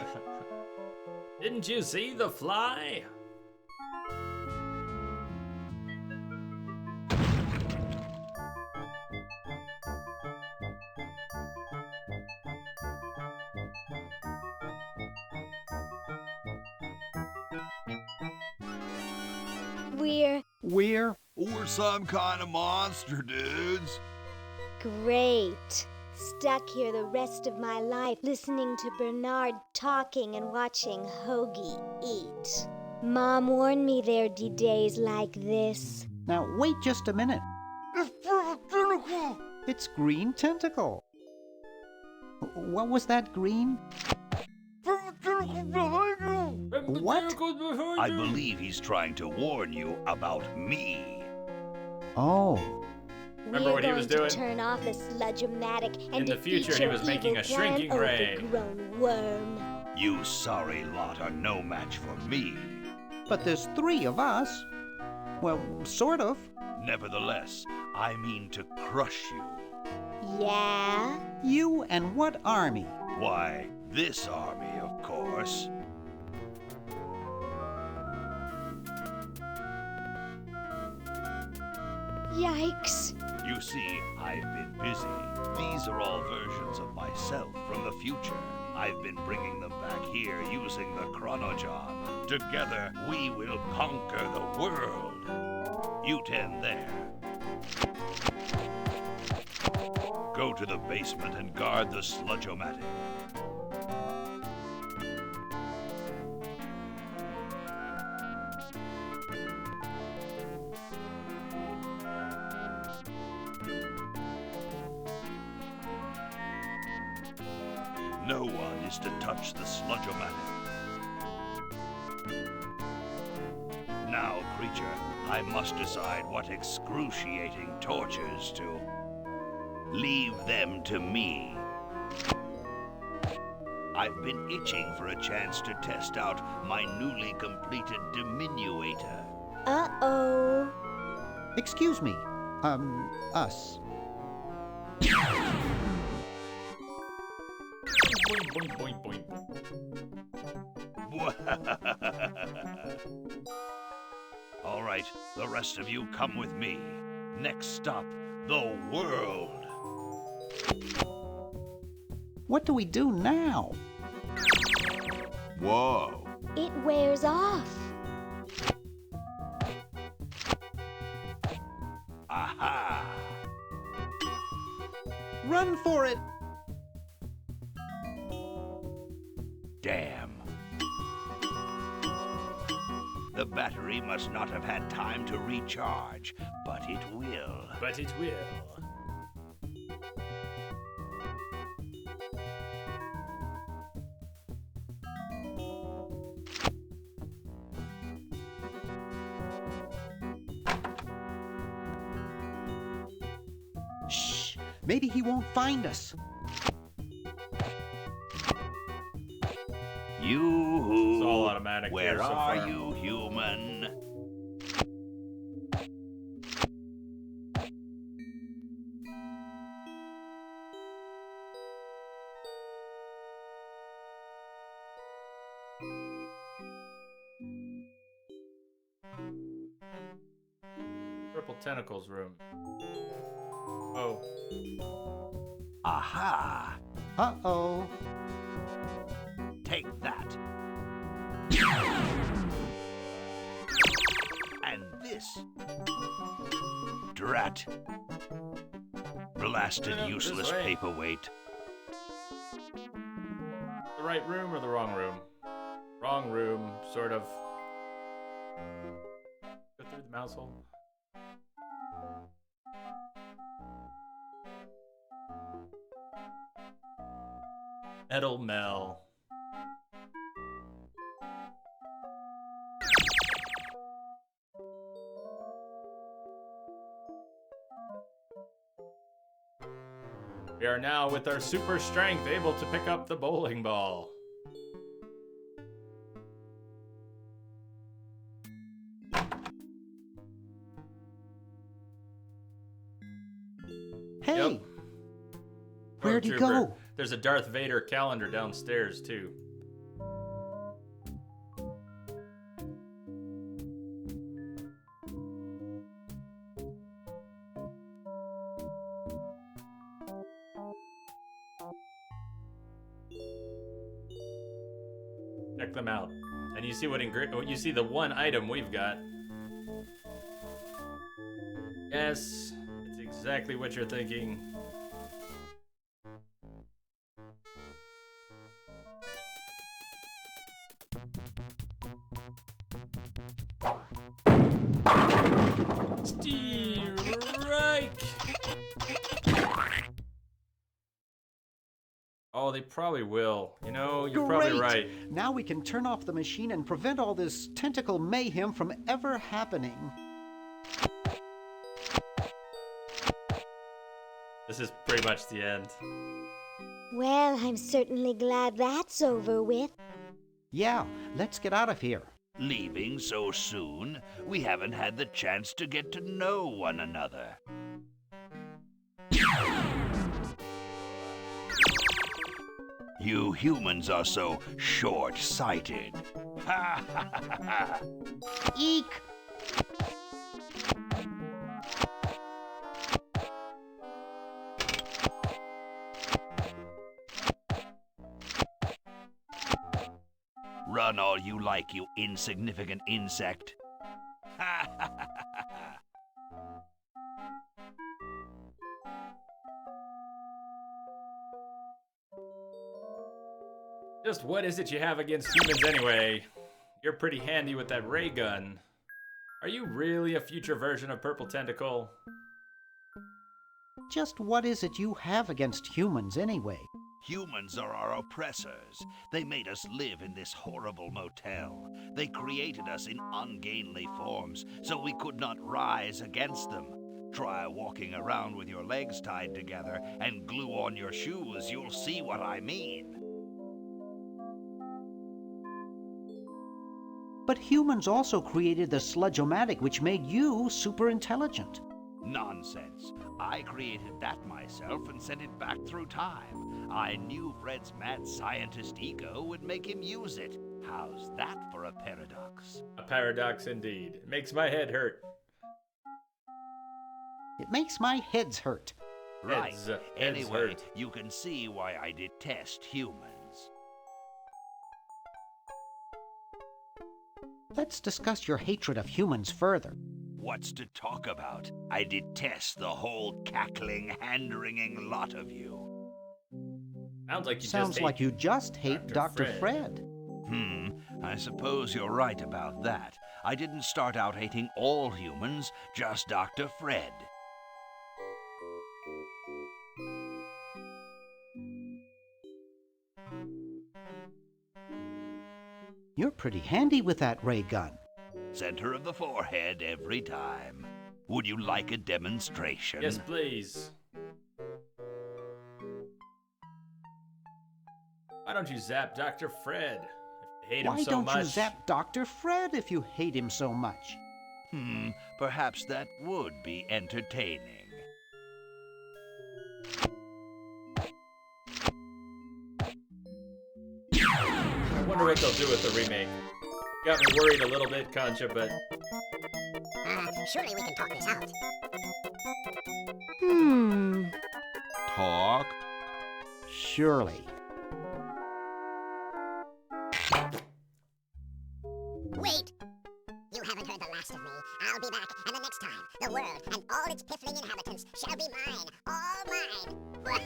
Speaker 1: Didn't you see the fly?
Speaker 5: We're some kind of monster, dudes.
Speaker 4: Great. Stuck here the rest of my life listening to Bernard talking and watching Hoagie eat. Mom warned me there'd be days like this.
Speaker 6: Now, wait just a minute. It's Green Tentacle. What was that, Green? What?
Speaker 15: I believe he's trying to warn you about me.
Speaker 6: Oh.
Speaker 1: Remember what he was doing?
Speaker 4: We're going to turn off the Sludge-O-Matic and
Speaker 1: In the future, he was making a shrinking ray.
Speaker 4: Overgrown worm.
Speaker 15: You sorry lot are no match for me.
Speaker 6: But there's 3 of us. Well, sort of.
Speaker 15: Nevertheless, I mean to crush you.
Speaker 4: Yeah?
Speaker 6: You and what army?
Speaker 15: Why, this army, of course.
Speaker 4: Yikes.
Speaker 15: You see, I've been busy. These are all versions of myself from the future. I've been bringing them back here using the Chronojon. Together, we will conquer the world. You 10 there. Go to the basement and guard the sludge-o-matic. No one is to touch the sludge-o-matic. Now, creature, I must decide what excruciating tortures to... Leave them to me. I've been itching for a chance to test out my newly completed diminuator.
Speaker 4: Uh-oh.
Speaker 6: Excuse me. Us.
Speaker 1: Boing, boing, boing, boing.
Speaker 15: All right, the rest of you come with me. Next stop, the world.
Speaker 6: What do we do now?
Speaker 15: Whoa.
Speaker 4: It wears off.
Speaker 15: Aha!
Speaker 6: Run for it!
Speaker 15: Damn. The battery must not have had time to recharge, but it will.
Speaker 1: But it will.
Speaker 6: Shh! Maybe he won't find us.
Speaker 15: You.
Speaker 1: It's all automatic.
Speaker 15: Where
Speaker 1: here so
Speaker 15: are
Speaker 1: far.
Speaker 15: you, human?
Speaker 1: Purple Tentacles room. Oh.
Speaker 15: Aha!
Speaker 6: Uh-oh.
Speaker 15: Take that. And this. Drat. Blasted
Speaker 1: This
Speaker 15: useless
Speaker 1: way.
Speaker 15: paperweight.
Speaker 1: The right room or the wrong room? Wrong room, sort of. Go through the mouse hole. Metal Mel. We are now, with our super strength, able to pick up the bowling ball.
Speaker 6: Hey!
Speaker 1: Yep.
Speaker 6: Where'd he
Speaker 1: Trooper.
Speaker 6: go?
Speaker 1: There's a Darth Vader calendar downstairs, too. Check them out. And you see what you see the one item we've got. Yes, it's exactly what you're thinking. Strike! Oh, they probably will. You know, you're probably right.
Speaker 6: Now we can turn off the machine and prevent all this tentacle mayhem from ever happening.
Speaker 1: This is pretty much the end.
Speaker 4: Well, I'm certainly glad that's over with.
Speaker 6: Yeah, let's get out of here.
Speaker 15: Leaving so soon? We haven't had the chance to get to know one another. You humans are so short-sighted. Ha ha ha ha!
Speaker 6: Eek!
Speaker 15: Run all you like, you insignificant insect. Ha ha ha ha!
Speaker 1: Just what is it you have against humans anyway? You're pretty handy with that ray gun. Are you really a future version of Purple Tentacle?
Speaker 6: Just what is it you have against humans anyway?
Speaker 15: Humans are our oppressors. They made us live in this horrible motel. They created us in ungainly forms, so we could not rise against them. Try walking around with your legs tied together and glue on your shoes. You'll see what I mean.
Speaker 6: But humans also created the sludge-o-matic, which made you super intelligent.
Speaker 15: Nonsense. I created that myself and sent it back through time. I knew Fred's mad scientist ego would make him use it. How's that for a paradox?
Speaker 1: A paradox indeed. It makes my head hurt.
Speaker 6: It makes my heads hurt.
Speaker 15: Right.
Speaker 1: Heads
Speaker 15: Anyway,
Speaker 1: hurt.
Speaker 15: you can see why I detest humans.
Speaker 6: Let's discuss your hatred of humans further.
Speaker 15: What's to talk about? I detest the whole cackling, hand-wringing lot of you.
Speaker 1: Sounds like you
Speaker 6: just hate Dr. Fred.
Speaker 15: I suppose you're right about that. I didn't start out hating all humans, just Dr. Fred.
Speaker 6: You're pretty handy with that ray gun.
Speaker 15: Center of the forehead every time. Would you like a demonstration?
Speaker 1: Yes, please. Why don't you zap Dr. Fred? If you hate him
Speaker 6: Why
Speaker 1: so
Speaker 6: don't
Speaker 1: much.
Speaker 6: you zap Dr. Fred if you hate him so much?
Speaker 15: Perhaps that would be entertaining.
Speaker 1: I wonder what they'll do with the remake. Got me worried a little bit, Concha, but...
Speaker 21: Surely we can talk this out.
Speaker 15: Talk?
Speaker 6: Surely.
Speaker 21: Wait! You haven't heard the last of me. I'll be back, and the next time, the world and all its piffling inhabitants shall be mine. All mine!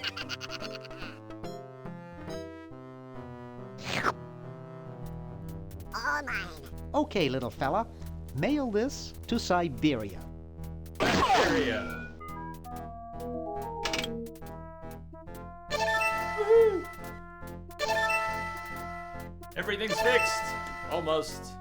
Speaker 21: All mine.
Speaker 6: Okay, little fella. Mail this to Siberia.
Speaker 1: Siberia. Everything's fixed. Almost.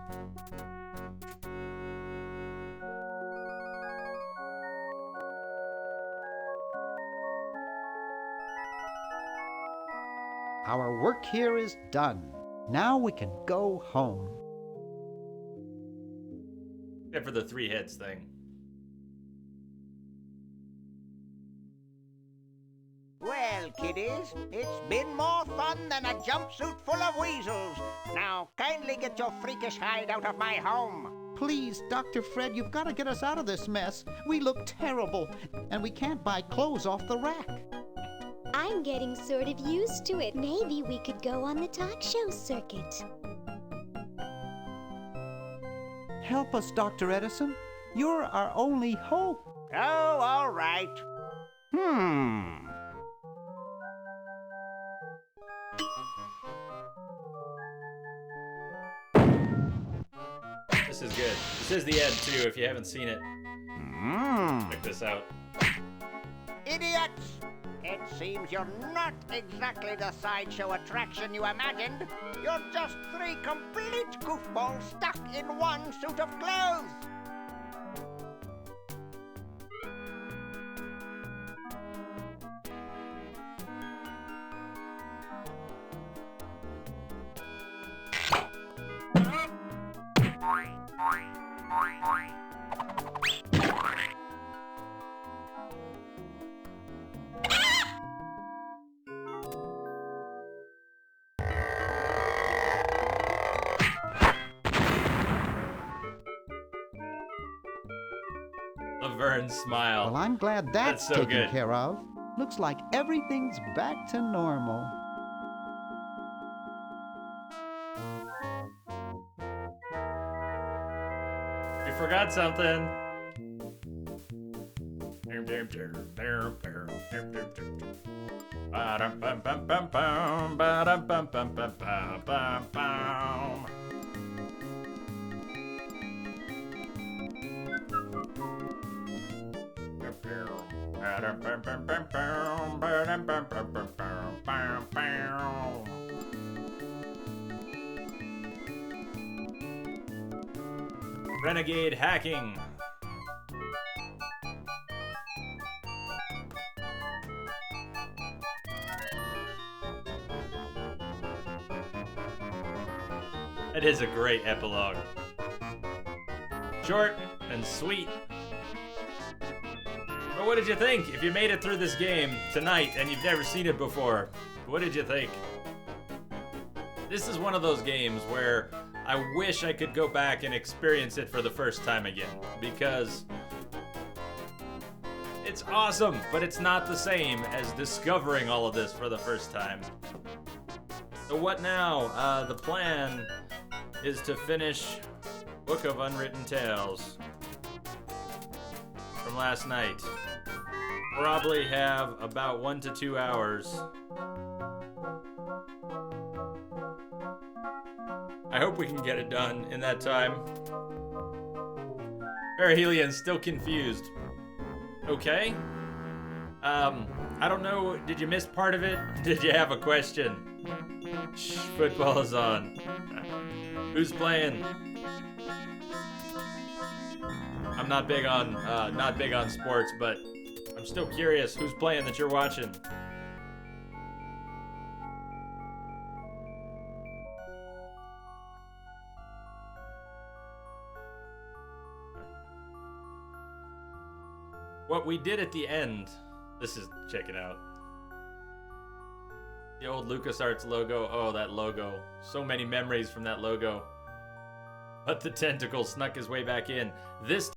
Speaker 6: Our work here is done. Now we can go home.
Speaker 1: Except for the 3 heads thing.
Speaker 2: Well, kiddies, it's been more fun than a jumpsuit full of weasels. Now, kindly get your freakish hide out of my home.
Speaker 6: Please, Dr. Fred, you've got to get us out of this mess. We look terrible, and we can't buy clothes off the rack.
Speaker 4: I'm getting sort of used to it. Maybe we could go on the talk show circuit.
Speaker 6: Help us, Dr. Edison. You're our only hope.
Speaker 2: Oh, all right.
Speaker 1: This is good. This is the end, too, if you haven't seen it. Check this out.
Speaker 2: Idiots! It seems you're not exactly the sideshow attraction you imagined. You're just 3 complete goofballs stuck in one suit of clothes.
Speaker 1: Laverne smile.
Speaker 6: Well, I'm glad that's
Speaker 1: so
Speaker 6: taken
Speaker 1: good.
Speaker 6: care of. Looks like everything's back to normal.
Speaker 1: We forgot something. Renegade hacking. It is a great epilogue. Short and sweet. But what did you think? If you made it through this game tonight and you've never seen it before, what did you think? This is one of those games where I wish I could go back and experience it for the first time again, because it's awesome, but it's not the same as discovering all of this for the first time. So what now? The plan is to finish Book of Unwritten Tales from last night. Probably have about 1 to 2 hours. I hope we can get it done in that time. Perihelian's still confused. Okay. I don't know, did you miss part of it? Did you have a question? Shh, football is on. Who's playing? I'm not big on sports, but I'm still curious who's playing that you're watching. What we did at the end, check it out. The old LucasArts logo, oh, that logo. So many memories from that logo. But the tentacle snuck his way back in. This